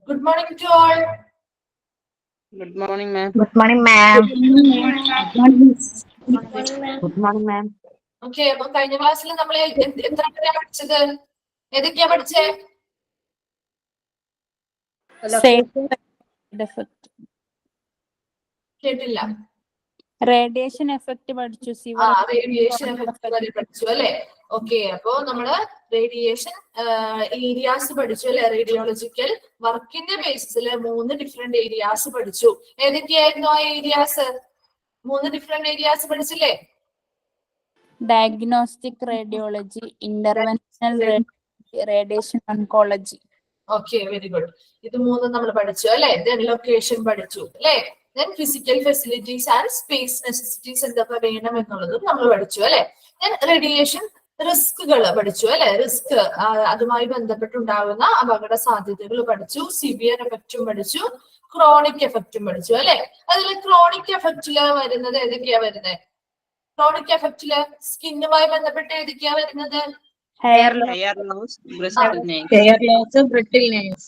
Good morning to all. Good morning, ma'am. Good morning, ma'am. Good morning, ma'am. Okay, അപ്പൊ കഴിഞ്ഞ ക്ലാസ്സിൽ നമ്മൾ എത്ര വരെയാ പഠിച്ചത്? ഏതൊക്കെയാ പഠിച്ചേ? കേട്ടില്ല. റേഡിയേഷൻ എഫക്ട് പഠിച്ചു. റേഡിയേഷൻ എഫക്ട് വരെ പഠിച്ചു അല്ലെ? ഓക്കെ, അപ്പോ നമ്മള് റേഡിയേഷൻ ഏരിയാസ് പഠിച്ചു അല്ലെ? റേഡിയോളജിക്കൽ വർക്കിന്റെ ബേസിസിൽ 3 ഡിഫറെന്റ് ഏരിയാസ് പഠിച്ചു. ഏതൊക്കെയായിരുന്നു ആ ഏരിയാസ്? 3 ഡിഫറെന്റ് ഏരിയാസ് പഠിച്ചില്ലേ? Diagnostic radiology, interventional radiation oncology. Okay, very good. ഇത് 3 നമ്മൾ പഠിച്ചു അല്ലെ? ദെൻ ലൊക്കേഷൻ പഠിച്ചു അല്ലെ? Then physical facilities and space necessities എന്തൊക്കെ വേണം എന്നുള്ളതും നമ്മൾ പഠിച്ചു അല്ലെ? ദെൻ റേഡിയേഷൻ റിസ്കുകൾ പഠിച്ചു അല്ലെ? റിസ്ക് അതുമായി ബന്ധപ്പെട്ടുണ്ടാകുന്ന അപകട സാധ്യതകൾ പഠിച്ചു. സിവിയർ എഫക്റ്റും പഠിച്ചു, ക്രോണിക് എഫക്റ്റും പഠിച്ചു അല്ലെ? അതിൽ ക്രോണിക് എഫക്റ്റില് വരുന്നത് ഏതൊക്കെയാ വരുന്നത്? ക്രോണിക് എഫക്റ്റില് സ്കിന്നുമായി ബന്ധപ്പെട്ട് ഏതൊക്കെയാ വരുന്നത്? Hair loss, brittleness. Hair loss, brittleness.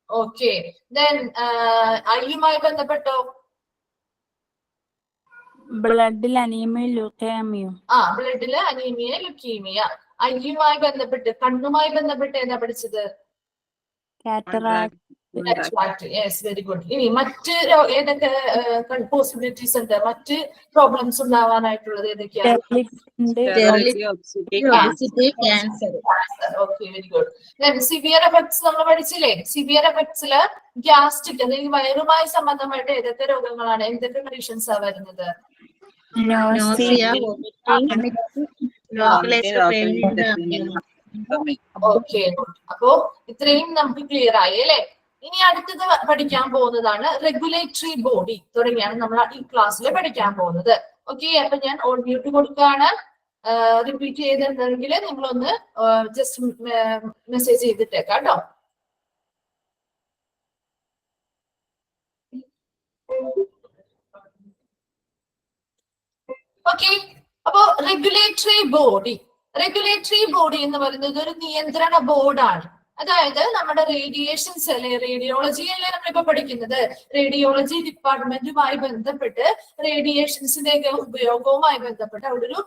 Okay, then ഐയുമായി ബന്ധപ്പെട്ടോ? ബ്ലഡിൽ അനീമിയ, ലുക്കേമിയ. ബ്ലഡില് അനീമിയ, ലുക്കീമിയ. ഐയുമായി ബന്ധപ്പെട്ട്, കണ്ണുമായി ബന്ധപ്പെട്ട് ഏതാ പഠിച്ചത്? കാറ്ററാക്ട്. Yes, very good. ഇനി മറ്റ് ഏതൊക്കെ പോസിബിലിറ്റീസ് ഉണ്ട്? മറ്റ് പ്രോബ്ലംസ് ഉണ്ടാവാനായിട്ടുള്ളത് ഏതൊക്കെയാണ്? Cancer. Okay, very good. Severe effects നമ്മൾ പഠിച്ചില്ലേ? സിവിയർ എഫക്ട്സില് ഗ്യാസ്ട്രിക് അല്ലെങ്കിൽ വയറുമായി സംബന്ധമായിട്ട് ഏതൊക്കെ രോഗങ്ങളാണ്, എന്തൊക്കെ കണ്ടീഷൻസ് ആ വരുന്നത്? Nausea, vomiting, ഓക്കെ, അപ്പോ ഇത്രയും നമുക്ക് ക്ലിയർ ആയി അല്ലെ? ഇനി അടുത്തത് പഠിക്കാൻ പോകുന്നതാണ് റെഗുലേറ്ററി ബോഡി. തുടങ്ങിയാണ് നമ്മൾ ഈ ക്ലാസ്സിൽ പഠിക്കാൻ പോകുന്നത്. ഓക്കെ, അപ്പൊ ഞാൻ ഓൺ മ്യൂട്ട് കൊടുക്കുകയാണ്. റിപ്പീറ്റ് ചെയ്തിട്ടുണ്ടെങ്കിൽ നിങ്ങളൊന്ന് ജസ്റ്റ് മെസ്സേജ് ചെയ്തിട്ടേക്കാം കേട്ടോ. ഓക്കെ, അപ്പോ റെഗുലേറ്ററി ബോഡി എന്ന് പറയുന്നത് ഒരു നിയന്ത്രണ ബോർഡാണ്. അതായത് നമ്മുടെ റേഡിയേഷൻസ് അല്ലെ, റേഡിയോളജി അല്ലേ നമ്മളിപ്പോ പഠിക്കുന്നത്? റേഡിയോളജി ഡിപ്പാർട്ട്മെന്റുമായി ബന്ധപ്പെട്ട് റേഡിയേഷൻസിന്റെ ഉപയോഗവുമായി ബന്ധപ്പെട്ട് അവിടെ ഒരു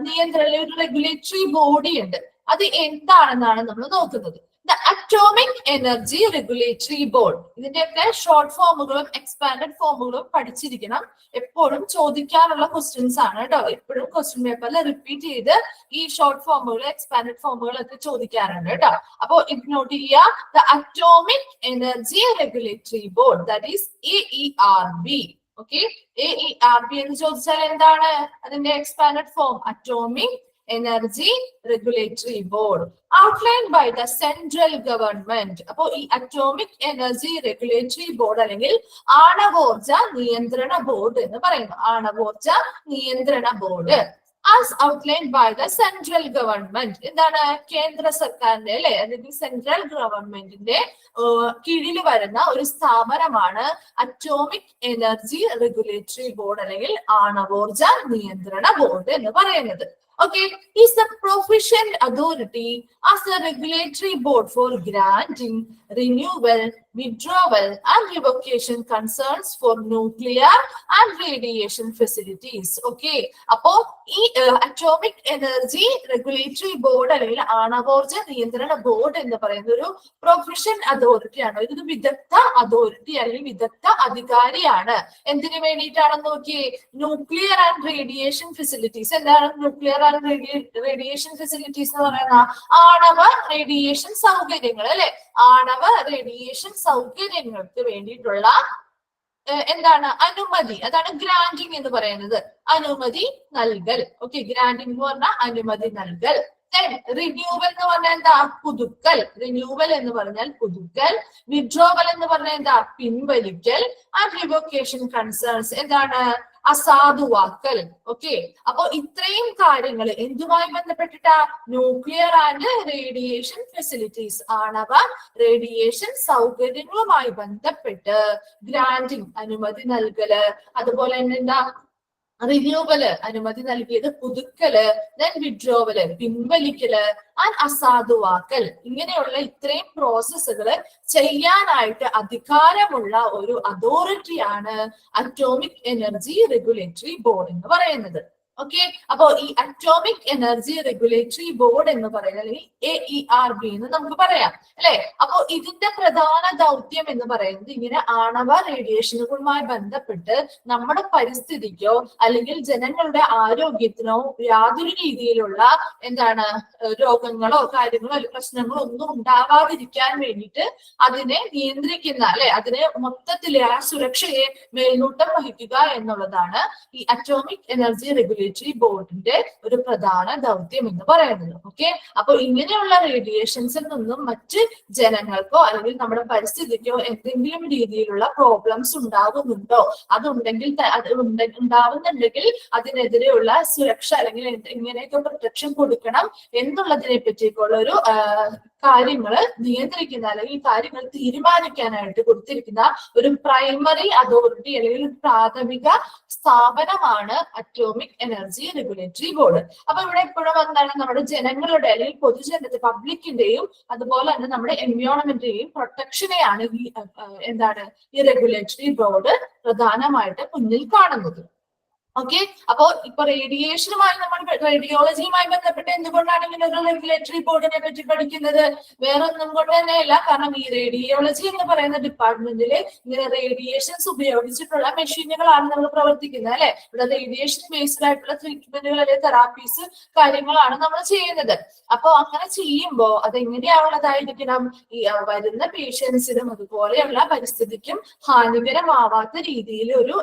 നിയന്ത്രണ, ഒരു റെഗുലേറ്ററി ബോഡി ഉണ്ട്. അത് എന്താണെന്നാണ് നമ്മൾ നോക്കുന്നത്. Atomic energy regulatory board. ഇതിന്റെയൊക്കെ ഷോർട്ട് ഫോമുകളും എക്സ്പാൻഡഡ് ഫോമുകളും പഠിച്ചിരിക്കണം. എപ്പോഴും ചോദിക്കാനുള്ള ക്വസ്റ്റ്യൻസ് ആണ് കേട്ടോ. എപ്പോഴും ക്വസ്റ്റ്യൻ പേപ്പറിൽ റിപ്പീറ്റ് ചെയ്ത് ഈ ഷോർട്ട് ഫോമുകൾ, എക്സ്പാൻഡഡ് ഫോമുകൾ ഒക്കെ ചോദിക്കാറുണ്ട് കേട്ടോ. അപ്പോ നോട്ട് ചെയ്യുക, the atomic energy regulatory board, that is AERB. Okay, AERB എന്ന് ചോദിച്ചാൽ എന്താണ് അതിന്റെ expanded form? Atomic energy regulatory board, outlined by the central government. അപ്പോ ഈ അറ്റോമിക് എനർജി റെഗുലേറ്ററി ബോർഡ് അല്ലെങ്കിൽ ആണവോർജ നിയന്ത്രണ ബോർഡ് എന്ന് പറയുന്നു. ആണവോർജ നിയന്ത്രണ board as outlined by the central government. എന്താണ്? കേന്ദ്ര സർക്കാരിന്റെ അല്ലെ, അല്ലെങ്കിൽ സെൻട്രൽ ഗവൺമെന്റിന്റെ കീഴിൽ വരുന്ന ഒരു സ്ഥാപനമാണ് അറ്റോമിക് എനർജി റെഗുലേറ്ററി ബോർഡ് അല്ലെങ്കിൽ ആണവോർജ നിയന്ത്രണ ബോർഡ് എന്ന് പറയുന്നത്. Okay, is the proficient authority as the regulatory board for granting, renewal, withdrawal and revocation concerns for nuclear and radiation facilities. Okay, അപ്പോ ഈ അറ്റോമിക് എനർജി റെഗുലേറ്ററി ബോർഡ് അല്ലെങ്കിൽ ആണവോർജ നിയന്ത്രണ board എന്ന് പറയുന്ന ഒരു പ്രൊഫഷണൽ അതോറിറ്റി ആണ്. ഇതൊരു വിദഗ്ധ അതോറിറ്റി അല്ലെങ്കിൽ വിദഗ്ധ അധികാരിയാണ്. എന്തിനു വേണ്ടിയിട്ടാണെന്ന് നോക്കിയേ? Nuclear and radiation facilities. എന്താണ് ന്യൂക്ലിയർ ആൻഡ് റേഡിയേഷൻ ഫെസിലിറ്റീസ് എന്ന് പറയുന്ന? ആണവ റേഡിയേഷൻ സൗകര്യങ്ങൾ അല്ലെ? ആണവ റേഡിയേഷൻ സൗകര്യങ്ങൾക്ക് വേണ്ടിയിട്ടുള്ള എന്താണ്? അനുമതി. അതാണ് ഗ്രാന്റിംഗ് എന്ന് പറയുന്നത്. അനുമതി നൽകൽ. ഓക്കെ, ഗ്രാന്റിംഗ് എന്ന് പറഞ്ഞാൽ അനുമതി നൽകൽ. റിന്യൂവൽ എന്ന് പറഞ്ഞാൽ എന്താ? പുതുക്കൽ. റിന്യൂവൽ എന്ന് പറഞ്ഞാൽ പുതുക്കൽ. വിഡ്രോവൽ എന്ന് പറഞ്ഞാൽ എന്താ? പിൻവലിക്കൽ. ആൻഡ് റിവോക്കേഷൻ കൺസേൺസ് എന്താണ്? അസാധുവാക്കൽ. ഓക്കെ, അപ്പൊ ഇത്രയും കാര്യങ്ങൾ എന്തുമായി ബന്ധപ്പെട്ടിട്ടാ? ന്യൂക്ലിയർ ആൻഡ് റേഡിയേഷൻ ഫെസിലിറ്റീസ്, ആണവ റേഡിയേഷൻ സൗകര്യങ്ങളുമായി ബന്ധപ്പെട്ട് ഗ്രാന്റിംഗ് അനുമതി നൽകല്, അതുപോലെ തന്നെ എന്താ റിന്യൂവല് അനുമതി നൽകിയത്, പുതുക്കല്, ദെൻ വിഡ്രോവല് പിൻവലിക്കല്, ആൻഡ് അസാധുവാക്കൽ. ഇങ്ങനെയുള്ള ഇത്രയും പ്രോസസ്സുകൾ ചെയ്യാനായിട്ട് അധികാരമുള്ള ഒരു അതോറിറ്റിയാണ് അറ്റോമിക് എനർജി റെഗുലേറ്ററി ബോർഡ് എന്ന് പറയുന്നത്. ഓക്കെ, അപ്പോ ഈ അറ്റോമിക് എനർജി റെഗുലേറ്ററി ബോർഡ് എന്ന് പറയുന്നത് അല്ലെങ്കിൽ AERB എന്ന് നമുക്ക് പറയാം അല്ലെ. അപ്പോ ഇതിന്റെ പ്രധാന ദൗത്യം എന്ന് പറയുന്നത് ഇങ്ങനെ ആണവ റേഡിയേഷനുകളുമായി ബന്ധപ്പെട്ട് നമ്മുടെ പരിസ്ഥിതിക്കോ അല്ലെങ്കിൽ ജനങ്ങളുടെ ആരോഗ്യത്തിനോ യാതൊരു രീതിയിലുള്ള രോഗങ്ങളോ കാര്യങ്ങളോ അല്ലെങ്കിൽ പ്രശ്നങ്ങളോ ഒന്നും ഉണ്ടാവാതിരിക്കാൻ വേണ്ടിയിട്ട് അതിനെ നിയന്ത്രിക്കുന്ന അല്ലെ, അതിനെ മൊത്തത്തിൽ ആ സുരക്ഷയെ മേൽനോട്ടം വഹിക്കുക എന്നുള്ളതാണ് ഈ അറ്റോമിക് എനർജി റെഗുലേറ്ററി ബോർഡിന്റെ ഒരു പ്രധാന ദൗത്യം എന്ന് പറയുന്നത്. ഓക്കെ, അപ്പൊ ഇങ്ങനെയുള്ള റേഡിയേഷൻസിൽ നിന്നും മറ്റ് ജനങ്ങൾക്കോ അല്ലെങ്കിൽ നമ്മുടെ പരിസ്ഥിതിക്കോ എന്തെങ്കിലും രീതിയിലുള്ള പ്രോബ്ലംസ് ഉണ്ടാകുന്നുണ്ടോ, അതുണ്ടെങ്കിൽ ഉണ്ടാവുന്നുണ്ടെങ്കിൽ അതിനെതിരെയുള്ള സുരക്ഷ അല്ലെങ്കിൽ ഇങ്ങനെയൊക്കെ പ്രൊട്ടക്ഷൻ കൊടുക്കണം എന്നുള്ളതിനെ പറ്റിയൊക്കെയുള്ള ഒരു കാര്യങ്ങള് നിയന്ത്രിക്കുന്ന അല്ലെങ്കിൽ കാര്യങ്ങൾ തീരുമാനിക്കാനായിട്ട് കൊടുത്തിരിക്കുന്ന ഒരു പ്രൈമറി അതോറിറ്റി അല്ലെങ്കിൽ പ്രാഥമിക സ്ഥാപനമാണ് അറ്റോമിക് എനർജി റെഗുലേറ്ററി ബോർഡ്. അപ്പൊ ഇവിടെ എപ്പോഴും എന്താണ് നമ്മുടെ ജനങ്ങളുടെ അല്ലെങ്കിൽ പൊതുജനത്തെ പബ്ലിക്കിന്റെയും അതുപോലെ തന്നെ നമ്മുടെ എൻവയോൺമെന്റിന്റെയും പ്രൊട്ടക്ഷനെയാണ് ഈ റെഗുലേറ്ററി ബോർഡ് പ്രധാനമായിട്ട് മുന്നിൽ കാണുന്നത്. ഓക്കെ, അപ്പോ ഇപ്പൊ റേഡിയേഷനുമായി നമ്മൾ റേഡിയോളജിയുമായി ബന്ധപ്പെട്ട് എന്തുകൊണ്ടാണ് ഇങ്ങനെ ഒരു റെഗുലേറ്ററി ബോർഡിനെ പറ്റി പഠിക്കുന്നത്? വേറെ ഒന്നും കൊണ്ട് തന്നെയല്ല, കാരണം ഈ റേഡിയോളജി എന്ന് പറയുന്ന ഡിപ്പാർട്ട്മെന്റില് ഇങ്ങനെ റേഡിയേഷൻസ് ഉപയോഗിച്ചിട്ടുള്ള മെഷീനുകളാണ് നമ്മൾ പ്രവർത്തിക്കുന്നത് അല്ലെ. ഇവിടെ റേഡിയേഷൻ ബേസ്ഡ് ആയിട്ടുള്ള ട്രീറ്റ്മെന്റുകൾ അല്ലെങ്കിൽ തെറാപ്പീസ് കാര്യങ്ങളാണ് നമ്മൾ ചെയ്യുന്നത്. അപ്പൊ അങ്ങനെ ചെയ്യുമ്പോൾ അതെങ്ങനെയാണുള്ളതായിരിക്കണം? ഈ വരുന്ന പേഷ്യൻസിനും അതുപോലെയുള്ള പരിസ്ഥിതിക്കും ഹാനികരമാവാത്ത രീതിയിൽ ഒരു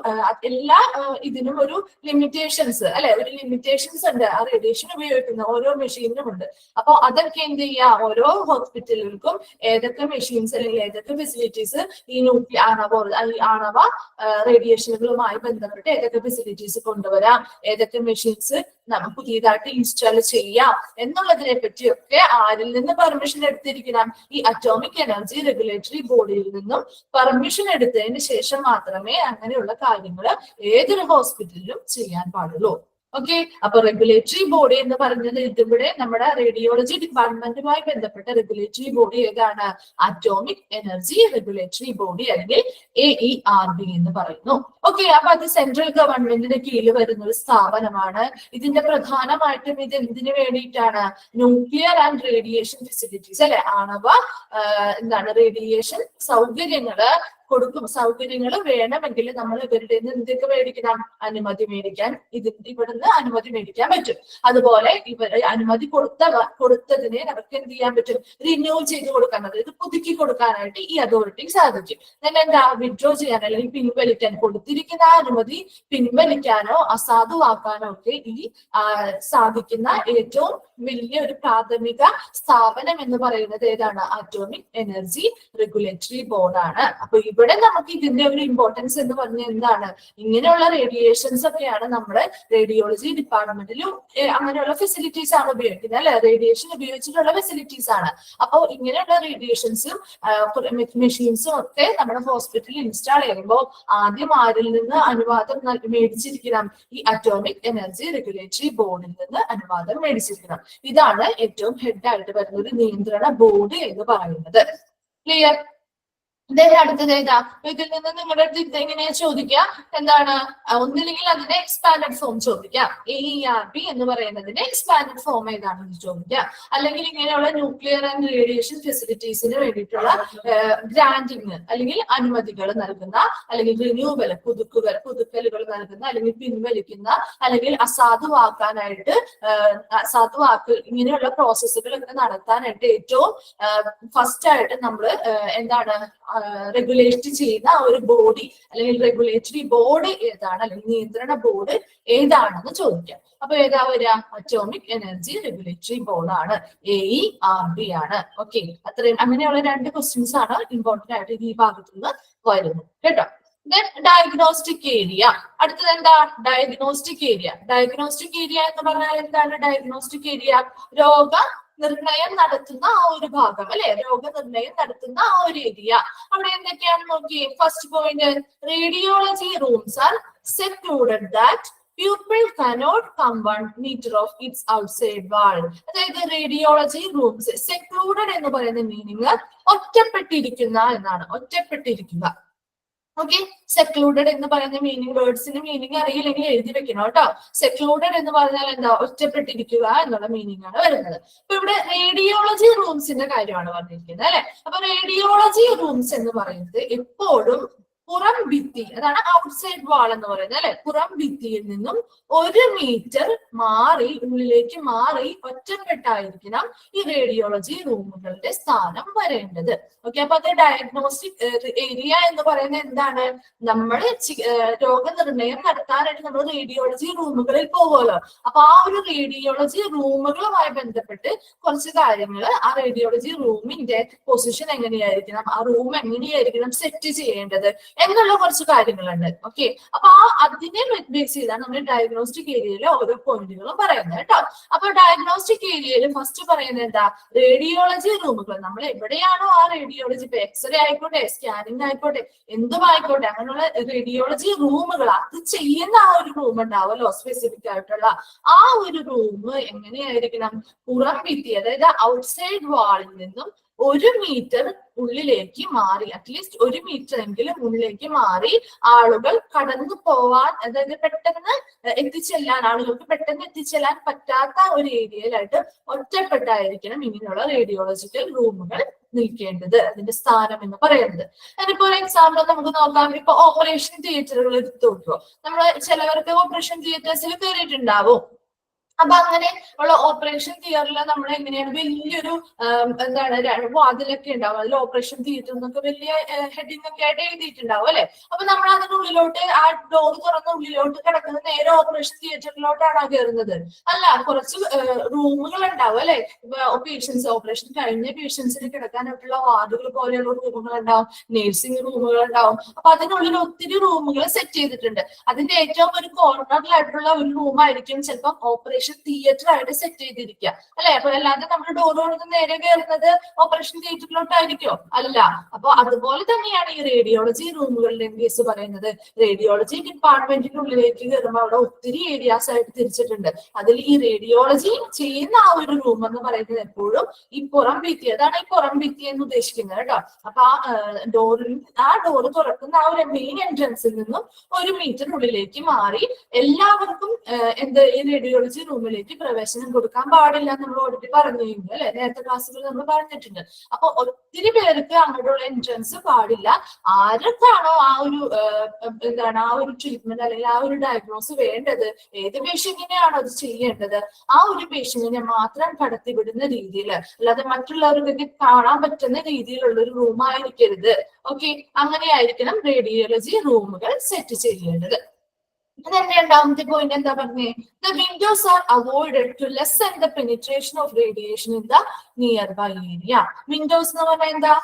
എല്ലാ ഇതിനും ഒരു ലിമിറ്റേഷൻസ് അല്ലെ, ഒരു ലിമിറ്റേഷൻസ് ഉണ്ട് ആ റേഡിയേഷൻ ഉപയോഗിക്കുന്ന ഓരോ മെഷീനിലും ഉണ്ട്. അപ്പൊ അതൊക്കെ എന്ത് ചെയ്യുക, ഓരോ ഹോസ്പിറ്റലുകൾക്കും ഏതൊക്കെ മെഷീൻസ് അല്ലെങ്കിൽ ഏതൊക്കെ ഫെസിലിറ്റീസ് ഈ ആണവ റേഡിയേഷനുകളുമായി ബന്ധപ്പെട്ട് ഏതൊക്കെ ഫെസിലിറ്റീസ് കൊണ്ടുവരാം, ഏതൊക്കെ മെഷീൻസ് നമുക്ക് പുതിയതായിട്ട് ഇൻസ്റ്റാൾ ചെയ്യാം എന്നുള്ളതിനെ പറ്റിയൊക്കെ ആരിൽ നിന്ന് പെർമിഷൻ എടുത്തിരിക്കണം? ഈ അറ്റോമിക് എനർജി റെഗുലേറ്ററി ബോർഡിൽ നിന്നും പെർമിഷൻ എടുത്തതിന് ശേഷം മാത്രമേ അങ്ങനെയുള്ള കാര്യങ്ങൾ ഏതൊരു ഹോസ്പിറ്റലിലും ചെയ്യാൻ പാടുള്ളൂ. ഓക്കെ, അപ്പൊ റെഗുലേറ്ററി ബോഡി എന്ന് പറഞ്ഞത് ഇതിവിടെ നമ്മുടെ റേഡിയോളജി ഡിപ്പാർട്ട്മെന്റുമായി ബന്ധപ്പെട്ട റെഗുലേറ്ററി ബോഡി ഏതാണ്? അറ്റോമിക് എനർജി റെഗുലേറ്ററി ബോഡി അല്ലെങ്കിൽ AERB എന്ന് പറയുന്നു. ഓക്കെ, അപ്പൊ അത് സെൻട്രൽ ഗവൺമെന്റിന്റെ കീഴിൽ വരുന്ന ഒരു സ്ഥാപനമാണ്. ഇതിന്റെ പ്രധാനമായിട്ടും ഇത് എന്തിനു വേണ്ടിയിട്ടാണ്? ന്യൂക്ലിയർ ആൻഡ് റേഡിയേഷൻ ഫെസിലിറ്റീസ് അല്ലെ, ആണവ റേഡിയേഷൻ സൗകര്യങ്ങൾ വേണമെങ്കിൽ നമ്മൾ ഇവരുടെ നിന്ന് എന്തൊക്കെ മേടിക്കണം? അനുമതി മേടിക്കാൻ ഇവിടുന്ന് അനുമതി മേടിക്കാൻ പറ്റും. അതുപോലെ ഇവർ അനുമതി കൊടുത്തതിനെ നമുക്ക് എന്ത് ചെയ്യാൻ പറ്റും? റിന്യൂ ചെയ്ത് കൊടുക്കാൻ, അതായത് പുതുക്കി കൊടുക്കാനായിട്ട് ഈ അതോറിറ്റിക്ക് സാധിക്കും. വിഡ്രോ ചെയ്യാൻ അല്ലെങ്കിൽ പിൻവലിക്കാൻ, കൊടുത്തിരിക്കുന്ന അനുമതി പിൻവലിക്കാനോ അസാധുവാക്കാനോ ഒക്കെ ഈ സാധിക്കുന്ന ഏറ്റവും വലിയ ഒരു പ്രാഥമിക സ്ഥാപനം എന്ന് പറയുന്നത് ഏതാണ്? അറ്റോമിക് എനർജി റെഗുലേറ്ററി ബോർഡാണ്. അപ്പൊ ഇവിടെ നമുക്ക് ഇതിന്റെ ഒരു ഇമ്പോർട്ടൻസ് എന്ന് പറഞ്ഞാൽ എന്താണ്? ഇങ്ങനെയുള്ള റേഡിയേഷൻസ് ഒക്കെയാണ് നമ്മുടെ റേഡിയോളജി ഡിപ്പാർട്ട്മെന്റിലും അങ്ങനെയുള്ള ഫെസിലിറ്റീസ് ആണ് ഉപയോഗിക്കുന്നത് അല്ലെ, റേഡിയേഷൻ ഉപയോഗിച്ചിട്ടുള്ള ഫെസിലിറ്റീസ് ആണ്. അപ്പോൾ ഇങ്ങനെയുള്ള റേഡിയേഷൻസും മെഷീൻസും ഒക്കെ നമ്മുടെ ഹോസ്പിറ്റലിൽ ഇൻസ്റ്റാൾ ചെയ്യുമ്പോൾ ആദ്യം ആരിൽ നിന്ന് അനുവാദം മേടിച്ചിരിക്കണം? ഈ അറ്റോമിക് എനർജി റെഗുലേറ്ററി ബോർഡിൽ നിന്ന് അനുവാദം മേടിച്ചിരിക്കണം. ഇതാണ് ഏറ്റവും ഹെഡ് ആയിട്ട് വരുന്ന ഒരു നിയന്ത്രണ ബോർഡ് എന്ന് പറയുന്നത്. ക്ലിയർ? അടുത്തത് ഏതാ? ഇതിൽ നിന്ന് നിങ്ങളുടെ അടുത്ത് എങ്ങനെയാ ചോദിക്കാം? ഒന്നില്ലെങ്കിൽ അതിന്റെ എക്സ്പാൻഡഡ് ഫോം ചോദിക്കാം. AERB എന്ന് പറയുന്നതിന്റെ എക്സ്പാൻഡഡ് ഫോം ഏതാണെന്ന് ചോദിക്കാം. അല്ലെങ്കിൽ ഇങ്ങനെയുള്ള ന്യൂക്ലിയർ ആൻഡ് റേഡിയേഷൻ ഫെസിലിറ്റീസിന് വേണ്ടിയിട്ടുള്ള ഗ്രാന്റിങ് അല്ലെങ്കിൽ അനുമതികൾ നൽകുന്ന, അല്ലെങ്കിൽ റിന്യൂവൽ പുതുക്കലുകൾ നൽകുന്ന, അല്ലെങ്കിൽ പിൻവലിക്കുന്ന, അല്ലെങ്കിൽ അസാധുവാക്കാനായിട്ട് ഇങ്ങനെയുള്ള പ്രോസസ്സുകൾ നടത്താനായിട്ട് ഏറ്റവും ഫസ്റ്റ് ആയിട്ട് നമ്മൾ റെഗുലേറ്റ് ചെയ്യുന്ന ഒരു ബോഡി അല്ലെങ്കിൽ റെഗുലേറ്ററി ബോർഡ് ഏതാണ്, അല്ലെങ്കിൽ നിയന്ത്രണ ബോർഡ് ഏതാണെന്ന് ചോദിക്കാം. അപ്പൊ ഏതാ വരിക? അറ്റോമിക് എനർജി റെഗുലേറ്ററി ബോർഡാണ്, AERB ആണ്. ഓക്കെ, അത്രയും അങ്ങനെയുള്ള 2 ക്വസ്റ്റ്യൻസ് ആണ് ഇമ്പോർട്ടന്റ് ആയിട്ട് ഈ ഭാഗത്തുനിന്ന് വരുന്നത് കേട്ടോ. Diagnostic area. അടുത്തത് എന്താ? Diagnostic area. ഡയഗ്നോസ്റ്റിക് ഏരിയ എന്ന് പറഞ്ഞാൽ എന്താണ്? ഡയഗ്നോസ്റ്റിക് ഏരിയ നിർണയം നടത്തുന്ന ആ ഒരു ഭാഗം അല്ലെ, രോഗനിർണയം നടത്തുന്ന ആ ഒരു ഏരിയ. അവിടെ എന്തൊക്കെയാണ് നോക്കിയേ? First point, radiology rooms R secluded that pupil cannot come 1 meter of its outside wall. അതായത് റേഡിയോളജി റൂംസ് സെക്ലൂഡഡ് എന്ന് പറയുന്ന മീനിങ് ഒറ്റപ്പെട്ടിരിക്കുന്ന എന്നാണ്, ഒറ്റപ്പെട്ടിരിക്കുക. ഓക്കെ, സെക്ലൂഡഡ് എന്ന് പറയുന്ന മീനിങ്, വേർഡ്സിന് മീനിങ് അറിയില്ലെങ്കിൽ എഴുതി വെക്കണം കേട്ടോ. സെക്ലൂഡഡ് എന്ന് പറഞ്ഞാൽ എന്താ, ഒറ്റപ്പെട്ടിരിക്കുക എന്നുള്ള മീനിങ് ആണ് വരുന്നത്. അപ്പൊ ഇവിടെ റേഡിയോളജി റൂംസിന്റെ കാര്യമാണ് പറഞ്ഞിരിക്കുന്നത് അല്ലെ. അപ്പൊ റേഡിയോളജി റൂംസ് എന്ന് പറയുന്നത് എപ്പോഴും പുറം ഭിത്തി, അതാണ് ഔട്ട്സൈഡ് വാൾ എന്ന് പറയുന്നത് അല്ലെ. പുറം ഭിത്തിയിൽ നിന്നും 1 മീറ്റർ മാറി, ഉള്ളിലേക്ക് മാറി ഒറ്റപ്പെട്ടായിരിക്കണം ഈ റേഡിയോളജി റൂമുകളുടെ സ്ഥാനം വരേണ്ടത്. ഓക്കെ, അപ്പൊ അത് ഡയഗ്നോസ്റ്റിക് ഏരിയ എന്ന് പറയുന്നത് എന്താണ്, നമ്മൾ രോഗനിർണയം നടത്താനായിട്ട് നമ്മൾ റേഡിയോളജി റൂമുകളിൽ പോകുമല്ലോ. അപ്പൊ ആ ഒരു റേഡിയോളജി റൂമുകളുമായി ബന്ധപ്പെട്ട് കുറച്ച് കാര്യങ്ങൾ, ആ റേഡിയോളജി റൂമിന്റെ പൊസിഷൻ എങ്ങനെയായിരിക്കണം, ആ റൂം എങ്ങനെയായിരിക്കണം സെറ്റ് ചെയ്യേണ്ടത് എന്നുള്ള കുറച്ച് കാര്യങ്ങളുണ്ട്. ഓക്കെ, അപ്പൊ അതിനെ ബേസ് ചെയ്താണ് നമ്മൾ ഡയഗ്നോസ്റ്റിക് ഏരിയയിലെ ഓരോ പോയിന്റുകളും പറയുന്നത് കേട്ടോ. അപ്പൊ ഡയഗ്നോസ്റ്റിക് ഏരിയയിൽ ഫസ്റ്റ് പറയുന്നത് എന്താ, റേഡിയോളജി റൂമുകൾ. നമ്മൾ എവിടെയാണോ ആ റേഡിയോളജി, ഇപ്പൊ എക്സ്റേ ആയിക്കോട്ടെ, സ്കാനിങ് ആയിക്കോട്ടെ, എന്തും ആയിക്കോട്ടെ, അങ്ങനെയുള്ള റേഡിയോളജി റൂമുകൾ, അത് ചെയ്യുന്ന ആ ഒരു റൂം ഉണ്ടാവുമല്ലോ സ്പെസിഫിക് ആയിട്ടുള്ള, ആ ഒരു റൂം എങ്ങനെയായിരിക്കണം, പുറം ഭിത്തി, അതായത് ഔട്ട്സൈഡ് വാളിൽ നിന്നും 1 മീറ്റർ ഉള്ളിലേക്ക് മാറി, അറ്റ്ലീസ്റ്റ് 1 മീറ്റർ എങ്കിലും ഉള്ളിലേക്ക് മാറി ആളുകൾ കടന്നു പോവാൻ, അതായത് പെട്ടെന്ന് എത്തിച്ചെല്ലാൻ, ആളുകൾക്ക് പെട്ടെന്ന് എത്തിച്ചെല്ലാൻ പറ്റാത്ത ഒരു ഏരിയയിലായിട്ട് ഒറ്റപ്പെട്ടായിരിക്കണം ഇങ്ങനെയുള്ള റേഡിയോളജിക്കൽ റൂമുകൾ നിൽക്കേണ്ടത്, അതിന്റെ സ്ഥാനം എന്ന് പറയുന്നത്. അതിനിപ്പോ ഒരു എക്സാമ്പിൾ നമുക്ക് നോക്കാം. ഇപ്പൊ ഓപ്പറേഷൻ തിയേറ്ററുകൾ എടുത്തു നോക്കുമോ, നമ്മൾ ചിലവർക്ക് ഓപ്പറേഷൻ തിയേറ്റേഴ്സിൽ കയറിയിട്ടുണ്ടാവും. അപ്പൊ അങ്ങനെ ഉള്ള ഓപ്പറേഷൻ തിയേറ്ററിൽ നമ്മൾ എങ്ങനെയാണ്, വലിയൊരു എന്താണ് വാതിലൊക്കെ ഉണ്ടാവും, അതിൽ ഓപ്പറേഷൻ തിയേറ്റർ എന്നൊക്കെ വലിയ ഹെഡിങ് ഒക്കെ ആയിട്ട് എഴുതിയിട്ടുണ്ടാവും അല്ലെ. അപ്പൊ നമ്മൾ അതിനുള്ളിലോട്ട്, ആ ഡോർ തുറന്ന ഉള്ളിലോട്ട് കിടക്കുന്നത് നേരെ ഓപ്പറേഷൻ തിയേറ്ററിലോട്ടാണോ കയറുന്നത്? അല്ല, കുറച്ച് റൂമുകൾ ഉണ്ടാവും അല്ലെ. പേഷ്യൻസ്, ഓപ്പറേഷൻ കഴിഞ്ഞ പേഷ്യൻസിന് കിടക്കാനായിട്ടുള്ള വാർഡുകൾ പോലെയുള്ള റൂമുകൾ ഉണ്ടാവും, നേഴ്സിംഗ് റൂമുകൾ ഉണ്ടാവും. അപ്പൊ അതിനുള്ളിൽ ഒത്തിരി റൂമുകൾ സെറ്റ് ചെയ്തിട്ടുണ്ട്. അതിന്റെ ഏറ്റവും ഒരു കോർണറിലായിട്ടുള്ള ഒരു റൂമായിരിക്കും ചിലപ്പം ഓപ്പറേഷൻ തിയേറ്റർ ആയിട്ട് സെറ്റ് ചെയ്തിരിക്കുക അല്ലെ. അപ്പൊ അല്ലാതെ നമ്മൾ ഡോർ തുറന്ന് നേരെ കയറുന്നത് ഓപ്പറേഷൻ തിയേറ്ററിലോട്ടായിരിക്കോ? അല്ല. അപ്പൊ അതുപോലെ തന്നെയാണ് ഈ റേഡിയോളജി റൂമുകളുടെ കേസ് പറയുന്നത്. റേഡിയോളജി ഡിപ്പാർട്ട്മെന്റിനുള്ളിലേക്ക് കയറുമ്പോൾ അവിടെ ഒത്തിരി ഏരിയാസ് ആയിട്ട് തിരിച്ചിട്ടുണ്ട്. അതിൽ ഈ റേഡിയോളജി ചെയ്യുന്ന ആ ഒരു റൂം എന്ന് പറയുന്നത് എപ്പോഴും ഈ പുറം ഭിത്തി, അതാണ് ഈ പുറം ഭിത്തി എന്ന് ഉദ്ദേശിക്കുന്നത് കേട്ടോ. അപ്പൊ ആ ഡോർ തുറക്കുന്ന ആ ഒരു മെയിൻ എൻട്രൻസിൽ നിന്നും 1 മീറ്റർ ഉള്ളിലേക്ക് മാറി എല്ലാവർക്കും ഈ റേഡിയോളജി റൂമിലേക്ക് പ്രവേശനം കൊടുക്കാൻ പാടില്ല നമ്മൾ ഓൾറെഡി പറഞ്ഞു കഴിഞ്ഞു അല്ലെ, നേരത്തെ ക്ലാസ്സുകളിൽ നമ്മൾ പറഞ്ഞിട്ടുണ്ട്. അപ്പൊ ഒത്തിരി പേർക്ക് അങ്ങോട്ടുള്ള എൻട്രൻസ് പാടില്ല. ആർക്കാണോ ആ ഒരു എന്താണ് ആ ഒരു ട്രീറ്റ്മെന്റ് അല്ലെങ്കിൽ ആ ഒരു ഡയഗ്നോസ് വേണ്ടത്, ഏത് പേഷ്യന്റിനെയാണോ അത് ചെയ്യേണ്ടത്, ആ ഒരു പേഷ്യന്റിനെ മാത്രം കടത്തിവിടുന്ന രീതിയിൽ, അല്ലാതെ മറ്റുള്ളവർക്കൊക്കെ കാണാൻ പറ്റുന്ന രീതിയിലുള്ള ഒരു റൂം ആയിരിക്കരുത്. ഓക്കെ, അങ്ങനെയായിരിക്കണം റേഡിയോളജി റൂമുകൾ സെറ്റ് ചെയ്യേണ്ടത്. അതിന്റെ രണ്ടാമത്തെ പോയിന്റ് എന്താ പറഞ്ഞേ, the windows are avoided to lessen the penetration of radiation in the nearby area. Windows എന്ന് പറഞ്ഞാൽ എന്താ,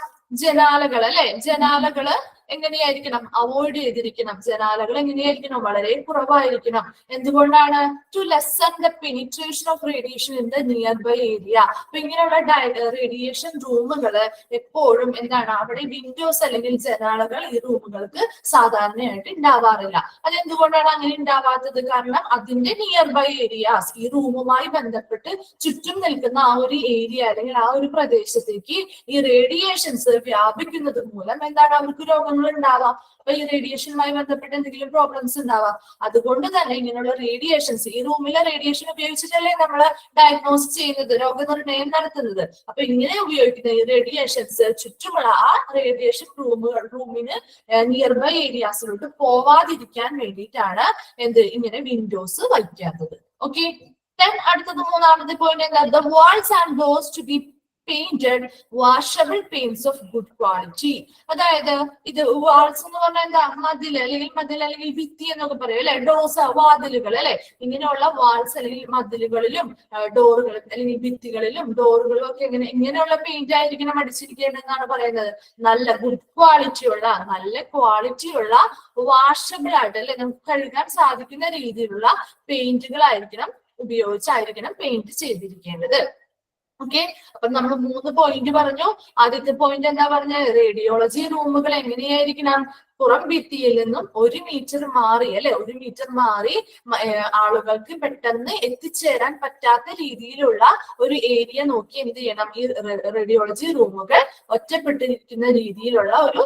ജനാലകൾ അല്ലെ. ജനാലകള് എങ്ങനെയായിരിക്കണം, അവോയ്ഡ് ചെയ്തിരിക്കണം. ജനാലകൾ എങ്ങനെയായിരിക്കണം, വളരെ കുറവായിരിക്കണം. എന്തുകൊണ്ടാണ്? To lessen the penetration of radiation in the nearby area. അപ്പൊ ഇങ്ങനെയുള്ള റേഡിയേഷൻ റൂമുകള് എപ്പോഴും എന്താണ്, അവിടെ വിൻഡോസ് അല്ലെങ്കിൽ ജനാലകൾ ഈ റൂമുകൾക്ക് സാധാരണയായിട്ട് ഉണ്ടാവാറില്ല. അതെന്തുകൊണ്ടാണ് അങ്ങനെ ഉണ്ടാവാത്തത്? കാരണം അതിന്റെ നിയർ ബൈ ഏരിയാസ്, ഈ റൂമുമായി ബന്ധപ്പെട്ട് ചുറ്റും നിൽക്കുന്ന ആ ഒരു ഏരിയ അല്ലെങ്കിൽ ആ ഒരു പ്രദേശത്തേക്ക് ഈ റേഡിയേഷൻസ് വ്യാപിക്കുന്നത് മൂലം എന്താണ്, അവർക്ക് രോഗങ്ങൾ ഉണ്ടാവാം. അപ്പൊ ഈ റേഡിയേഷനുമായി ബന്ധപ്പെട്ട് എന്തെങ്കിലും പ്രോബ്ലംസ് ഉണ്ടാവാം. അതുകൊണ്ട് തന്നെ ഇങ്ങനെയുള്ള റേഡിയേഷൻസ്, ഈ റൂമിലെ റേഡിയേഷൻ ഉപയോഗിച്ചിട്ടല്ലേ നമ്മൾ ഡയഗ്നോസ് ചെയ്യുന്നത്, രോഗനിർണയം നടത്തുന്നത്. അപ്പൊ ഇങ്ങനെ ഉപയോഗിക്കുന്ന ഈ റേഡിയേഷൻസ് ചുറ്റുമുള്ള ആ റേഡിയേഷൻ റൂമിന് നിയർ ബൈ ഏരിയാസിലോട്ട് പോവാതിരിക്കാൻ വേണ്ടിയിട്ടാണ് ഇങ്ങനെ വിൻഡോസ് വയ്ക്കാത്തത്. ഓക്കെ, അടുത്തത് മൂന്നാമത്തെ പോയിന്റ് എന്താ, the walls and doors to be painted washable paints of good quality. അതായത് ഇത് വാൾസ് എന്ന് പറഞ്ഞാൽ എന്താ, മതിൽ അല്ലെങ്കിൽ ഭിത്തി എന്നൊക്കെ പറയും അല്ലെ. ഡോസ്, വാതിലുകൾ അല്ലെ. ഇങ്ങനെയുള്ള വാൾസ് അല്ലെങ്കിൽ മതിലുകളിലും ഡോറുകളും അല്ലെങ്കിൽ ഭിത്തികളിലും ഡോറുകളും ഒക്കെ ഇങ്ങനെയുള്ള പെയിന്റ് ആയിരിക്കണം അടിച്ചിരിക്കേണ്ടതെന്നാണ് പറയുന്നത്. നല്ല ഗുഡ് ക്വാളിറ്റിയുള്ള, നല്ല ക്വാളിറ്റിയുള്ള വാഷബിൾ ആയിട്ട് അല്ലെ, നമുക്ക് കഴുകാൻ സാധിക്കുന്ന രീതിയിലുള്ള പെയിന്റുകളായിരിക്കണം ഉപയോഗിച്ചായിരിക്കണം പെയിന്റ് ചെയ്തിരിക്കേണ്ടത്. ഓക്കെ, അപ്പൊ നമ്മൾ 3 പോയിന്റ് പറഞ്ഞു. ആദ്യത്തെ പോയിന്റ് എന്താ പറഞ്ഞ, റേഡിയോളജി റൂമുകൾ എങ്ങനെയായിരിക്കണം, പുറം ഭിത്തിയിൽ നിന്നും 1 മീറ്റർ മാറി, അല്ലെ, 1 മീറ്റർ മാറി ആളുകൾക്ക് പെട്ടെന്ന് എത്തിച്ചേരാൻ പറ്റാത്ത രീതിയിലുള്ള ഒരു ഏരിയ നോക്കി എന്ത് ചെയ്യണം, ഈ റേഡിയോളജി റൂമുകൾ ഒറ്റപ്പെട്ടിരിക്കുന്ന രീതിയിലുള്ള ഒരു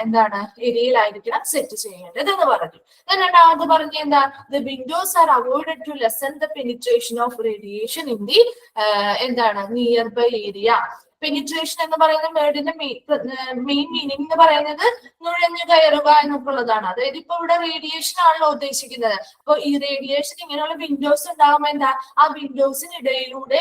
എന്താണ് ഏരിയയിലായിരിക്കണം സെറ്റ് ചെയ്യേണ്ടത് എന്ന് പറഞ്ഞു. രണ്ടാമത് പറഞ്ഞ എന്താ, the windows are avoided to lessen the penetration of radiation in the എന്താണ് നിയർബൈ ഏരിയ. പെനിട്രേഷൻ എന്ന് പറയുന്ന വേർഡിന്റെ മെയിൻ മീനിങ് എന്ന് പറയുന്നത് നുഴഞ്ഞു കയറുക എന്നൊക്കെയുള്ളതാണ്. അതായത് ഇപ്പൊ ഇവിടെ റേഡിയേഷൻ ആണല്ലോ ഉദ്ദേശിക്കുന്നത്. അപ്പൊ ഈ റേഡിയേഷൻ ഇങ്ങനെയുള്ള വിൻഡോസ് ഉണ്ടാകുമ്പോ എന്താ, ആ വിൻഡോസിനിടയിലൂടെ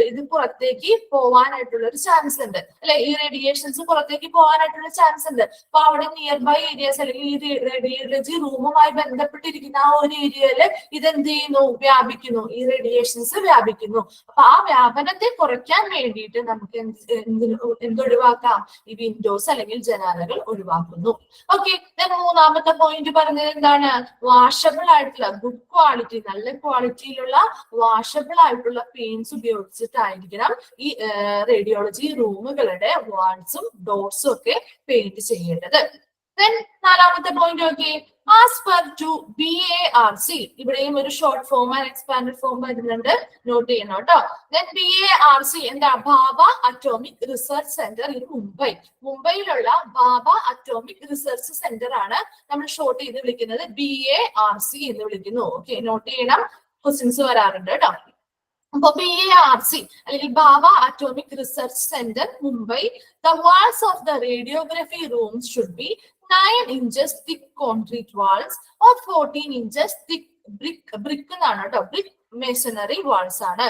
ഇത് പുറത്തേക്ക് പോവാനായിട്ടുള്ള ഒരു ചാൻസ് ഉണ്ട്, അല്ലെ, ഈ റേഡിയേഷൻസ് പുറത്തേക്ക് പോകാനായിട്ടുള്ള ചാൻസ് ഉണ്ട്. അപ്പൊ അവിടെ നിയർ ബൈ ഏരിയാസ് അല്ലെങ്കിൽ ഈ റേഡിയോളജി റൂമുമായി ബന്ധപ്പെട്ടിരിക്കുന്ന ആ ഒരു ഏരിയയില് ഇതെന്ത് ചെയ്യുന്നു, വ്യാപിക്കുന്നു, ഈ റേഡിയേഷൻസ് വ്യാപിക്കുന്നു. അപ്പൊ ആ വ്യാപനത്തെ കുറയ്ക്കാൻ വേണ്ടിയിട്ട് നമുക്ക് എന്തൊഴിവാക്കാം, ഈ വിൻഡോസ് അല്ലെങ്കിൽ ജനാലകൾ ഒഴിവാക്കുന്നു. ഓക്കെ, മൂന്നാമത്തെ പോയിന്റ് പറഞ്ഞത് എന്താണ്, വാഷബിൾ ആയിട്ടുള്ള ഗുഡ് ക്വാളിറ്റി, നല്ല ക്വാളിറ്റിയിലുള്ള വാഷബിൾ ആയിട്ടുള്ള പെയിന്റ്സ് ഉപയോഗിച്ചിട്ടായിരിക്കണം ഈ റേഡിയോളജി റൂമുകളുടെ വാൾസും ഡോർസും ഒക്കെ പെയിന്റ് ചെയ്യേണ്ടത്. നാലാമത്തെ പോയിന്റ് നോക്കി, ആസ് പെർ ടു BARC, ഇവിടെയും ഒരു short form and expanded form വരുന്നുണ്ട്, നോട്ട് ചെയ്യണം കേട്ടോ. BARC എന്താ, Bhabha atomic research centre in മുംബൈയിലുള്ള ഭാഭ അറ്റോമിക് റിസർച്ച് സെന്റർ ആണ് നമ്മൾ ഷോർട്ട് ചെയ്ത് വിളിക്കുന്നത്, BARC എന്ന് വിളിക്കുന്നു. ഓക്കെ, നോട്ട് ചെയ്യണം, ക്വസ്റ്റ്യൻസ് വരാറുണ്ട് കേട്ടോ. അപ്പൊ BARC അല്ലെങ്കിൽ Bhabha atomic research centre Mumbai, the walls of the radiography rooms should be 9 inches thick concrete walls or 14 inches thick brick എന്നാണ് കേട്ടോ, brick masonry walls ആണ്,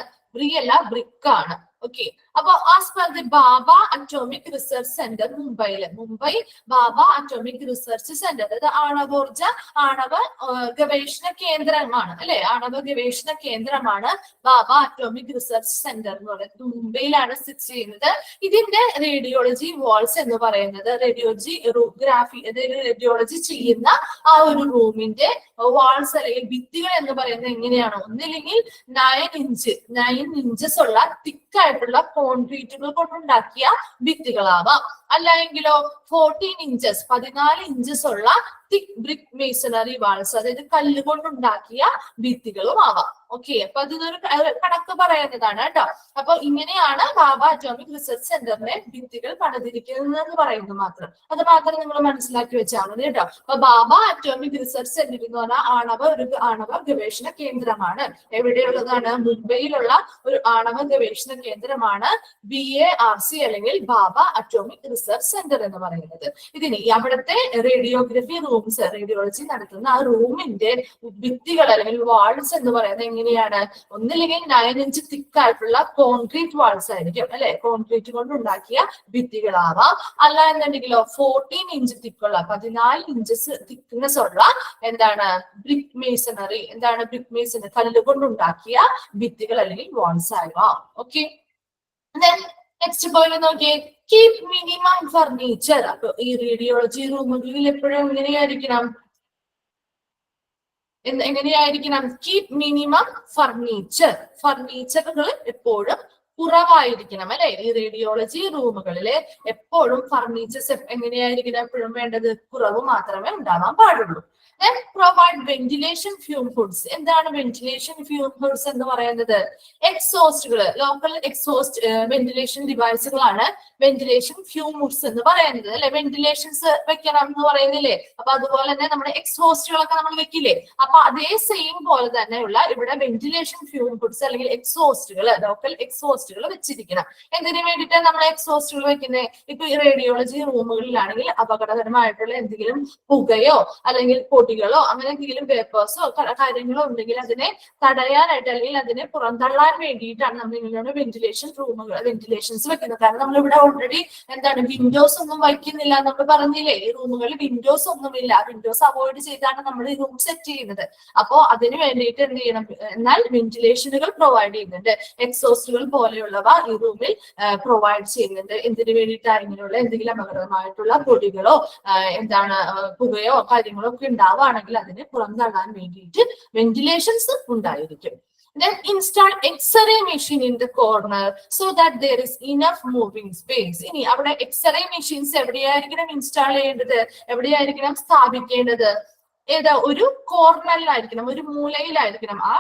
അല്ല brick ആണ്. ഓക്കെ, അപ്പൊ as per the Bhabha atomic research centre Mumbai Bhabha atomic research centre, അത് ആണവ ഗവേഷണ കേന്ദ്രമാണ്, അല്ലെ, ആണവ ഗവേഷണ കേന്ദ്രമാണ് ഭാഭ അറ്റോമിക് റിസർച്ച് സെന്റർ എന്ന് പറയുന്നത്. മുംബൈയിലാണ് സ്ഥിതി ചെയ്യുന്നത്. ഇതിന്റെ റേഡിയോളജി വാൾസ് എന്ന് പറയുന്നത്, റേഡിയോളജി ചെയ്യുന്ന ആ ഒരു റൂമിന്റെ വാൾസ് അല്ലെങ്കിൽ ഭിത്തികൾ എന്ന് പറയുന്നത് എങ്ങനെയാണ്, ഒന്നില്ലെങ്കിൽ 9 ഇഞ്ചസ് ഉള്ള തിക്കായിട്ടുള്ള കോൺക്രീറ്റുകൾ കൊണ്ടുണ്ടാക്കിയ ഭിത്തികളാവാം, അല്ലെങ്കിലോ 14 ഇഞ്ചസ് ഉള്ള തിക് ബ്രിക് മേസണറി വാൾസ്, അതായത് കല്ല് കൊണ്ടുണ്ടാക്കിയ ഭിത്തികളും ആവാം. ഓക്കെ, അപ്പൊ അതൊരു കണക്ക് പറയുന്നതാണ് കേട്ടോ. അപ്പൊ ഇങ്ങനെയാണ് ഭാഭ അറ്റോമിക് റിസർച്ച് സെന്ററിന്റെ ഭിത്തികൾ പണിതിരിക്കുന്നത് എന്ന് പറയുന്നത് മാത്രം. അത് മാത്രം നിങ്ങൾ മനസ്സിലാക്കി വെച്ചാൽ മതി കേട്ടോ. അപ്പൊ ഭാഭ അറ്റോമിക് റിസർച്ച് സെന്റർ എന്ന് പറഞ്ഞാൽ ആണവ ഗവേഷണ കേന്ദ്രമാണ്. എവിടെയുള്ളതാണ്, മുംബൈയിലുള്ള ഒരു ആണവ ഗവേഷണ കേന്ദ്രമാണ് BARC അല്ലെങ്കിൽ ഭാഭ അറ്റോമിക് റിസർച്ച് സെന്റർ എന്ന് പറയുന്നത്. ഇതിന് അവിടുത്തെ റേഡിയോളജി നടത്തുന്ന ആ റൂമിന്റെ ഭിത്തികൾ അല്ലെങ്കിൽ വാൾസ് എന്ന് പറയുന്നത് എങ്ങനെയാണ്, ഒന്നില്ലെങ്കിൽ 9 ഇഞ്ച് തിക്കായിട്ടുള്ള കോൺക്രീറ്റ് വാൾസ് ആയിരിക്കും, അല്ലെ, കോൺക്രീറ്റ് കൊണ്ട് ഉണ്ടാക്കിയ ഭിത്തികളാവാം. അല്ല എന്നുണ്ടെങ്കിലോ 14 ഇഞ്ച് തിക്കുള്ള 14 ഇഞ്ചസ് തിക്നെസ് ഉള്ള എന്താണ് ബ്രിക് മേസണറി, എന്താണ് ബ്രിക് മേസണറി, കല്ല് കൊണ്ടുണ്ടാക്കിയ ഭിത്തികൾ അല്ലെങ്കിൽ വാൾസ് ആവാം. ഓക്കെ, നെക്സ്റ്റ് പോയിന്റ് നോക്കിയേ, കീപ് മിനിമം ഫർണിച്ചർ. അപ്പൊ ഈ റേഡിയോളജി റൂമുകളിൽ എപ്പോഴും എങ്ങനെയായിരിക്കണം, കീപ് മിനിമം ഫർണിച്ചറുകൾ എപ്പോഴും കുറവായിരിക്കണം, അല്ലെ. ഈ റേഡിയോളജി റൂമുകളില് എപ്പോഴും ഫർണിച്ചേഴ്സ് എങ്ങനെയായിരിക്കണം, എപ്പോഴും വേണ്ടത് കുറവ് മാത്രമേ ഉണ്ടാവാൻ പാടുള്ളൂ. Provide ventilation fume hoods. എന്താണ് വെന്റിലേഷൻ ഫ്യൂം ഹുഡ്സ് എന്ന് പറയുന്നത്, എക്സോസ്റ്റുകള്, ലോക്കൽ എക്സോസ്റ്റ് വെന്റിലേഷൻ ഡിവൈസുകളാണ് വെന്റിലേഷൻ ഫ്യൂം ഹുഡ്സ് എന്ന് പറയുന്നത്, അല്ലെ. വെന്റിലേഷൻസ് വെക്കണം എന്ന് പറയുന്നില്ലേ, അപ്പൊ അതുപോലെ തന്നെ നമ്മുടെ എക്സോസ്റ്റുകളൊക്കെ നമ്മൾ വെക്കില്ലേ, അപ്പൊ അതേ സെയിം പോലെ തന്നെയുള്ള ഇവിടെ വെന്റിലേഷൻ ഫ്യൂം ഹുഡ്സ് അല്ലെങ്കിൽ എക്സോസ്റ്റുകൾ, ലോക്കൽ എക്സോസ്റ്റുകൾ വെച്ചിരിക്കണം. എന്തിനു വേണ്ടിയിട്ടാണ് നമ്മൾ എക്സോസ്റ്റുകൾ വെക്കുന്നത്, ഇപ്പൊ ഈ റേഡിയോളജി റൂമുകളിലാണെങ്കിൽ അപകടകരമായിട്ടുള്ള എന്തെങ്കിലും പുകയോ അല്ലെങ്കിൽ പൊടികളോ അങ്ങനെ എന്തെങ്കിലും പേപ്പേഴ്സോ കാര്യങ്ങളോ ഉണ്ടെങ്കിൽ അതിനെ തടയാനായിട്ട് അല്ലെങ്കിൽ അതിനെ പുറന്തള്ളാൻ വേണ്ടിയിട്ടാണ് നമ്മൾ ഇങ്ങനെയാണ് വെന്റിലേഷൻസ് വെക്കുന്നത്. കാരണം നമ്മളിവിടെ ഓൾറെഡി എന്താണ് വിൻഡോസ് ഒന്നും വയ്ക്കുന്നില്ല, നമ്മൾ പറഞ്ഞില്ലേ, ഈ റൂമുകളിൽ വിൻഡോസ് ഒന്നുമില്ല, വിൻഡോസ് അവോയ്ഡ് ചെയ്താണ് നമ്മൾ ഈ റൂം സെറ്റ് ചെയ്യുന്നത്. അപ്പോ അതിന് വേണ്ടിയിട്ട് എന്ത് ചെയ്യണം, എന്നാൽ വെന്റിലേഷനുകൾ പ്രൊവൈഡ് ചെയ്യുന്നുണ്ട്, എക്സോസ്റ്റുകൾ പോലെയുള്ളവ ഈ റൂമിൽ പ്രൊവൈഡ് ചെയ്യുന്നുണ്ട്. എന്തിനു വേണ്ടിയിട്ടാണ്, ഇങ്ങനെയുള്ള എന്തെങ്കിലും അപകടമായിട്ടുള്ള പൊടികളോ എന്താണ് പുകയോ കാര്യങ്ങളോ ഒക്കെ ഉണ്ടാവുകയാണെങ്കിൽ അതിനെ പുറന്തള്ളാൻ വേണ്ടിയിട്ട് വെന്റിലേഷൻസ് ഉണ്ടായിരിക്കും. Then install X-ray machine in the corner so that there is enough moving space. ഇനി അവിടെ X-ray machines എവിടെയായിരിക്കണം ഇൻസ്റ്റാൾ ചെയ്യേണ്ടത്, എവിടെയായിരിക്കണം സ്ഥാപിക്കേണ്ടത്? ഏതാ? ഒരു കോർണറിലായിരിക്കണം, ഒരു മൂലയിലായിരിക്കണം. ആ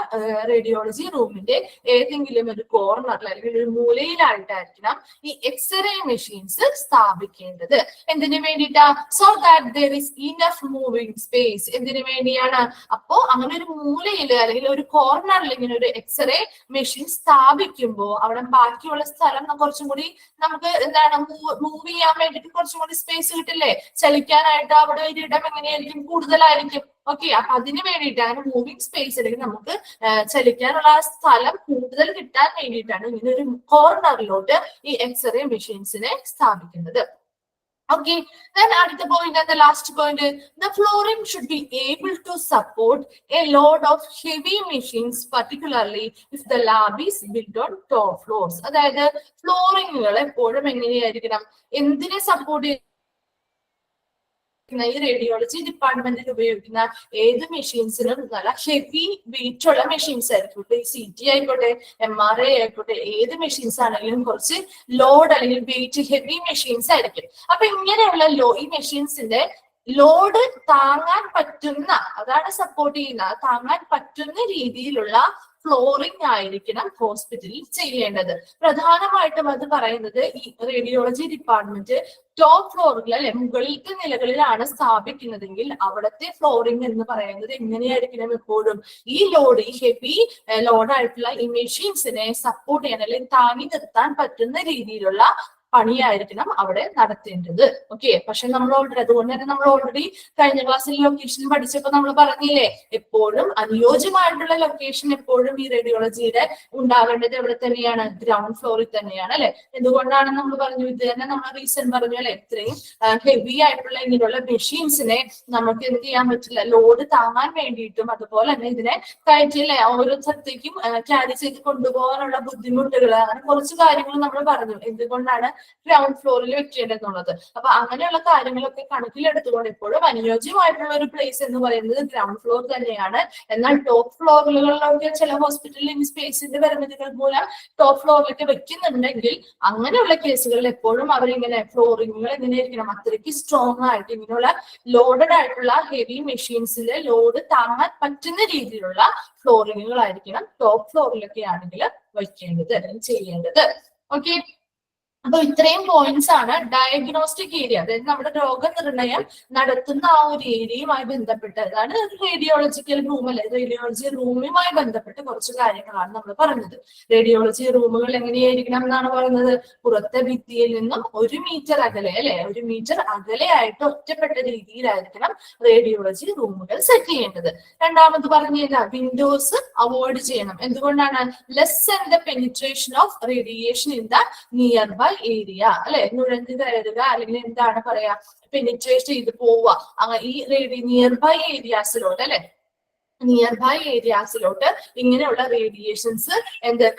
റേഡിയോളജി റൂമിന്റെ ഏതെങ്കിലും ഒരു കോർണറിൽ അല്ലെങ്കിൽ ഒരു മൂലയിലായിട്ടായിരിക്കണം ഈ എക്സ്റേ മെഷീൻസ് സ്ഥാപിക്കേണ്ടത്. എന്തിനു വേണ്ടിയിട്ടാ? So that there is enough moving space. എന്തിനു വേണ്ടിയാണ്? അപ്പോ അങ്ങനെ ഒരു മൂലയിൽ അല്ലെങ്കിൽ ഒരു കോർണറിൽ ഇങ്ങനെ ഒരു എക്സ്റേ മെഷീൻ സ്ഥാപിക്കുമ്പോൾ അവിടെ ബാക്കിയുള്ള സ്ഥലം കുറച്ചും കൂടി നമുക്ക് എന്താണ് മൂവ് ചെയ്യാൻ വേണ്ടിയിട്ട് കുറച്ചും കൂടി സ്പേസ് കിട്ടില്ലേ? ചലിക്കാനായിട്ട് അവിടെ ഒരു ഇടം എങ്ങനെയായിരിക്കും? കൂടുതലായിരിക്കും. ഓക്കെ, അപ്പൊ അതിന് വേണ്ടിയിട്ടാണ് മൂവിംഗ് സ്പേസ് അല്ലെങ്കിൽ നമുക്ക് ചലിക്കാനുള്ള സ്ഥലം കൂടുതൽ കിട്ടാൻ വേണ്ടിയിട്ടാണ് ഇങ്ങനെ ഒരു കോർണറിലോട്ട് ഈ എക്സ്റേ മെഷീൻസിനെ സ്ഥാപിക്കുന്നത്. Okay, then അടുത്ത point and the last point, the flooring should be able to support a load of heavy machines, particularly if the lab is built on top floors. അതായത് ഫ്ലോറിങ്ങുകൾ എപ്പോഴും എങ്ങനെയായിരിക്കണം? എന്തിനെ സപ്പോർട്ട് ഈ റേഡിയോളജി ഡിപ്പാർട്ട്മെന്റിൽ ഉപയോഗിക്കുന്ന ഏത് മെഷീൻസിനും നല്ല ഹെവി വെയിറ്റ് ഉള്ള മെഷീൻസ് ആയിരിക്കും. CT ആയിക്കോട്ടെ, MRI ആയിക്കോട്ടെ, ഏത് മെഷീൻസ് ആണെങ്കിലും കുറച്ച് ലോഡ് അല്ലെങ്കിൽ വെയിറ്റ് ഹെവി മെഷീൻസ് ആയിരിക്കും. അപ്പൊ ഇങ്ങനെയുള്ള ഈ മെഷീൻസിന്റെ ലോഡ് താങ്ങാൻ പറ്റുന്ന, അതാണ് സപ്പോർട്ട് ചെയ്യുന്ന, താങ്ങാൻ പറ്റുന്ന രീതിയിലുള്ള ഫ്ലോറിംഗ് ആയിരിക്കണം ഹോസ്പിറ്റലിൽ ചെയ്യേണ്ടത്. പ്രധാനമായിട്ടും അത് പറയുന്നത് ഈ റേഡിയോളജി ഡിപ്പാർട്ട്മെന്റ് ടോപ്പ് ഫ്ലോറുകൾ അല്ലെ മുകളിലത്തെ നിലകളിലാണ് സ്ഥാപിക്കുന്നതെങ്കിൽ അവിടുത്തെ ഫ്ലോറിംഗ് എന്ന് പറയുന്നത് എങ്ങനെയായിരിക്കണം? എപ്പോഴും ഈ ലോഡ്, ഈ ഹെവി ലോഡായിട്ടുള്ള ഈ മെഷീൻസിനെ സപ്പോർട്ട് ചെയ്യാൻ അല്ലെങ്കിൽ താങ്ങി നിർത്താൻ പറ്റുന്ന രീതിയിലുള്ള പണിയായിരിക്കണം അവിടെ നടത്തേണ്ടത്. ഓക്കെ, പക്ഷെ നമ്മൾ ഓൾറെഡി അതുകൊണ്ട് തന്നെ നമ്മൾ ഓൾറെഡി കഴിഞ്ഞ ക്ലാസ്സിൽ ലൊക്കേഷൻ പഠിച്ചപ്പോൾ നമ്മൾ പറഞ്ഞില്ലേ, എപ്പോഴും അനുയോജ്യമായിട്ടുള്ള ലൊക്കേഷൻ എപ്പോഴും ഈ റേഡിയോളജിയുടെ ഉണ്ടാവേണ്ടത് എവിടെ തന്നെയാണ്? ഗ്രൗണ്ട് ഫ്ലോറിൽ തന്നെയാണ് അല്ലെ? എന്തുകൊണ്ടാണ് നമ്മൾ പറഞ്ഞു? ഇത് തന്നെ നമ്മൾ റീസൺ പറഞ്ഞു അല്ലെ, ഇത്രയും ഹെവി ആയിട്ടുള്ള ഇങ്ങനെയുള്ള മെഷീൻസിനെ നമുക്ക് എന്ത് ചെയ്യാൻ പറ്റില്ല, ലോഡ് താങ്ങാൻ വേണ്ടിയിട്ടും അതുപോലെ തന്നെ ഇതിനെ കയറ്റില്ലേ ഓരോ സ്ഥലത്തേക്കും ക്യാരി ചെയ്ത് കൊണ്ടുപോകാനുള്ള ബുദ്ധിമുട്ടുകൾ, അങ്ങനെ കുറച്ച് കാര്യങ്ങൾ നമ്മൾ പറഞ്ഞു എന്തുകൊണ്ടാണ് ഗ്രൗണ്ട് ഫ്ലോറിൽ വെക്കേണ്ടതെന്നുള്ളത്. അപ്പൊ അങ്ങനെയുള്ള കാര്യങ്ങളൊക്കെ കണക്കിലെടുത്തുകൊണ്ട് എപ്പോഴും അനുയോജ്യമായിട്ടുള്ള ഒരു പ്ലേസ് എന്ന് പറയുന്നത് ഗ്രൗണ്ട് ഫ്ലോർ തന്നെയാണ്. എന്നാൽ ടോപ്പ് ഫ്ലോറുകളിലൊക്കെ ചില ഹോസ്പിറ്റലിൽ സ്പേസിന്റെ പരിമിതികൾ മൂലം ടോപ്പ് ഫ്ലോറിലൊക്കെ വെക്കുന്നുണ്ടെങ്കിൽ അങ്ങനെയുള്ള കേസുകളിൽ എപ്പോഴും അവരിങ്ങനെ ഫ്ലോറിങ്ങുകൾ എങ്ങനെയായിരിക്കണം? അത്രയ്ക്ക് സ്ട്രോങ് ആയിട്ട് ഇങ്ങനെയുള്ള ലോഡഡ് ആയിട്ടുള്ള ഹെവി മെഷീൻസിലെ ലോഡ് താങ്ങാൻ പറ്റുന്ന രീതിയിലുള്ള ഫ്ലോറിങ്ങുകളായിരിക്കണം ടോപ്പ് ഫ്ലോറിലൊക്കെ ആണെങ്കിൽ വയ്ക്കേണ്ടത് അല്ലെങ്കിൽ ചെയ്യേണ്ടത്. ഓക്കെ, അപ്പൊ ഇത്രയും പോയിന്റ്സ് ആണ് ഡയഗ്നോസ്റ്റിക് ഏരിയ, അതായത് നമ്മുടെ രോഗനിർണയം നടത്തുന്ന ആ ഒരു ഏരിയയുമായി ബന്ധപ്പെട്ടതാണ് റേഡിയോളജിക്കൽ റൂം അല്ലെ. റേഡിയോളജി റൂമുമായി ബന്ധപ്പെട്ട് കുറച്ച് കാര്യങ്ങളാണ് നമ്മൾ പറഞ്ഞത്. റേഡിയോളജി റൂമുകൾ എങ്ങനെയായിരിക്കണം എന്നാണ് പറയുന്നത്? പുറത്തെ ഭിത്തിയിൽ നിന്നും 1 മീറ്റർ അകലെ അല്ലെ, 1 മീറ്റർ അകലെയായിട്ട് ഒറ്റപ്പെട്ട രീതിയിലായിരിക്കണം റേഡിയോളജി റൂമുകൾ സെറ്റ് ചെയ്യേണ്ടത്. രണ്ടാമത് പറഞ്ഞില്ല, വിൻഡോസ് അവോയ്ഡ് ചെയ്യണം. എന്തുകൊണ്ടാണ്? Lessen the penetration of radiation in the nearby area അല്ലെ, നുഴഞ്ഞു കയറുക അല്ലെങ്കിൽ എന്താണ് പറയാ, പെനിട്രേറ്റ് ചെയ്ത് പോവുക ഈ നിയർ ബൈ ഏരിയാസിലോട്ട് അല്ലെ, നിയർ ബൈ ഏരിയാസിലോട്ട് ഇങ്ങനെയുള്ള റേഡിയേഷൻസ്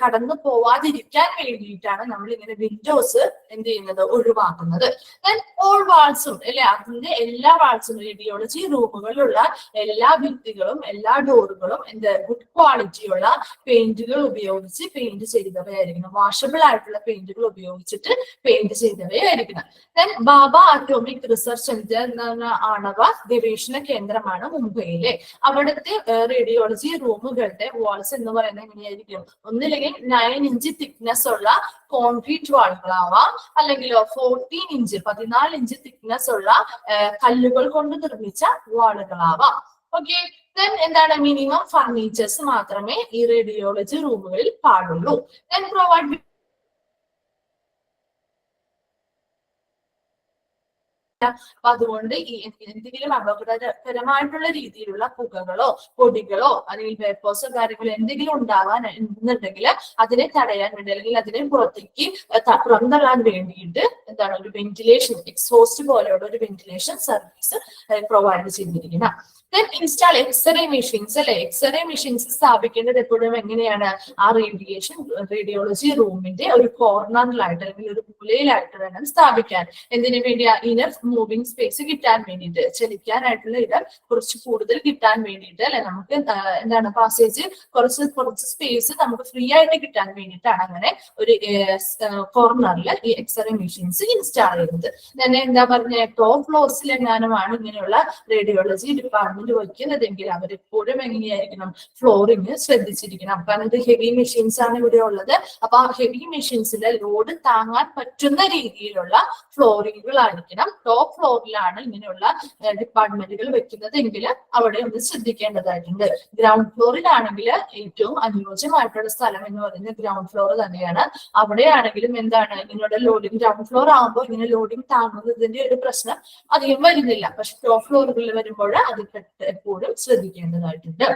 കടന്നു പോവാതിരിക്കാൻ വേണ്ടിയിട്ടാണ് നമ്മൾ ഇങ്ങനെ വിൻഡോസ് എന്ത് ചെയ്യുന്നത്, ഒഴിവാക്കുന്നത്. ദെൻ ഓൾ വാൾസും അല്ലെ, അതിന്റെ എല്ലാ വാൾസും റേഡിയോളജി റൂമുകളിലുള്ള എല്ലാ ഭിത്തികളും എല്ലാ ഡോറുകളും ഗുഡ് ക്വാളിറ്റിയുള്ള പെയിന്റുകൾ ഉപയോഗിച്ച് പെയിന്റ് ചെയ്തവയായിരിക്കണം. വാഷബിൾ ആയിട്ടുള്ള പെയിന്റുകൾ ഉപയോഗിച്ചിട്ട് പെയിന്റ് ചെയ്തവയായിരിക്കണം. ദെൻ ബാബ അറ്റോമിക് റിസർച്ച് സെന്റർ എന്ന ആണവ ഗവേഷണ കേന്ദ്രമാണ് മുംബൈയിലെ. അവിടുത്തെ റേഡിയോളജി റൂമുകളുടെ വാൾസ് എന്ന് പറയുന്നത് എങ്ങനെയായിരിക്കും? ഒന്നില്ലെങ്കിൽ 9 ഇഞ്ച് തിക്നെസ് ഉള്ള കോൺക്രീറ്റ് വാളുകളാവാം, അല്ലെങ്കിൽ 14 ഇഞ്ച് തിക്നെസ് ഉള്ള കല്ലുകൾ കൊണ്ട് നിർമ്മിച്ച വാളുകളാവാം. ഓക്കെ, ദെൻ എന്താണ്? മിനിമം ഫർണിച്ചേഴ്സ് മാത്രമേ ഈ റേഡിയോളജി റൂമുകളിൽ പാടുള്ളൂ. ദെൻ പ്രൊവൈഡ് അപ്പൊ അതുകൊണ്ട് ഈ എന്തെങ്കിലും അപകടകരമായിട്ടുള്ള രീതിയിലുള്ള പുകകളോ പൊടികളോ അല്ലെങ്കിൽ വേപ്പേഴ്സോ കാര്യങ്ങളോ എന്തെങ്കിലും ഉണ്ടാവാൻ എന്നുണ്ടെങ്കിൽ അതിനെ തടയാൻ വേണ്ടി അല്ലെങ്കിൽ അതിനെ പുറത്തേക്ക് പുറന്തള്ളാൻ വേണ്ടിയിട്ട് എന്താണ് ഒരു വെന്റിലേഷൻ, എക്സോസ്റ്റ് പോലെയുള്ള ഒരു വെന്റിലേഷൻ സർവീസ് പ്രൊവൈഡ് ചെയ്തിരിക്കണം. ദെൻ ഇൻസ്റ്റാൾ എക്സ്റേ മെഷീൻസ് അല്ലെ. എക്സ്റേ മെഷീൻസ് സ്ഥാപിക്കേണ്ടത് എപ്പോഴും എങ്ങനെയാണ്? ആ റേഡിയോളജി റൂമിന്റെ ഒരു കോർണറിലായിട്ട് അല്ലെങ്കിൽ ഒരു മൂലയിലായിട്ട് വേണം സ്ഥാപിക്കാൻ. എന്തിനു വേണ്ടിയാ? ഇനഫ് മൂവിങ് സ്പേസ് കിട്ടാൻ വേണ്ടിയിട്ട്, ചലിക്കാനായിട്ടുള്ള ഇടം കുറച്ച് കൂടുതൽ കിട്ടാൻ വേണ്ടിയിട്ട് അല്ലെ, നമുക്ക് എന്താണ് പാസേജ് കുറച്ച് സ്പേസ് നമുക്ക് ഫ്രീ ആയിട്ട് കിട്ടാൻ വേണ്ടിയിട്ടാണ് അങ്ങനെ ഒരു കോർണറിൽ ഈ എക്സ്റേ മെഷീൻസ് ഇൻസ്റ്റാൾ ചെയ്യുന്നത്. തന്നെ എന്താ പറഞ്ഞ ടോപ്പ് ഫ്ലോർസിൽ എങ്ങാനുമാണ് ഇങ്ങനെയുള്ള റേഡിയോളജി ഡിപ്പാർട്ട്മെന്റ് വയ്ക്കുന്നതെങ്കിൽ അവരെപ്പോഴും എങ്ങനെയായിരിക്കണം, ഫ്ലോറിങ് ശ്രദ്ധിച്ചിരിക്കണം. കാരണം ഇത് ഹെവി മെഷീൻസ് ആണ് ഇവിടെ ഉള്ളത്. അപ്പൊ ആ ഹെവി മെഷീൻസിന്റെ ലോഡ് താങ്ങാൻ പറ്റുന്ന രീതിയിലുള്ള ഫ്ലോറിങ്ങുകളായിരിക്കണം. ടോപ്പ് ഫ്ലോറിലാണ് ഇങ്ങനെയുള്ള ഡിപ്പാർട്ട്മെന്റുകൾ വെക്കുന്നത് എങ്കിൽ അവിടെ ഒന്ന് ശ്രദ്ധിക്കേണ്ടതായിട്ടുണ്ട്. ഗ്രൗണ്ട് ഫ്ലോറിലാണെങ്കിൽ ഏറ്റവും അനുയോജ്യമായിട്ടുള്ള സ്ഥലം എന്ന് പറയുന്നത് ഗ്രൗണ്ട് ഫ്ലോർ തന്നെയാണ്. അവിടെയാണെങ്കിലും എന്താണ് ഇങ്ങനെയുള്ള ലോഡിങ്, ഗ്രൗണ്ട് ഫ്ലോർ ആകുമ്പോൾ ഇങ്ങനെ ലോഡിങ് താങ്ങുന്നതിന്റെ ഒരു പ്രശ്നം അധികം വരുന്നില്ല. പക്ഷെ ടോപ്പ് ഫ്ലോറുകളിൽ വരുമ്പോൾ അത് എപ്പോഴും ശ്രദ്ധിക്കേണ്ടതായിട്ടുണ്ട്.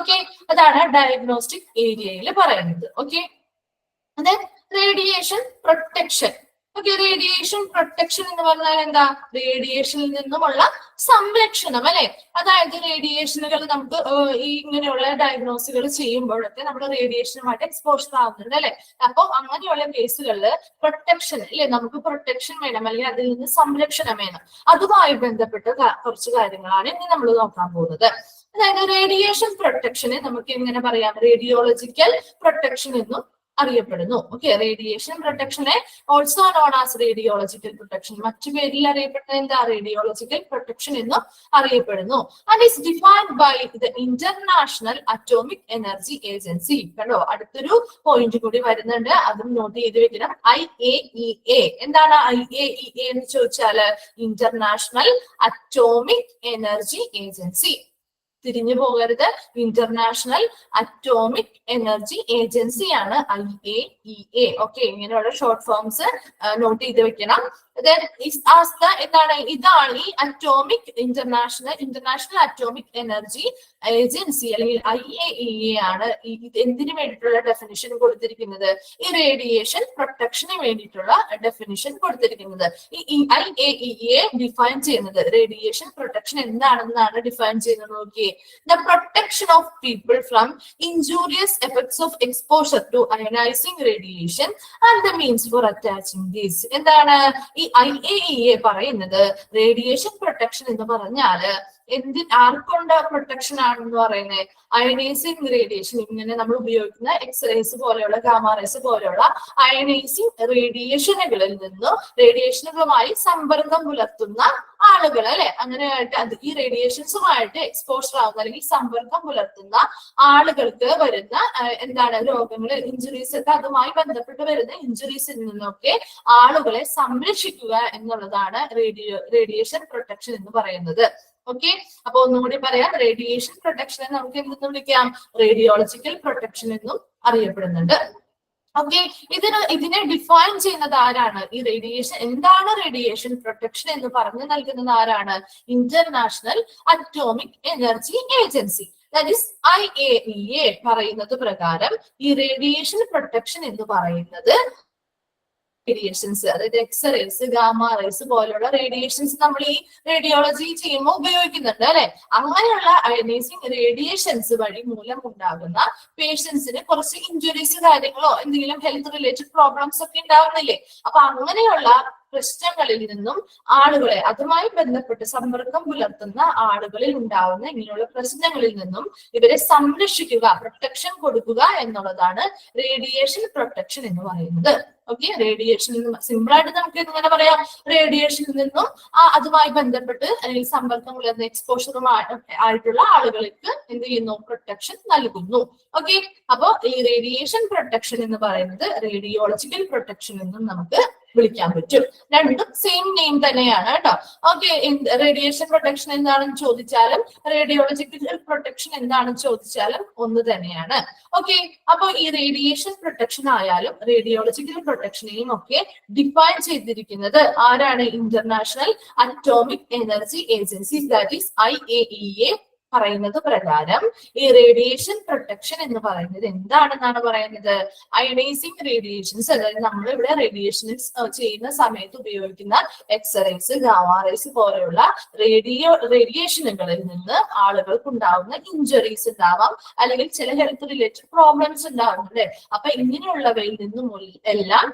ഓക്കെ, അതാണ് ഡയഗ്നോസ്റ്റിക് ഏരിയയിൽ പറയുന്നത്. ഓക്കെ, അത് radiation protection. Okay, radiation protection എന്ന് പറഞ്ഞാൽ എന്താ? റേഡിയേഷനിൽ നിന്നുമുള്ള സംരക്ഷണം അല്ലെ. അതായത് റേഡിയേഷനുകൾ നമുക്ക് ഈ ഇങ്ങനെയുള്ള ഡയഗ്നോസുകൾ ചെയ്യുമ്പോഴൊക്കെ നമ്മൾ റേഡിയേഷനുമായിട്ട് എക്സ്പോഷർ ആവുന്നുണ്ട് അല്ലെ. അപ്പൊ അങ്ങനെയുള്ള കേസുകളിൽ പ്രൊട്ടക്ഷൻ അല്ലെ, നമുക്ക് പ്രൊട്ടക്ഷൻ വേണം അല്ലെങ്കിൽ അതിൽ നിന്ന് സംരക്ഷണം വേണം. അതുമായി ബന്ധപ്പെട്ട കുറച്ച് കാര്യങ്ങളാണ് ഇനി നമ്മൾ നോക്കാൻ പോകുന്നത്. അതായത് റേഡിയേഷൻ പ്രൊട്ടക്ഷനെ നമുക്ക് എങ്ങനെ പറയാം? റേഡിയോളജിക്കൽ പ്രൊട്ടക്ഷൻ എന്നും അറിയപ്പെടുന്നു. ഓക്കെ, റേഡിയേഷൻ പ്രൊട്ടക്ഷനെ also known as radiological protection, മറ്റു പേരിൽ അറിയപ്പെടുന്നത് എന്താ? റേഡിയോളജിക്കൽ പ്രൊട്ടക്ഷൻ എന്നും അറിയപ്പെടുന്നു. And is defined by the international atomic energy agency. കണ്ടോ, അടുത്തൊരു പോയിന്റ് കൂടി വരുന്നുണ്ട്, അതും നോട്ട് ചെയ്ത് വെക്കണം. IAEA. എന്താണ് IAEA എന്ന് ചോദിച്ചാല്? International atomic energy agency. തിരിഞ്ഞു പോകരുത്, ഇന്റർനാഷണൽ അറ്റോമിക് എനർജി ഏജൻസിയാണ് IAEA. ഓക്കെ, ഇങ്ങനെയുള്ള ഷോർട്ട് ഫോംസ് നോട്ട് ചെയ്ത് വെക്കണം. എന്താണ്? ഇതാണ് ഈ ഇന്റർനാഷണൽ അറ്റോമിക് എനർജി ഏജൻസി അല്ലെങ്കിൽ IAEA ആണ് എന്തിനു വേണ്ടിയിട്ടുള്ള ഡെഫിനിഷൻ കൊടുത്തിരിക്കുന്നത്? ഈ റേഡിയേഷൻ പ്രൊട്ടക്ഷന് വേണ്ടിയിട്ടുള്ള ഡെഫിനിഷൻ കൊടുത്തിരിക്കുന്നത്. ഈ IAEA ഡിഫൈൻ ചെയ്യുന്നത് റേഡിയേഷൻ പ്രൊട്ടക്ഷൻ എന്താണെന്നാണ് ഡിഫൈൻ ചെയ്യുന്നത്. നോക്കിയേ, the protection of people from injurious effects of exposure to ionizing radiation and the means for attaching these. എന്താണ് ഈ IAEA പറയുന്നത്? റേഡിയേഷൻ പ്രൊട്ടക്ഷൻ എന്ന് പറഞ്ഞാല് ആർക്കുണ്ട് പ്രൊട്ടക്ഷൻ ആണെന്ന് പറയുന്നത്? അയനൈസിങ് റേഡിയേഷൻ, ഇങ്ങനെ നമ്മൾ ഉപയോഗിക്കുന്ന എക്സ്റേസ് പോലെയുള്ള ഗാമാറേസ് പോലെയുള്ള അയനൈസിങ് റേഡിയേഷനുകളിൽ നിന്നും റേഡിയേഷനുകളുമായി സമ്പർക്കം പുലർത്തുന്ന ആളുകൾ അല്ലെ, അങ്ങനെയായിട്ട് ഈ റേഡിയേഷൻസുമായിട്ട് എക്സ്പോഷർ ആവുന്ന അല്ലെങ്കിൽ സമ്പർക്കം പുലർത്തുന്ന ആളുകൾക്ക് വരുന്ന എന്താണ് രോഗങ്ങൾ, ഇഞ്ചുറീസ് ഒക്കെ, അതുമായി ബന്ധപ്പെട്ട് വരുന്ന ഇഞ്ചുറീസിൽ നിന്നൊക്കെ ആളുകളെ സംരക്ഷിക്കുക എന്നുള്ളതാണ് റേഡിയേഷൻ പ്രൊട്ടക്ഷൻ എന്ന് പറയുന്നത്. ഓക്കെ, അപ്പൊ ഒന്നുകൂടി പറയാം, റേഡിയേഷൻ പ്രൊട്ടക്ഷനെ നമുക്ക് എന്തെന്ന് വിളിക്കാം? റേഡിയോളജിക്കൽ പ്രൊട്ടക്ഷൻ എന്നും അറിയപ്പെടുന്നുണ്ട്. ഓക്കെ, ഇതിനെ ഡിഫൈൻ ചെയ്യുന്നത് ആരാണ്? ഈ റേഡിയേഷൻ എന്താണ് റേഡിയേഷൻ പ്രൊട്ടക്ഷൻ എന്ന് പറഞ്ഞു നൽകുന്നത് ആരാണ്? International atomic energy agency, that is IAEA പറയുന്നത് പ്രകാരം ഈ റേഡിയേഷൻ പ്രൊട്ടക്ഷൻ എന്ന് പറയുന്നത് റേഡിയേഷൻസ്, അതായത് എക്സ്റേസ്, ഗാമാറേസ് പോലുള്ള റേഡിയേഷൻസ് നമ്മൾ ഈ റേഡിയോളജി ചെയ്യുമ്പോൾ ഉപയോഗിക്കുന്നുണ്ട് അല്ലെ. അങ്ങനെയുള്ള അയനൈസിങ് റേഡിയേഷൻസ് വഴി മൂലം ഉണ്ടാകുന്ന പേഷ്യൻസിന് കുറച്ച് ഇഞ്ചുറീസ് കാര്യങ്ങളോ എന്തെങ്കിലും ഹെൽത്ത് റിലേറ്റഡ് പ്രോബ്ലംസ് ഒക്കെ ഉണ്ടാവുന്നില്ലേ? അപ്പൊ അങ്ങനെയുള്ള പ്രശ്നങ്ങളിൽ നിന്നും ആളുകളെ, അതുമായി ബന്ധപ്പെട്ട് സമ്പർക്കം പുലർത്തുന്ന ആളുകളിൽ ഉണ്ടാവുന്ന ഇങ്ങനെയുള്ള പ്രശ്നങ്ങളിൽ നിന്നും ഇവരെ സംരക്ഷിക്കുക, പ്രൊട്ടക്ഷൻ കൊടുക്കുക എന്നുള്ളതാണ് റേഡിയേഷൻ പ്രൊട്ടക്ഷൻ എന്ന് പറയുന്നത്. ഓക്കെ, റേഡിയേഷനിൽ നിന്നും സിമ്പിൾ ആയിട്ട് നമുക്ക് എങ്ങനെ പറയാം? റേഡിയേഷനിൽ നിന്നും അതുമായി ബന്ധപ്പെട്ട് അല്ലെങ്കിൽ സമ്പർക്കം പുലർന്ന എക്സ്പോഷറുമായിട്ടുള്ള ആളുകൾക്ക് എന്ത് ചെയ്യുന്നു? പ്രൊട്ടക്ഷൻ നൽകുന്നു. ഓക്കെ, അപ്പൊ ഈ റേഡിയേഷൻ പ്രൊട്ടക്ഷൻ എന്ന് പറയുന്നത് റേഡിയോളജിക്കൽ പ്രൊട്ടക്ഷൻ എന്നും നമുക്ക് വിളിക്കാൻ പറ്റും. രണ്ടും സെയിം നെയിം തന്നെയാണ് കേട്ടോ. ഓക്കെ, റേഡിയേഷൻ പ്രൊട്ടക്ഷൻ എന്താണെന്ന് ചോദിച്ചാലും റേഡിയോളജിക്കൽ പ്രൊട്ടക്ഷൻ എന്താണെന്ന് ചോദിച്ചാലും ഒന്ന് തന്നെയാണ്. ഓക്കെ, അപ്പൊ ഈ റേഡിയേഷൻ പ്രൊട്ടക്ഷൻ ആയാലും റേഡിയോളജിക്കൽ പ്രൊട്ടക്ഷനെയും ഒക്കെ ഡിഫൈൻ ചെയ്തിരിക്കുന്നത് ആരാണ്? International atomic energy agency, that is IAEA പറയുന്നത് പ്രകാരം ഈ റേഡിയേഷൻ പ്രൊട്ടക്ഷൻ എന്ന് പറയുന്നത് എന്താണെന്നാണ് പറയുന്നത്? അയനൈസിങ് റേഡിയേഷൻസ്, അതായത് നമ്മൾ ഇവിടെ റേഡിയേഷൻസ് ചെയ്യുന്ന സമയത്ത് ഉപയോഗിക്കുന്ന എക്സ്റേസ്, ഗാമാറേസ് പോലെയുള്ള റേഡിയേഷനുകളിൽ നിന്ന് ആളുകൾക്ക് ഉണ്ടാവുന്ന ഇഞ്ചുറീസ് ഉണ്ടാവാം, അല്ലെങ്കിൽ ചില ഹെൽത്ത് റിലേറ്റഡ് പ്രോബ്ലംസ് ഉണ്ടാവുന്നുണ്ട്. അപ്പൊ ഇങ്ങനെയുള്ളവയിൽ നിന്നും എല്ലാം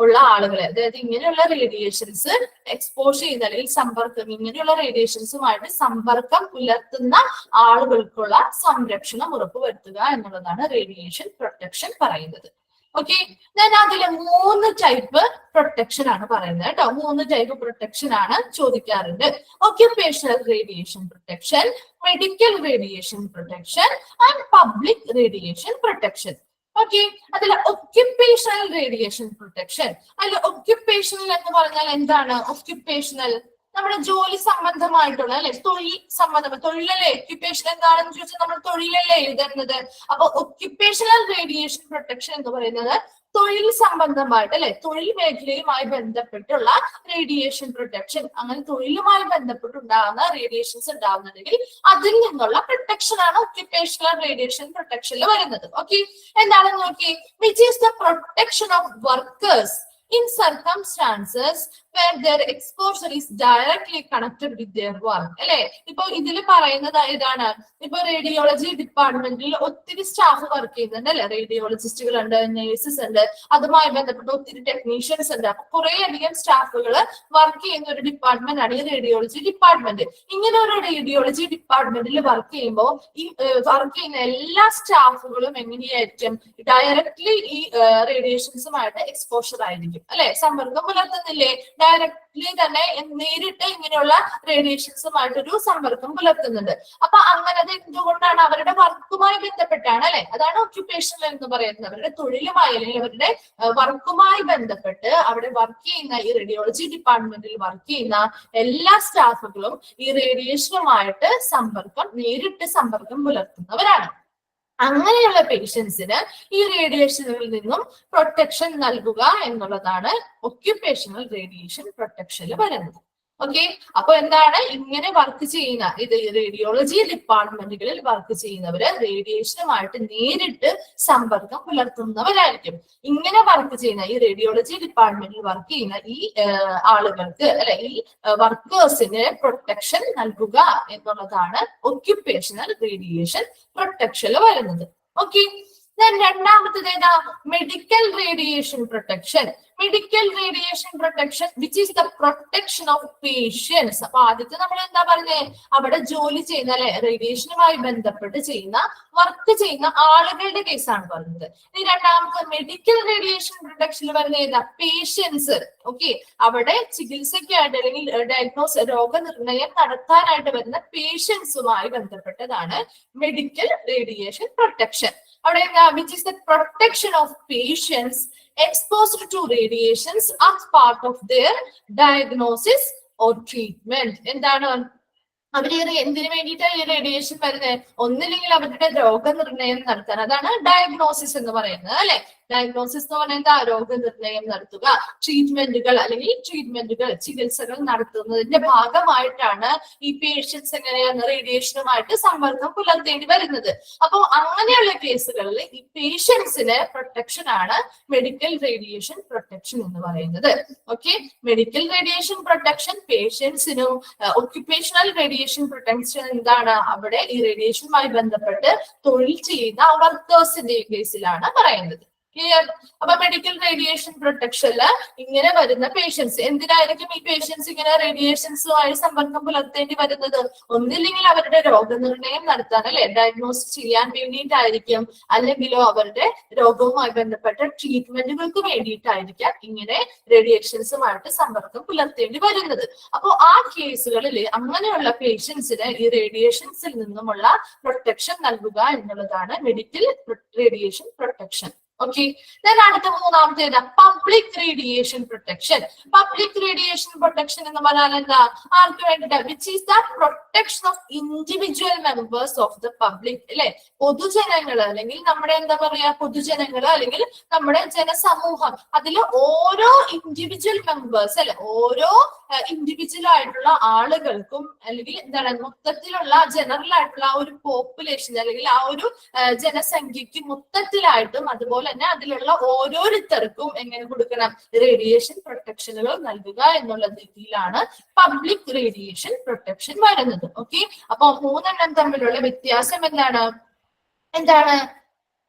ഉള്ള ആളുകളെ, അതായത് ഇങ്ങനെയുള്ള റേഡിയേഷൻസ് എക്സ്പോസ് ചെയ്യുന്ന അല്ലെങ്കിൽ സമ്പർക്കം ഇങ്ങനെയുള്ള റേഡിയേഷൻസുമായിട്ട് സമ്പർക്കം പുലർത്തുന്ന ആളുകൾക്കുള്ള സംരക്ഷണം ഉറപ്പുവരുത്തുക എന്നുള്ളതാണ് റേഡിയേഷൻ പ്രൊട്ടക്ഷൻ പറയുന്നത്. ഓക്കെ, ഞാൻ അതിലെ 3 ടൈപ്പ് പ്രൊട്ടക്ഷൻ ആണ് പറയുന്നത് കേട്ടോ. 3 ടൈപ്പ് പ്രൊട്ടക്ഷൻ ആണ് ചോദിക്കാറുണ്ട്. Occupational radiation protection, medical radiation protection and public radiation protection. Okay, അതിൽ ഒക്യുപേഷണൽ റേഡിയേഷൻ പ്രൊട്ടക്ഷൻ, അതിൽ ഒക്യുപേഷണൽ എന്ന് പറഞ്ഞാൽ എന്താണ്? ഒക്യുപേഷണൽ നമ്മുടെ ജോലി സംബന്ധമായിട്ടുള്ള അല്ലെ, തൊഴിൽ സംബന്ധം, തൊഴിലല്ലേ ഒക്യുപേഷൻ എന്താണെന്ന് ചോദിച്ചാൽ നമ്മൾ തൊഴിലല്ലേ എഴുതുന്നത്. അപ്പൊ ഒക്യുപേഷണൽ റേഡിയേഷൻ പ്രൊട്ടക്ഷൻ എന്ന് പറയുന്നത് തൊഴിൽ സംബന്ധമായിട്ട് അല്ലെ, തൊഴിൽ മേഖലയുമായി ബന്ധപ്പെട്ടുള്ള റേഡിയേഷൻ പ്രൊട്ടക്ഷൻ. അങ്ങനെ തൊഴിലുമായി ബന്ധപ്പെട്ടുണ്ടാകുന്ന റേഡിയേഷൻസ് ഉണ്ടാകുന്നുണ്ടെങ്കിൽ അതിൽ നിന്നുള്ള പ്രൊട്ടക്ഷൻ ആണ് ഒക്യുപേഷണൽ റേഡിയേഷൻ പ്രൊട്ടക്ഷനിൽ വരുന്നത്. ഓക്കെ, എന്താണെന്ന് നോക്കി, which is the protection of workers in circumstances where their exposure is directly connected with their work. അല്ലെ, ഇപ്പൊ ഇതിൽ പറയുന്നത് ഇതാണ്. ഇപ്പൊ റേഡിയോളജി ഡിപ്പാർട്ട്മെന്റിൽ ഒത്തിരി സ്റ്റാഫ് വർക്ക് ചെയ്യുന്നുണ്ട് അല്ലെ, റേഡിയോളജിസ്റ്റുകൾ ഉണ്ട്, നേഴ്സസ് ഉണ്ട്, അതുമായി ബന്ധപ്പെട്ട് ഒത്തിരി ടെക്നീഷ്യൻസ് ഉണ്ട്. അപ്പൊ കുറെ അധികം സ്റ്റാഫുകൾ വർക്ക് ചെയ്യുന്ന ഒരു ഡിപ്പാർട്ട്മെന്റ് ആണ് ഈ റേഡിയോളജി ഡിപ്പാർട്ട്മെന്റ്. ഇങ്ങനെ ഒരു റേഡിയോളജി ഡിപ്പാർട്ട്മെന്റിൽ വർക്ക് ചെയ്യുമ്പോൾ ഈ വർക്ക് ചെയ്യുന്ന എല്ലാ സ്റ്റാഫുകളും എങ്ങനെയായിരിക്കും? ഡയറക്ട്ലി ഈ റേഡിയേഷൻസുമായിട്ട് എക്സ്പോഷർ ആയിരിക്കും അല്ലെ, സമ്പർക്കം പുലർത്തുന്നില്ലേ? ഡയറക്ട്ലി തന്നെ നേരിട്ട് ഇങ്ങനെയുള്ള റേഡിയേഷൻസുമായിട്ടൊരു സമ്പർക്കം പുലർത്തുന്നുണ്ട്. അപ്പൊ അങ്ങനെ അത് എന്തുകൊണ്ടാണ്? അവരുടെ വർക്കുമായി ബന്ധപ്പെട്ടാണ് അല്ലെ. അതാണ് ഒക്യുപേഷണൽ എന്ന് പറയുന്നത്. അവരുടെ തൊഴിലുമായി അല്ലെങ്കിൽ അവരുടെ വർക്കുമായി ബന്ധപ്പെട്ട് അവിടെ വർക്ക് ചെയ്യുന്ന ഈ റേഡിയോളജി ഡിപ്പാർട്ട്മെന്റിൽ വർക്ക് ചെയ്യുന്ന എല്ലാ സ്റ്റാഫുകളും ഈ റേഡിയേഷനുമായിട്ട് നേരിട്ട് സമ്പർക്കം പുലർത്തുന്നവരാണ്. അങ്ങനെയുള്ള പേഷ്യൻസിന് ഈ റേഡിയേഷനുകളിൽ നിന്നും പ്രൊട്ടക്ഷൻ നൽകുക എന്നുള്ളതാണ് ഒക്യുപേഷണൽ റേഡിയേഷൻ പ്രൊട്ടക്ഷനിൽ വരുന്നത്. ഓക്കെ, അപ്പൊ എന്താണ്? ഇങ്ങനെ വർക്ക് ചെയ്യുന്ന ഇത് റേഡിയോളജി ഡിപ്പാർട്ട്മെന്റുകളിൽ വർക്ക് ചെയ്യുന്നവര് റേഡിയേഷനുമായിട്ട് നേരിട്ട് സമ്പർക്കം പുലർത്തുന്നവരായിരിക്കും. ഇങ്ങനെ വർക്ക് ചെയ്യുന്ന ഈ റേഡിയോളജി ഡിപ്പാർട്ട്മെന്റിൽ വർക്ക് ചെയ്യുന്ന ഈ ആളുകൾക്ക് അല്ലെ, ഈ വർക്കേഴ്സിന് പ്രൊട്ടക്ഷൻ നൽകുക എന്നുള്ളതാണ് ഒക്യുപേഷണൽ റേഡിയേഷൻ പ്രൊട്ടക്ഷനിൽ വരുന്നത്. ഓക്കെ, രണ്ടാമത്തേത് ഏതാ? Medical radiation protection. Medical radiation protection which is the protection of patients. അപ്പൊ ആദ്യത്തെ നമ്മൾ എന്താ പറഞ്ഞേ? അവിടെ ജോലി ചെയ്യുന്ന അല്ലെ, റേഡിയേഷനുമായി ബന്ധപ്പെട്ട് വർക്ക് ചെയ്യുന്ന ആളുകളുടെ കേസാണ് പറഞ്ഞത്. ഇനി രണ്ടാമത്തെ മെഡിക്കൽ റേഡിയേഷൻ പ്രൊട്ടക്ഷനിൽ വരുന്ന ഏതാ? പേഷ്യൻസ്. ഓക്കെ, അവിടെ ചികിത്സയ്ക്കായിട്ട് അല്ലെങ്കിൽ രോഗനിർണയം നടത്താനായിട്ട് വരുന്ന പേഷ്യൻസുമായി ബന്ധപ്പെട്ടതാണ് മെഡിക്കൽ റേഡിയേഷൻ പ്രൊട്ടക്ഷൻ. അവിടെ എന്താ? Which is the protection of patients exposed to radiations as part of their diagnosis or treatment. എന്താണ്? അവര് എന്തിനു വേണ്ടിയിട്ടാണ് ഈ റേഡിയേഷൻ വരുന്നത്? ഒന്നില്ലെങ്കിൽ അവരുടെ രോഗനിർണയം നടത്താൻ, അതാണ് ഡയഗ്നോസിസ് എന്ന് പറയുന്നത് അല്ലെ. ഡയഗ്നോസിസ് എന്ന് പറഞ്ഞാൽ എന്താ? രോഗനിർണയം നടത്തുക. ചികിത്സകൾ നടത്തുന്നതിന്റെ ഭാഗമായിട്ടാണ് ഈ പേഷ്യൻസ് എങ്ങനെയാണ് റേഡിയേഷനുമായിട്ട് സമ്പർക്കം പുലർത്തേണ്ടി വരുന്നത്. അപ്പോൾ അങ്ങനെയുള്ള കേസുകളിൽ ഈ പേഷ്യൻസിന് പ്രൊട്ടക്ഷൻ ആണ് മെഡിക്കൽ റേഡിയേഷൻ പ്രൊട്ടക്ഷൻ എന്ന് പറയുന്നത്. ഓക്കെ, മെഡിക്കൽ റേഡിയേഷൻ പ്രൊട്ടക്ഷൻ പേഷ്യൻസിനും ഒക്യുപേഷണൽ റേഡിയേഷൻ പ്രൊട്ടക്ഷൻ എന്താണ്? അവിടെ ഈ റേഡിയേഷനുമായി ബന്ധപ്പെട്ട് തൊഴിൽ ചെയ്യുന്ന വർക്കേഴ്സിന്റെ കേസിലാണ് പറയുന്നത്. ക്ലിയർ? അപ്പൊ മെഡിക്കൽ റേഡിയേഷൻ പ്രൊട്ടക്ഷനില് ഇങ്ങനെ വരുന്ന പേഷ്യൻസ് എന്തിനായിരിക്കും ഈ പേഷ്യൻസ് ഇങ്ങനെ റേഡിയേഷൻസുമായി സമ്പർക്കം പുലർത്തേണ്ടി വരുന്നത്? ഒന്നില്ലെങ്കിൽ അവരുടെ രോഗനിർണയം നടത്താൻ അല്ലെ, ഡയഗ്നോസ് ചെയ്യാൻ വേണ്ടിയിട്ടായിരിക്കും, അല്ലെങ്കിലോ അവരുടെ രോഗവുമായി ബന്ധപ്പെട്ട ട്രീറ്റ്മെന്റുകൾക്ക് വേണ്ടിയിട്ടായിരിക്കാം ഇങ്ങനെ റേഡിയേഷൻസുമായിട്ട് സമ്പർക്കം പുലർത്തേണ്ടി വരുന്നത്. അപ്പോൾ ആ കേസുകളിൽ അങ്ങനെയുള്ള പേഷ്യൻസിന് ഈ റേഡിയേഷൻസിൽ നിന്നുമുള്ള പ്രൊട്ടക്ഷൻ നൽകുക എന്നുള്ളതാണ് മെഡിക്കൽ റേഡിയേഷൻ പ്രൊട്ടക്ഷൻ. ഓക്കെ, അടുത്ത മൂന്നാമത്തേത് public radiation protection. Public radiation protection എന്ന് പറഞ്ഞാൽ എന്താ? ആർക്ക് വേണ്ടിയിട്ട്? Which is the protection of individual members of the public അല്ലെ, പൊതുജനങ്ങള് അല്ലെങ്കിൽ നമ്മുടെ എന്താ പറയാ പൊതുജനങ്ങള് അല്ലെങ്കിൽ നമ്മുടെ ജനസമൂഹം, അതിൽ ഓരോ ഇൻഡിവിജ്വൽ മെമ്പേഴ്സ് അല്ലെ, ഓരോ ഇൻഡിവിജ്വൽ ആയിട്ടുള്ള ആളുകൾക്കും അല്ലെങ്കിൽ എന്താണ് മൊത്തത്തിലുള്ള ജനറൽ ആയിട്ടുള്ള ആ ഒരു പോപ്പുലേഷൻ അല്ലെങ്കിൽ ആ ഒരു ജനസംഖ്യക്ക് മൊത്തത്തിലായിട്ടും അതുപോലെ തന്നെ അതിലുള്ള ഓരോരുത്തർക്കും എങ്ങനെ കൊടുക്കണം? റേഡിയേഷൻ പ്രൊട്ടക്ഷനുകൾ നൽകുക എന്നുള്ള രീതിയിലാണ് പബ്ലിക് റേഡിയേഷൻ പ്രൊട്ടക്ഷൻ വരുന്നത്. ഓക്കെ, അപ്പൊ മൂന്നെണ്ണം തമ്മിലുള്ള വ്യത്യാസം എന്താണ്?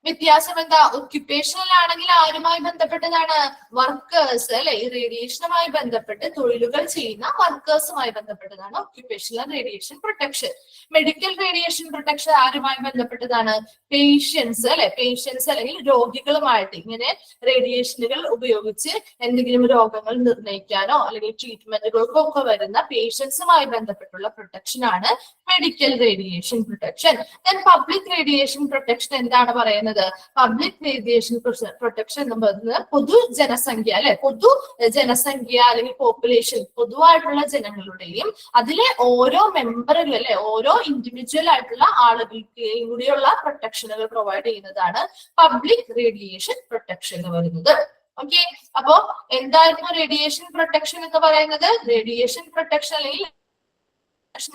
വ്യത്യാസം എന്താ? ഒക്യുപ്പേഷണൽ ആണെങ്കിൽ ആരുമായി ബന്ധപ്പെട്ടതാണ്? വർക്കേഴ്സ് അല്ലെ? ഈ റേഡിയേഷനുമായി ബന്ധപ്പെട്ട് തൊഴിലുകൾ ചെയ്യുന്ന വർക്കേഴ്സുമായി ബന്ധപ്പെട്ടതാണ് occupational radiation protection. Medical radiation protection ആരുമായി ബന്ധപ്പെട്ടതാണ്? പേഷ്യൻസ് അല്ലെ? പേഷ്യൻസ് അല്ലെങ്കിൽ രോഗികളുമായിട്ട് ഇങ്ങനെ റേഡിയേഷനുകൾ ഉപയോഗിച്ച് എന്തെങ്കിലും രോഗങ്ങൾ നിർണ്ണയിക്കാനോ അല്ലെങ്കിൽ ട്രീറ്റ്മെന്റുകൾക്കോ ഒക്കെ വരുന്ന പേഷ്യൻസുമായി ബന്ധപ്പെട്ടുള്ള പ്രൊട്ടക്ഷൻ ആണ് medical radiation protection. Then public radiation protection എന്താണ് പറയുന്നത്? പബ്ലിക് റേഡിയേഷൻ പ്രൊട്ടക്ഷൻ എന്ന് പറയുന്നത് പൊതുജനസംഖ്യ അല്ലെ? പൊതുജനസംഖ്യ അല്ലെങ്കിൽ പോപ്പുലേഷൻ, പൊതുവായിട്ടുള്ള ജനങ്ങളുടെയും അതിലെ ഓരോ മെമ്പറുകൾ അല്ലെ, ഓരോ ഇൻഡിവിജ്വൽ ആയിട്ടുള്ള ആളുകൾക്കും കൂടിയുള്ള പ്രൊട്ടക്ഷനുകൾ പ്രൊവൈഡ് ചെയ്യുന്നതാണ് പബ്ലിക് റേഡിയേഷൻ പ്രൊട്ടക്ഷൻ എന്ന് പറയുന്നത്. ഓക്കെ, അപ്പോ എന്തായിരുന്നു റേഡിയേഷൻ പ്രൊട്ടക്ഷൻ എന്ന് പറയുന്നത്? റേഡിയേഷൻ പ്രൊട്ടക്ഷൻ അല്ലെങ്കിൽ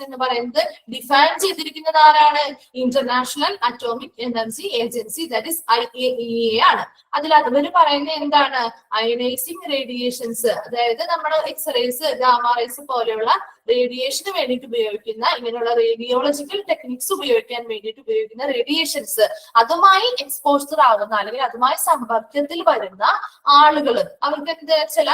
എന്ന് പറയുന്നത് ഡിഫൈൻ ചെയ്തിരിക്കുന്നത് ആരാണ്? International atomic energy agency, that is IAEA ആണ്. അതിൽ അവർ പറയുന്നത് എന്താണ്? അയനൈസിങ് റേഡിയേഷൻസ്, അതായത് നമ്മുടെ എക്സ്റേസ്, ഗാമ റേസ് പോലെയുള്ള റേഡിയേഷന് വേണ്ടിയിട്ട് ഉപയോഗിക്കുന്ന ഇങ്ങനെയുള്ള റേഡിയോളജിക്കൽ ടെക്നിക്സ് ഉപയോഗിക്കാൻ വേണ്ടിയിട്ട് ഉപയോഗിക്കുന്ന റേഡിയേഷൻസ്, അതുമായി എക്സ്പോസർ ആവുന്ന അല്ലെങ്കിൽ അതുമായി സമ്പർക്കത്തിൽ വരുന്ന ആളുകൾ, അവർക്ക് എന്ത് ചില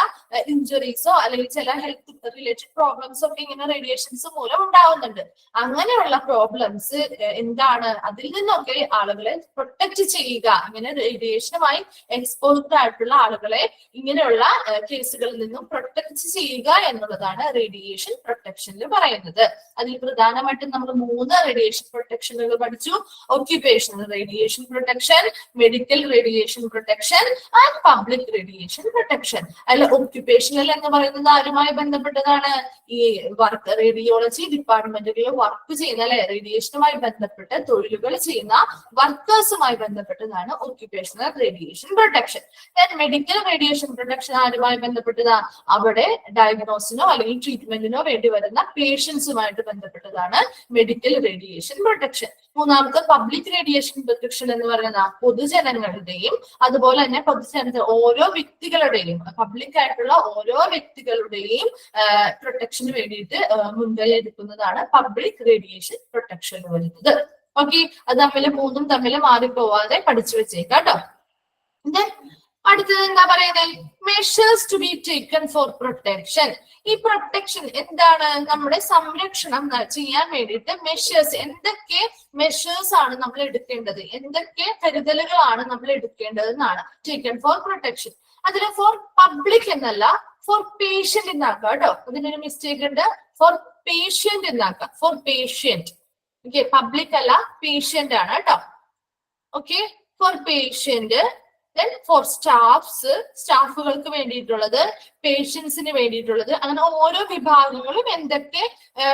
ഇഞ്ചുറീസോ അല്ലെങ്കിൽ ചില ഹെൽത്ത് റിലേറ്റഡ് പ്രോബ്ലംസോ ഒക്കെ ഇങ്ങനെ റേഡിയേഷൻസ് മൂലം ഉണ്ടാവുന്നുണ്ട്. അങ്ങനെയുള്ള പ്രോബ്ലംസ് എന്താണ്? അതിൽ നിന്നൊക്കെ ആളുകളെ പ്രൊട്ടക്ട് ചെയ്യുക, ഇങ്ങനെ റേഡിയേഷനുമായി എക്സ്പോസ്ഡ് ആയിട്ടുള്ള ആളുകളെ ഇങ്ങനെയുള്ള കേസുകളിൽ നിന്നും പ്രൊട്ടക്ട് ചെയ്യുക എന്നുള്ളതാണ് റേഡിയേഷൻ പ്രൊട്ടക്ഷനിൽ പറയുന്നത്. അതിൽ പ്രധാനമായിട്ടും നമ്മൾ 3 റേഡിയേഷൻ പ്രൊട്ടക്ഷനുകൾ പഠിച്ചു. Occupational radiation protection, medical radiation protection and public radiation protection. അതിൽ ഒക്യുപേഷണൽ എന്ന് പറയുന്നത് ആരുമായി ബന്ധപ്പെട്ടതാണ്? ഈ വർക്ക് റേഡിയോളജി ഡിപ്പാർട്ട്മെന്റുകളിൽ വർക്ക് ചെയ്യുന്ന അല്ലെ, റേഡിയേഷനുമായി ബന്ധപ്പെട്ട് തൊഴിലുകൾ ചെയ്യുന്ന വർക്കേഴ്സുമായി ബന്ധപ്പെട്ടതാണ് occupational radiation protection. Medical radiation protection ആരുമായി ബന്ധപ്പെട്ടതാ? അവിടെ ഡയഗ്നോസിനോ അല്ലെങ്കിൽ ട്രീറ്റ്മെന്റിനോ വേണ്ടി വരുന്ന പേഷ്യൻസുമായിട്ട് ബന്ധപ്പെട്ടതാണ് മെഡിക്കൽ റേഡിയേഷൻ പ്രൊട്ടക്ഷൻ. മൂന്നാമത്തെ പബ്ലിക് റേഡിയേഷൻ പ്രൊട്ടക്ഷൻ എന്ന് പറയുന്നത് പൊതുജനങ്ങളുടെയും അതുപോലെ തന്നെ പൊതുജനത്തെ ഓരോ വ്യക്തികളുടെയും, പബ്ലിക് ആയിട്ടുള്ള ഓരോ വ്യക്തികളുടെയും പ്രൊട്ടക്ഷന് വേണ്ടിയിട്ട് മുൻകൈ എടുക്കുന്നതാണ് പബ്ലിക് റേഡിയേഷൻ പ്രൊട്ടക്ഷൻ എന്ന് പറയുന്നത്. ഓക്കെ, അത് തമ്മിൽ മാറിപ്പോവാതെ പഠിച്ചു വെച്ചേക്കാം കേട്ടോ. അടുത്തത് എന്താ പറയുന്നത്? Measures to be taken for protection. ഈ പ്രൊട്ടക്ഷൻ എന്താണ്? നമ്മുടെ സംരക്ഷണം ചെയ്യാൻ വേണ്ടിയിട്ട് മെഷേഴ്സ്, എന്തൊക്കെ മെഷേഴ്സ് ആണ് നമ്മൾ എടുക്കേണ്ടത്, എന്തൊക്കെ കരുതലുകളാണ് നമ്മൾ എടുക്കേണ്ടത് എന്നാണ് ടേക്കൺ ഫോർ പ്രൊട്ടക്ഷൻ. അതിൽ ഫോർ പബ്ലിക് എന്നല്ല, ഫോർ പേഷ്യന്റ് എന്നാക്കാം കേട്ടോ. അതിനൊരു മിസ്റ്റേക്ക് ഉണ്ട്, ഫോർ പേഷ്യന്റ് എന്നാക്കാം, ഫോർ പേഷ്യന്റ്. ഓക്കെ, പബ്ലിക് അല്ല, പേഷ്യന്റ് ആണ് കേട്ടോ. Okay, for patient. Then for staffs, സ്റ്റാഫുകൾക്ക് വേണ്ടിയിട്ടുള്ളത്, പേഷ്യൻസിന് വേണ്ടിയിട്ടുള്ളത്, അങ്ങനെ ഓരോ വിഭാഗങ്ങളും എന്തൊക്കെ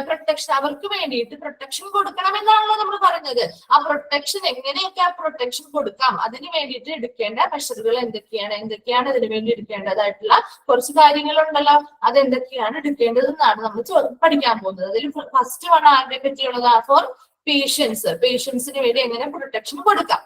പ്രൊട്ടക്ഷൻ അവർക്ക് വേണ്ടിയിട്ട് പ്രൊട്ടക്ഷൻ കൊടുക്കണം എന്നാണല്ലോ നമ്മൾ പറഞ്ഞത്. ആ പ്രൊട്ടക്ഷൻ എങ്ങനെയൊക്കെ ആ പ്രൊട്ടക്ഷൻ കൊടുക്കാം, അതിന് വേണ്ടിയിട്ട് എടുക്കേണ്ട മെഷറുകൾ എന്തൊക്കെയാണ് അതിനു വേണ്ടി എടുക്കേണ്ടതായിട്ടുള്ള കുറച്ച് കാര്യങ്ങളുണ്ടല്ലോ, അതെന്തൊക്കെയാണ് എടുക്കേണ്ടതെന്നാണ് നമ്മൾ പഠിക്കാൻ പോകുന്നത്. അതിൽ ഫസ്റ്റ് വൺ ആരുടെ പറ്റിയുള്ളതാ? ഫോർ പേഷ്യൻസ്, പേഷ്യൻസിന് വേണ്ടി എങ്ങനെ പ്രൊട്ടക്ഷൻ കൊടുക്കാം.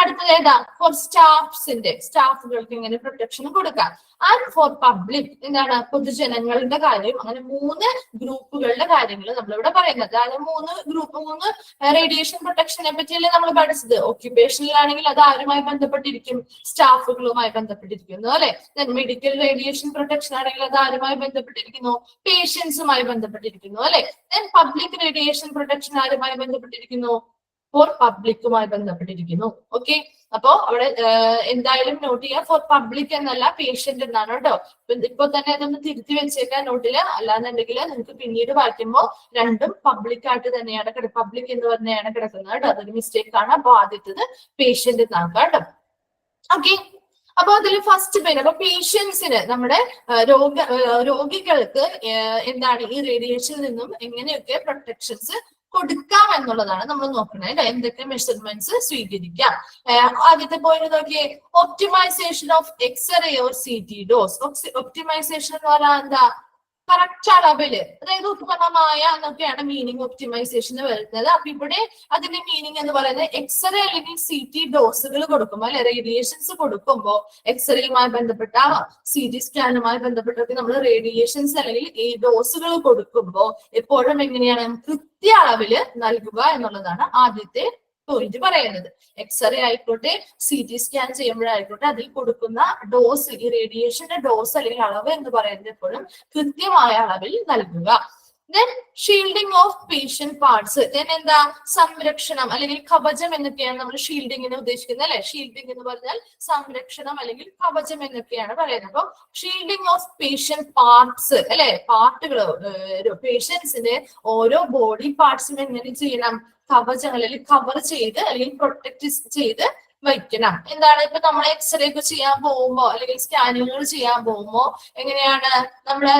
അടുത്തത് ഏതാ? ഫോർ സ്റ്റാഫുകൾക്ക് എങ്ങനെ പ്രൊട്ടക്ഷൻ കൊടുക്കാം. ആൻഡ് ഫോർ പബ്ലിക് എന്താണ്? പൊതുജനങ്ങളുടെ കാര്യം. അങ്ങനെ 3 ഗ്രൂപ്പുകളുടെ കാര്യങ്ങൾ നമ്മളിവിടെ പറയുന്നത്. അതായത് 3 റേഡിയേഷൻ പ്രൊട്ടക്ഷനെ പറ്റിയല്ലേ നമ്മൾ പഠിച്ചത്. ഒക്യുപേഷനിൽ ആണെങ്കിൽ അത് ആരുമായി ബന്ധപ്പെട്ടിരിക്കും? സ്റ്റാഫുകളുമായി ബന്ധപ്പെട്ടിരിക്കുന്നു അല്ലെ. മെഡിക്കൽ റേഡിയേഷൻ പ്രൊട്ടക്ഷൻ ആണെങ്കിൽ അത് ആരുമായി ബന്ധപ്പെട്ടിരിക്കുന്നു? പേഷ്യൻസുമായി ബന്ധപ്പെട്ടിരിക്കുന്നു അല്ലെ. പബ്ലിക് റേഡിയേഷൻ പ്രൊട്ടക്ഷൻ ആരുമായി ബന്ധപ്പെട്ടിരിക്കുന്നു? ഫോർ പബ്ലിക്കുമായി ബന്ധപ്പെട്ടിരിക്കുന്നു. ഓക്കെ, അപ്പോ അവിടെ എന്തായാലും നോട്ട് ചെയ്യാം, ഫോർ പബ്ലിക് എന്നല്ല പേഷ്യന്റ് എന്നാണ് കേട്ടോ. ഇപ്പൊ തന്നെ അതൊന്ന് തിരുത്തി വെച്ചേക്കാൻ നോട്ടില്, അല്ലാന്നുണ്ടെങ്കിൽ നിങ്ങൾക്ക് പിന്നീട് വായിക്കുമ്പോൾ രണ്ടും പബ്ലിക് ആയിട്ട് തന്നെയാണ് പബ്ലിക് എന്ന് പറഞ്ഞാണ് കിടക്കുന്നത് കേട്ടോ. അതൊരു മിസ്റ്റേക്ക് ആണ്. അപ്പൊ ആദ്യത്തത് പേഷ്യന്റ് എന്നാക്കാം കേട്ടോ. ഓക്കെ, അപ്പൊ അതിൽ ഫസ്റ്റ് പേര്, അപ്പൊ പേഷ്യൻസിന് നമ്മുടെ രോഗികൾക്ക് എന്താണ് ഈ റേഡിയേഷനിൽ നിന്നും എങ്ങനെയൊക്കെ പ്രൊട്ടക്ഷൻസ് കൊടുക്കാം എന്നുള്ളതാണ് നമ്മൾ നോക്കുന്നത്. എന്തൊക്കെ മെഷർമെന്റ്സ് സ്വീകരിക്കാം. ആദ്യത്തെ പോയിന്റ് നോക്കിയേ, optimisation of X-ray or CT dose. Optimisation എന്ന് പറഞ്ഞാൽ എന്താ? കറക്റ്റ് അളവില്, അതായത് ഉത്പന്നമായ എന്നൊക്കെയാണ് മീനിങ് ഒപ്റ്റിമൈസേഷൻ വരുന്നത്. അപ്പൊ ഇവിടെ അതിന്റെ മീനിങ് എന്ന് പറയുന്നത് എക്സ്റേ അല്ലെങ്കിൽ CT ഡോസുകൾ കൊടുക്കുമ്പോൾ അല്ലെ, റേഡിയേഷൻസ് കൊടുക്കുമ്പോൾ എക്സ്റേയുമായി ബന്ധപ്പെട്ട CT സ്കാനുമായി ബന്ധപ്പെട്ടൊക്കെ നമ്മൾ റേഡിയേഷൻസ് അല്ലെങ്കിൽ ഈ ഡോസുകൾ കൊടുക്കുമ്പോൾ എപ്പോഴും എങ്ങനെയാണ്? കൃത്യ അളവില് നൽകുക എന്നുള്ളതാണ് ആദ്യത്തെ പോയിന്റ് പറയുന്നത്. എക്സ്റേ ആയിക്കോട്ടെ, CT സ്കാൻ ചെയ്യുമ്പോഴായിക്കോട്ടെ, അതിൽ കൊടുക്കുന്ന ഡോസ്, ഈ റേഡിയേഷന്റെ ഡോസ് അല്ലെങ്കിൽ അളവ് എന്ന് പറയുന്നത് എപ്പോഴും കൃത്യമായ അളവിൽ നൽകുക. Then shielding of patient parts. Then എന്താ, സംരക്ഷണം അല്ലെങ്കിൽ കവചം എന്നൊക്കെയാണ് നമ്മൾ ഷീൽഡിങ്ങിന് ഉദ്ദേശിക്കുന്നത് അല്ലെ. ഷീൽഡിംഗ് എന്ന് പറഞ്ഞാൽ സംരക്ഷണം അല്ലെങ്കിൽ കവചം എന്നൊക്കെയാണ് പറയുന്നത്. അപ്പൊ ഷീൽഡിംഗ് ഓഫ് പേഷ്യന്റ് പാർട്സ് അല്ലെ, പാർട്ടുകൾ, പേഷ്യൻസിന്റെ ഓരോ ബോഡി പാർട്സും എങ്ങനെ ചെയ്യണം, കവചങ്ങൾ അല്ലെങ്കിൽ കവർ ചെയ്ത് അല്ലെങ്കിൽ പ്രൊട്ടക്ട് ചെയ്ത് വയ്ക്കണം. എന്താണ്, ഇപ്പൊ നമ്മൾ എക്സ്റേ ഒക്കെ ചെയ്യാൻ പോകുമ്പോ അല്ലെങ്കിൽ സ്കാനിങ്ങുകൾ ചെയ്യാൻ പോകുമ്പോ എങ്ങനെയാണ് നമ്മള്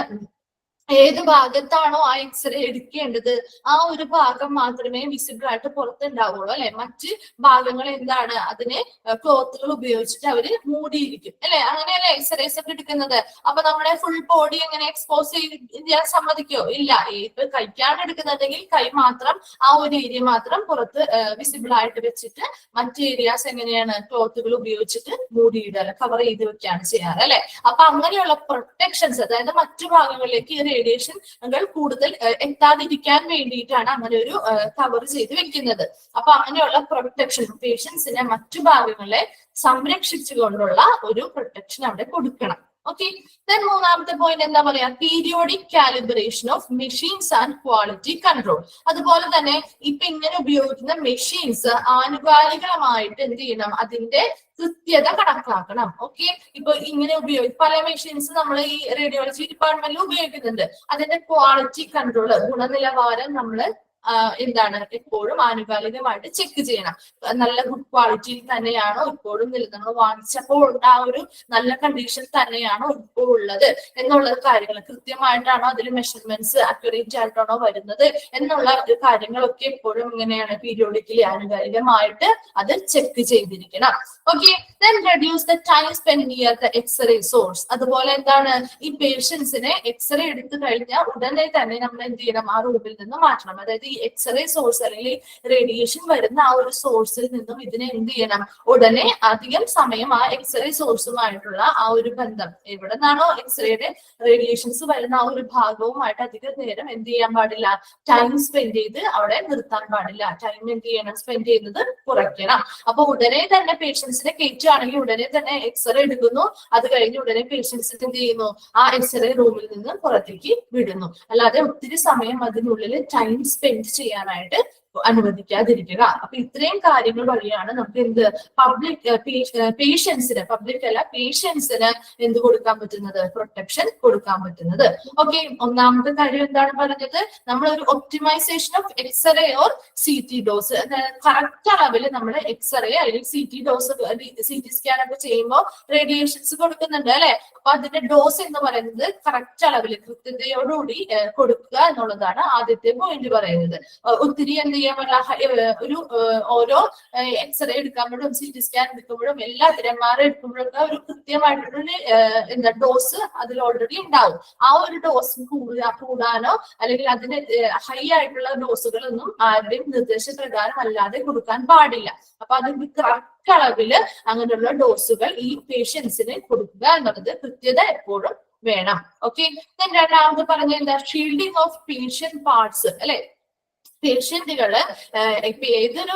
ഏത് ഭാഗത്താണോ ആ എക്സ്റേ എടുക്കേണ്ടത് ആ ഒരു ഭാഗം മാത്രമേ വിസിബിൾ ആയിട്ട് പുറത്തുണ്ടാവുള്ളൂ അല്ലെ. മറ്റ് ഭാഗങ്ങൾ എന്താണ്, അതിനെ ക്ലോത്തുകൾ ഉപയോഗിച്ചിട്ട് അവര് മൂടിയിരിക്കും അല്ലെ. അങ്ങനെയല്ലേ എക്സ്റേസ് ഒക്കെ എടുക്കുന്നത്. അപ്പൊ നമ്മുടെ ഫുൾ ബോഡി എങ്ങനെ എക്സ്പോസ് ചെയ്യാൻ സമ്മതിക്കോ? ഇല്ല. ഇപ്പൊ കൈക്കാണ് എടുക്കുന്നുണ്ടെങ്കിൽ കൈ മാത്രം, ആ ഒരു ഏരിയ മാത്രം പുറത്ത് വിസിബിൾ ആയിട്ട് വെച്ചിട്ട് മറ്റ് ഏരിയാസ് എങ്ങനെയാണ് ക്ലോത്തുകൾ ഉപയോഗിച്ചിട്ട് മൂടിയിടുക, കവർ ചെയ്ത് വെക്കുകയാണ് ചെയ്യാറ് അല്ലെ. അപ്പൊ അങ്ങനെയുള്ള പ്രൊട്ടക്ഷൻസ്, അതായത് മറ്റു ഭാഗങ്ങളിലേക്ക് റേഡിയേഷനുകൾ കൂടുതൽ എത്താതിരിക്കാൻ വേണ്ടിയിട്ടാണ് അങ്ങനെ ഒരു കവർ ചെയ്ത് വെക്കുന്നത്. അപ്പൊ അങ്ങനെയുള്ള പ്രൊട്ടക്ഷൻ, പേഷ്യൻസിനെ മറ്റു ഭാഗങ്ങളെ സംരക്ഷിച്ചുകൊണ്ടുള്ള ഒരു പ്രൊട്ടക്ഷൻ അവിടെ കൊടുക്കണം. ഓക്കെ. ദെൻ മൂന്നാമത്തെ പോയിന്റ് എന്താ പറയാ, periodic calibration of machines and quality control. അതുപോലെ തന്നെ ഇപ്പൊ ഇങ്ങനെ ഉപയോഗിക്കുന്ന മെഷീൻസ് ആനുകാലികമായിട്ട് എന്ത് ചെയ്യണം, അതിന്റെ കൃത്യത കണക്കാക്കണം. ഓക്കെ. ഇപ്പൊ ഇങ്ങനെ പല മെഷീൻസ് നമ്മൾ ഈ റേഡിയോളജി ഡിപ്പാർട്ട്മെന്റിൽ ഉപയോഗിക്കുന്നുണ്ട്. അതിന്റെ ക്വാളിറ്റി കൺട്രോൾ, ഗുണനിലവാരം നമ്മള് എന്താണ് എപ്പോഴും ആനുകാലികമായിട്ട് ചെക്ക് ചെയ്യണം. നല്ല ഗുഡ് ക്വാളിറ്റിയിൽ തന്നെയാണോ ഇപ്പോഴും നമ്മൾ വാങ്ങിച്ചപ്പോൾ ആ ഒരു നല്ല കണ്ടീഷൻ തന്നെയാണോ ഇപ്പോൾ ഉള്ളത് എന്നുള്ള കാര്യങ്ങൾ, കൃത്യമായിട്ടാണോ അതിൽ മെഷർമെന്റ്സ് അക്യുറേറ്റ് ആയിട്ടാണോ വരുന്നത് എന്നുള്ള കാര്യങ്ങളൊക്കെ എപ്പോഴും ഇങ്ങനെയാണ് പീരിയോഡിക്കലി ആനുകാലികമായിട്ട് അത് ചെക്ക് ചെയ്തിരിക്കണം. Okay. Then reduce the time spend near the X-ray source. അതുപോലെ എന്താണ്, ഈ പേഷ്യൻസിനെ എക്സ്റേ എടുത്തു കഴിഞ്ഞാൽ ഉടനെ തന്നെ നമ്മൾ എന്ത് ചെയ്യണം, ആ റൂമിൽ നിന്ന് മാറ്റണം. അതായത് ഈ എക്സ്റേ സോഴ്സ് അല്ലെങ്കിൽ റേഡിയേഷൻ വരുന്ന ആ ഒരു സോഴ്സിൽ നിന്നും ഇതിനെ എന്ത് ചെയ്യണം, ഉടനെ അധികം സമയം ആ എക്സ്റേ സോഴ്സുമായിട്ടുള്ള ആ ഒരു ബന്ധം, എവിടെ നിന്നാണോ എക്സ്റേയുടെ റേഡിയേഷൻസ് വരുന്ന ആ ഒരു ഭാഗവുമായിട്ട് അധികം നേരം എന്ത് ചെയ്യാൻ പാടില്ല, ടൈം സ്പെൻഡ് ചെയ്ത് അവിടെ നിർത്താൻ പാടില്ല. ടൈം എന്ത് ചെയ്യണം, സ്പെൻഡ് ചെയ്യുന്നത് കുറയ്ക്കണം. അപ്പൊ ഉടനെ തന്നെ പേഷ്യൻസിനെ കയറ്റുകയാണെങ്കിൽ ഉടനെ തന്നെ എക്സ്റേ എടുക്കുന്നു, അത് കഴിഞ്ഞ് ഉടനെ പേഷ്യൻസിന് എന്ത് ചെയ്യുന്നു, ആ എക്സ്റേ റൂമിൽ നിന്ന് പുറത്തേക്ക് വിടുന്നു. അല്ലാതെ ഒത്തിരി സമയം അതിനുള്ളിൽ ടൈം സ്പെൻഡ് ചെയ്യാനായിട്ട് അനുവദിക്കാതിരിക്കുക. അപ്പൊ ഇത്രയും കാര്യങ്ങൾ വഴിയാണ് നമുക്ക് എന്ത് പേഷ്യൻസിന്, പബ്ലിക് അല്ല പേഷ്യൻസിന് എന്ത് കൊടുക്കാൻ പറ്റുന്നത്, പ്രൊട്ടക്ഷൻ കൊടുക്കാൻ പറ്റുന്നത്. ഓക്കെ. ഒന്നാമത്തെ കാര്യം എന്താണ് പറഞ്ഞത്, നമ്മളൊരു optimisation of X-ray or CT dose, correct അളവിൽ നമ്മൾ എക്സ്റേ അല്ലെങ്കിൽ CT ഡോസ്, CT സ്കാൻ ഒക്കെ ചെയ്യുമ്പോൾ റേഡിയേഷൻസ് കൊടുക്കുന്നുണ്ട് അല്ലെ. അപ്പൊ അതിന്റെ ഡോസ് എന്ന് പറയുന്നത് കറക്റ്റ് അളവിൽ കൃത്യതയോടുകൂടി കൊടുക്കുക എന്നുള്ളതാണ് ആദ്യത്തെ പോയിന്റ് പറയുന്നത്. ഒത്തിരി എന്ത് ചെയ്യാൻ പറ്റില്ല, ഒരു ഓരോ എക്സ്റേ എടുക്കുമ്പോഴും CT സ്കാൻ എടുക്കുമ്പോഴും എല്ലാത്തിനും MRI എടുക്കുമ്പോഴൊക്കെ ഒരു കൃത്യമായിട്ടുള്ള എന്താ ഡോസ് അതിൽ ഓൾറെഡി ഉണ്ടാവും. ആ ഒരു ഡോസ് കൂടാനോ അല്ലെങ്കിൽ അതിന് ഹൈ ആയിട്ടുള്ള ഡോസുകളൊന്നും ആരുടെയും നിർദ്ദേശപ്രകാരം അല്ലാതെ കൊടുക്കാൻ പാടില്ല. അപ്പൊ അത് കറക്റ്റ് അളവില് അങ്ങനെയുള്ള ഡോസുകൾ ഈ പേഷ്യൻസിന് കൊടുക്കുക എന്നുള്ളത് കൃത്യത എപ്പോഴും വേണം. ഓക്കെ. രണ്ടാമത് പറഞ്ഞ എന്താ, ഷീൽഡിംഗ് ഓഫ് പേഷ്യന്റ് പാർട്സ് അല്ലെ. പേഷ്യന്റുകള് ഇപ്പൊ ഏതൊരു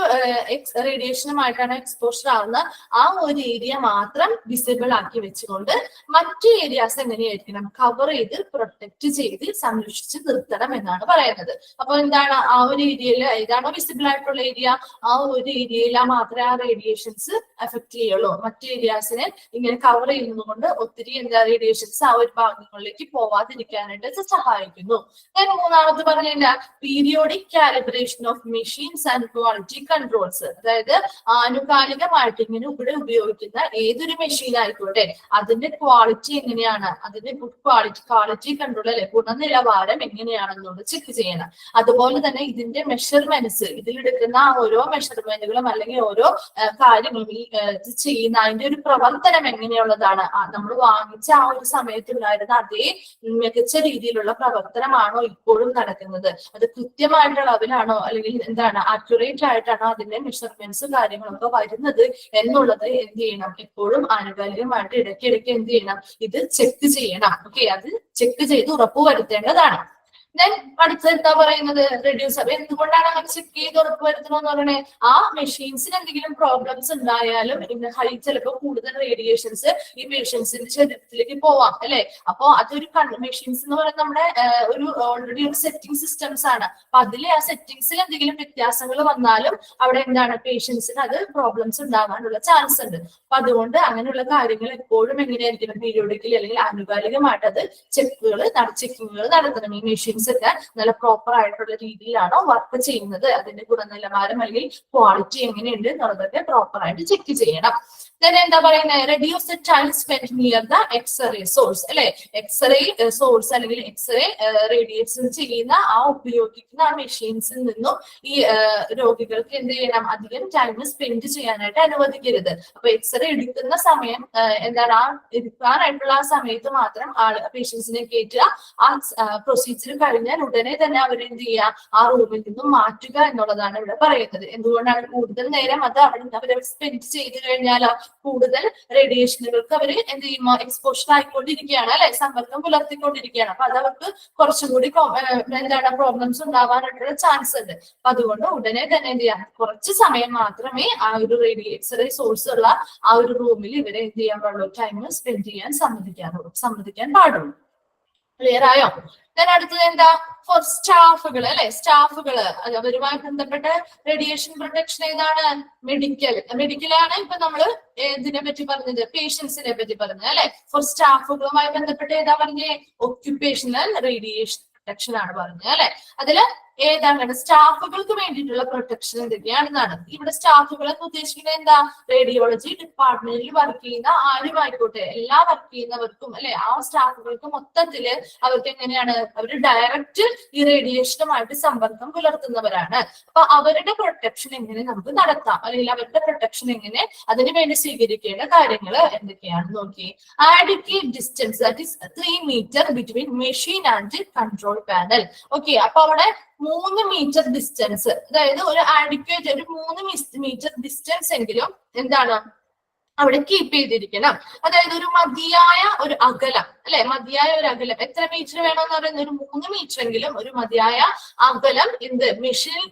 റേഡിയേഷനുമായിട്ടാണ് എക്സ്പോഷർ ആവുന്ന ആ ഒരു ഏരിയ മാത്രം വിസിബിൾ ആക്കി വെച്ചുകൊണ്ട് മറ്റു ഏരിയാസ് എങ്ങനെയായിരിക്കണം, കവർ ചെയ്ത് പ്രൊട്ടക്ട് ചെയ്ത് സംരക്ഷിച്ച് നിർത്തണം എന്നാണ് പറയുന്നത്. അപ്പൊ എന്താണ്, ആ ഒരു ഏരിയയിൽ ഏതാണോ വിസിബിൾ ആയിട്ടുള്ള ഏരിയ ആ ഒരു ഏരിയയിൽ മാത്രമേ ആ റേഡിയേഷൻസ് എഫക്ട് ചെയ്യുള്ളൂ. മറ്റു ഏരിയാസിനെ ഇങ്ങനെ കവർ ചെയ്യുന്നതുകൊണ്ട് ഒത്തിരി എന്താ റേഡിയേഷൻസ് ആ ഒരു ഭാഗങ്ങളിലേക്ക് പോവാതിരിക്കാനായിട്ട് സഹായിക്കുന്നു. ഞാൻ മൂന്നാമത് പറഞ്ഞ periodic calibration of machines and quality controls. അതായത് ആനുകാലികമായിട്ട് ഇങ്ങനെ ഇവിടെ ഉപയോഗിക്കുന്ന ഏതൊരു മെഷീൻ ആയിക്കോട്ടെ അതിന്റെ ക്വാളിറ്റി എങ്ങനെയാണ്, അതിന്റെ ഗുഡ് ക്വാളിറ്റി കൺട്രോൾ അല്ലെ, ഗുണനിലവാരം എങ്ങനെയാണെന്നുള്ളത് ചെക്ക് ചെയ്യണം. അതുപോലെ തന്നെ ഇതിന്റെ മെഷർമെന്റ്സ്, ഇതിലെടുക്കുന്ന ഓരോ മെഷർമെന്റുകളും അല്ലെങ്കിൽ ഓരോ കാര്യങ്ങളും ഈ ചെയ്യുന്ന അതിന്റെ ഒരു പ്രവർത്തനം എങ്ങനെയുള്ളതാണ്, നമ്മൾ വാങ്ങിച്ച ആ ഒരു സമയത്തുണ്ടായിരുന്ന അതേ മികച്ച രീതിയിലുള്ള പ്രവർത്തനമാണോ ഇപ്പോഴും നടക്കുന്നത്, അത് കൃത്യമായിട്ടുള്ള അളവിലാണോ അല്ലെങ്കിൽ എന്താണ് ആക്യുറേറ്റ് ആയിട്ടാണോ അതിന്റെ മെഷർമെന്റ്സ് കാര്യങ്ങളൊക്കെ വരുന്നത് എന്നുള്ളത് എന്ത് ചെയ്യണം, എപ്പോഴും ആനുകാലികമായിട്ട് ഇടയ്ക്കിടയ്ക്ക് എന്ത് ചെയ്യണം, ഇത് ചെക്ക് ചെയ്യണം. ഓക്കെ. അത് ചെക്ക് ചെയ്ത് ഉറപ്പുവരുത്തേണ്ടതാണ്. ദെൻ അടുത്ത് എന്താ പറയുന്നത്, റെഡ്യൂസ്. അപ്പൊ എന്തുകൊണ്ടാണ് അങ്ങനെ ചെക്ക് ചെയ്ത് ഉറപ്പ് വരുത്തണമെന്ന് പറയണേ? ആ മെഷീൻസിന് എന്തെങ്കിലും പ്രോബ്ലംസ് ഉണ്ടായാലും ചിലപ്പോൾ കൂടുതൽ റേഡിയേഷൻസ് ഈ പേഷ്യൻസിന്റെ ശരീരത്തിലേക്ക് പോവാം അല്ലെ. അപ്പൊ അതൊരു മെഷീൻസ് എന്ന് പറയുന്നത് നമ്മുടെ ഒരു ഓൾറെഡി ഒരു സെറ്റിംഗ് സിസ്റ്റംസ് ആണ്. അപ്പൊ അതിലെ ആ സെറ്റിംഗ്സിൽ എന്തെങ്കിലും വ്യത്യാസങ്ങൾ വന്നാലും അവിടെ എന്താണ് പേഷ്യൻസിന് അത് പ്രോബ്ലംസ് ഉണ്ടാകാനുള്ള ചാൻസ് ഉണ്ട്. അപ്പൊ അതുകൊണ്ട് അങ്ങനെയുള്ള കാര്യങ്ങൾ എപ്പോഴും എങ്ങനെയായിരിക്കണം, പീരിയോഡിക്കലി അല്ലെങ്കിൽ ആനുകാലികമായിട്ട് അത് ചെക്കിങ്ങുകൾ നടത്തണം. ഈ മെഷീൻസ് ഒക്കെ നല്ല പ്രോപ്പർ ആയിട്ടുള്ള രീതിയിലാണോ വർക്ക് ചെയ്യുന്നത്, അതിന്റെ ഗുണനിലവാരം അല്ലെങ്കിൽ ക്വാളിറ്റി എങ്ങനെയുണ്ട് എന്നുള്ളതൊക്കെ പ്രോപ്പർ ആയിട്ട് ചെക്ക് ചെയ്യണം. എന്താ പറയുന്നത്, reduce the time spend near the X-ray source അല്ലെ. എക്സ്റേ സോഴ്സ് അല്ലെങ്കിൽ എക്സ്റേ റേഡിയേഷൻ ചെയ്യുന്ന ഉപയോഗിക്കുന്ന ആ മെഷീൻസിൽ നിന്നും ഈ രോഗികൾക്ക് എന്ത് ചെയ്യണം, അധികം ടൈം സ്പെൻഡ് ചെയ്യാനായിട്ട് അനുവദിക്കരുത്. അപ്പൊ എക്സ്റേ എടുക്കുന്ന സമയം എന്താണ്, ആ എടുക്കാനായിട്ടുള്ള ആ സമയത്ത് മാത്രം പേഷ്യൻസിനെ കയറ്റുക. ആ പ്രൊസീജിയർ കഴിഞ്ഞാൽ ഉടനെ തന്നെ അവരെന്ത് ചെയ്യുക, ആ റൂമിൽ നിന്നും മാറ്റുക എന്നുള്ളതാണ് ഇവിടെ പറയുന്നത്. എന്തുകൊണ്ടാണ് കൂടുതൽ നേരം അത് അവരെ സ്പെൻഡ് ചെയ്ത് കഴിഞ്ഞാൽ കൂടുതൽ റേഡിയേഷനുകൾക്ക് അവർ എന്ത് ചെയ്യുമോ, എക്സ്പോഷർ ആയിക്കൊണ്ടിരിക്കുകയാണ് അല്ലെ, സമ്പർക്കം പുലർത്തിക്കൊണ്ടിരിക്കുകയാണ്. അപ്പൊ അത് അവർക്ക് കുറച്ചും കൂടി എന്താണ് പ്രോബ്ലംസ് ഉണ്ടാവാനായിട്ടുള്ള ചാൻസ് ഉണ്ട്. അപ്പൊ അതുകൊണ്ട് ഉടനെ തന്നെ എന്ത് ചെയ്യാം, കുറച്ച് സമയം മാത്രമേ ആ ഒരു എക്സ്റേ സോഴ്സ് ഉള്ള ആ ഒരു റൂമിൽ ഇവരെ എന്ത് ചെയ്യാൻ പാടുള്ളൂ, ടൈം സ്പെൻഡ് ചെയ്യാൻ സമ്മതിക്കാൻ പാടുള്ളൂ. ക്ലിയർ ആയോ? ഞാൻ അടുത്തത് എന്താ, ഫോർ സ്റ്റാഫുകൾ അല്ലെ. സ്റ്റാഫുകള് അവരുമായി ബന്ധപ്പെട്ട റേഡിയേഷൻ പ്രൊട്ടക്ഷൻ ഏതാണ്, മെഡിക്കലാണ്. ഇപ്പൊ നമ്മള് ഇതിനെ പറ്റി പറഞ്ഞത്, പേഷ്യൻസിനെ പറ്റി പറഞ്ഞത് അല്ലെ. ഫോർ സ്റ്റാഫുകളുമായി ബന്ധപ്പെട്ട് ഏതാ പറഞ്ഞേ, ഒക്യുപേഷണൽ റേഡിയേഷൻ പ്രൊട്ടക്ഷൻ ആണ് പറഞ്ഞത് അല്ലെ. അതില് ഏതാണ് സ്റ്റാഫുകൾക്ക് വേണ്ടിയിട്ടുള്ള പ്രൊട്ടക്ഷൻ എന്തൊക്കെയാണെന്നാണ്. ഇവിടെ സ്റ്റാഫുകൾ എന്ന് ഉദ്ദേശിക്കുന്നത് എന്താ, റേഡിയോളജി ഡിപ്പാർട്ട്മെന്റിൽ വർക്ക് ചെയ്യുന്ന ആരുമായിക്കോട്ടെ, എല്ലാ വർക്ക് ചെയ്യുന്നവർക്കും അല്ലെ, ആ സ്റ്റാഫുകൾക്ക് മൊത്തത്തില് അവർക്ക് എങ്ങനെയാണ്, അവർ ഡയറക്റ്റ് ഈ റേഡിയേഷനുമായിട്ട് സമ്പർക്കം പുലർത്തുന്നവരാണ്. അപ്പൊ അവരുടെ പ്രൊട്ടക്ഷൻ എങ്ങനെ നമുക്ക് നടത്താം, അല്ലെങ്കിൽ അവരുടെ പ്രൊട്ടക്ഷൻ എങ്ങനെ, അതിനു വേണ്ടി സ്വീകരിക്കേണ്ട കാര്യങ്ങൾ എന്തൊക്കെയാണെന്ന് നോക്കി. Adequate distance, that is 3 metre between machine and control panel. Okay, അപ്പൊ അവിടെ 3 മീറ്റർ ഡിസ്റ്റൻസ്, അതായത് ഒരു ആഡിക്വേറ്റ് ഒരു 3 മീറ്റർ ഡിസ്റ്റൻസ് എങ്കിലും എന്താണ് അവിടെ കീപ്പ് ചെയ്തിരിക്കണം. അതായത് ഒരു മതിയായ ഒരു അകലം അല്ലെ, മതിയായ ഒരു അകലം. എത്ര മീറ്റർ വേണമെന്ന് പറയുന്നത്, ഒരു 3 മീറ്റർ എങ്കിലും ഒരു മതിയായ അകലം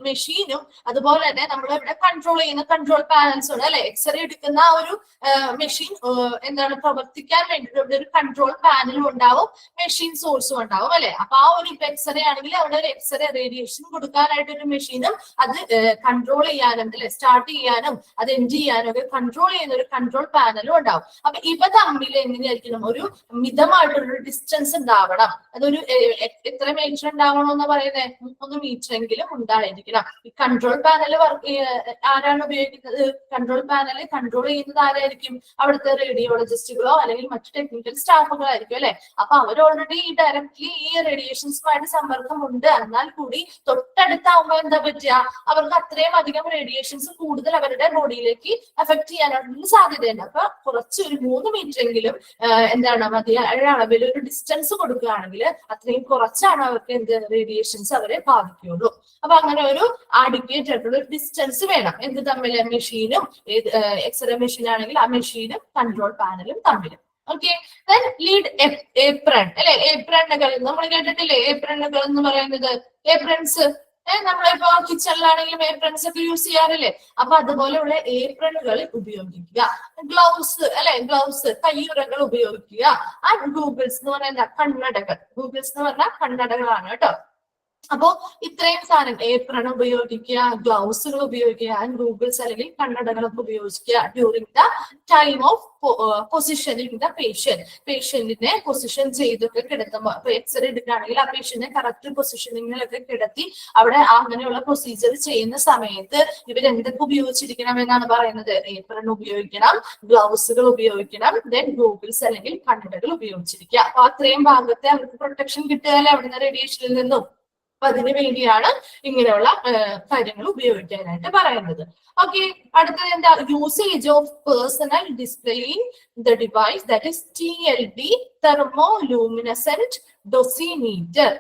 മെഷീനും അതുപോലെ തന്നെ നമ്മളിവിടെ കൺട്രോൾ ചെയ്യുന്ന കൺട്രോൾ പാനൽസ് ഉണ്ട് അല്ലെ. എക്സ്റേ എടുക്കുന്ന ആ ഒരു മെഷീൻ എന്താണ് പ്രവർത്തിക്കാൻ വേണ്ടിയിട്ട് ഇവിടെ ഒരു കൺട്രോൾ പാനലും ഉണ്ടാവും, മെഷീൻ സോഴ്സും ഉണ്ടാവും അല്ലെ. അപ്പൊ ആ ഒരു എക്സ്റേ ആണെങ്കിൽ അവിടെ ഒരു എക്സ്റേ റേഡിയേഷൻ കൊടുക്കാനായിട്ട് ഒരു മെഷീനും അത് കൺട്രോൾ ചെയ്യാനും അല്ലെ, സ്റ്റാർട്ട് ചെയ്യാനും അത് എൻഡ് ചെയ്യാനും ഒക്കെ കൺട്രോൾ ചെയ്യുന്ന ഒരു കൺട്രോൾ പാനലും ഉണ്ടാവും. അപ്പൊ ഇവ തമ്മിൽ എങ്ങനെയായിരിക്കണം, ഒരു മിതമായിട്ടൊരു ഡിസ്റ്റൻസ് ഉണ്ടാവണം. അതൊരു എത്ര മീറ്റർ ഉണ്ടാവണം എന്ന് പറയുന്നത്, 3 മീറ്റർ എങ്കിലും ഉണ്ടായിരിക്കണം. ഈ കൺട്രോൾ പാനൽ ആരാണ് ഉപയോഗിക്കുന്നത്, കൺട്രോൾ പാനൽ കൺട്രോൾ ചെയ്യുന്നത് ആരായിരിക്കും, അവിടുത്തെ റേഡിയോളജിസ്റ്റുകളോ അല്ലെങ്കിൽ മറ്റു ടെക്നിക്കൽ സ്റ്റാഫുകളായിരിക്കും അല്ലെ. അപ്പൊ അവർ ഓൾറെഡി ഡയറക്ട്ലി ഈ റേഡിയേഷൻസുമായിട്ട് സമ്പർക്കം ഉണ്ട്, എന്നാൽ കൂടി തൊട്ടടുത്താവുമ്പോൾ എന്താ പറ്റുക, അവർക്ക് അത്രയും അധികം റേഡിയേഷൻസ് കൂടുതൽ അവരുടെ ബോഡിയിലേക്ക് എഫക്ട് ചെയ്യാനായിട്ടുള്ള സാധ്യതയുണ്ട്. അപ്പൊ കുറച്ച് ഒരു 3 മീറ്റർ എങ്കിലും എന്താണ് മതിയായ അളവിൽ ഒരു ഡിസ്റ്റൻസ് കൊടുക്കുകയാണെങ്കിൽ അത്രയും കുറച്ചാണ് അവർക്ക് എന്ത് റേഡിയേഷൻസ് അവരെ ബാധിക്കുള്ളൂ. അപ്പൊ അങ്ങനെ ഒരു ആഡിക്വേറ്റ് ആയിട്ടുള്ള ഡിസ്റ്റൻസ് വേണം എന്ത് തമ്മിൽ, മെഷീനും എക്സ്റേ മെഷീൻ ആണെങ്കിൽ ആ മെഷീനും കൺട്രോൾ പാനലും തമ്മിൽ. ഓക്കെ, ലീഡ് ഏപ്രൺ അല്ലെ. ഏപ്രണ്ണുകൾ നമ്മൾ കേട്ടിട്ടില്ലേ, ഏപ്രണ്ണുകൾ എന്ന് പറയുന്നത്, ഏപ്രൺസ് നമ്മളിപ്പോ കിച്ചണിലാണെങ്കിലും ഏപ്രൺസ് ഒക്കെ യൂസ് ചെയ്യാറില്ലേ. അപ്പൊ അതുപോലെയുള്ള ഏപ്രണുകൾ ഉപയോഗിക്കുക. ഗ്ലൗസ് അല്ലെ, ഗ്ലൗസ് കയ്യുറകൾ ഉപയോഗിക്കുക. ആൻഡ് ഗൂഗിൾസ് എന്ന് പറയുന്ന കണ്ണടകൾ, ഗൂഗിൾസ് എന്ന് പറഞ്ഞാൽ കണ്ണടകളാണ് കേട്ടോ. അപ്പോ ഇത്രയും സാധനം, ഏപ്രൺ ഉപയോഗിക്കുക, ഗ്ലൗസുകൾ ഉപയോഗിക്കുക, ആൻഡ് ഗൂഗിൾസ് അല്ലെങ്കിൽ കണ്ണടകളൊക്കെ ഉപയോഗിക്കുക during the time of positioning the പേഷ്യന്റിനെ പൊസിഷൻ ചെയ്തൊക്കെ കിടത്തുമ്പോൾ, അപ്പൊ എക്സ്റേ എടുക്കുകയാണെങ്കിൽ ആ പേഷ്യന്റിനെ കറക്റ്റ് പൊസിഷനിങ്ങിലൊക്കെ കിടത്തി അവിടെ അങ്ങനെയുള്ള പ്രൊസീജിയർ ചെയ്യുന്ന സമയത്ത് ഇവരെന്തൊക്കെ ഉപയോഗിച്ചിരിക്കണം എന്നാണ് പറയുന്നത്, ഏപ്രൺ ഉപയോഗിക്കണം, ഗ്ലൗസുകൾ ഉപയോഗിക്കണം, ദെൻ ഗൂഗിൾസ് അല്ലെങ്കിൽ കണ്ണടകൾ ഉപയോഗിച്ചിരിക്കുക. അപ്പൊ അത്രയും ഭാഗത്തെ അവർക്ക് പ്രൊട്ടക്ഷൻ കിട്ടുകയല്ലേ അവിടുന്ന് റേഡിയേഷനിൽ നിന്നും. അപ്പൊ അതിനു വേണ്ടിയാണ് ഇങ്ങനെയുള്ള കാര്യങ്ങൾ ഉപയോഗിക്കാനായിട്ട് പറയുന്നത്. ഓക്കെ, അടുത്തത് എന്താ, usage of personal displaying the device that is TLD, thermoluminescent dosimeter.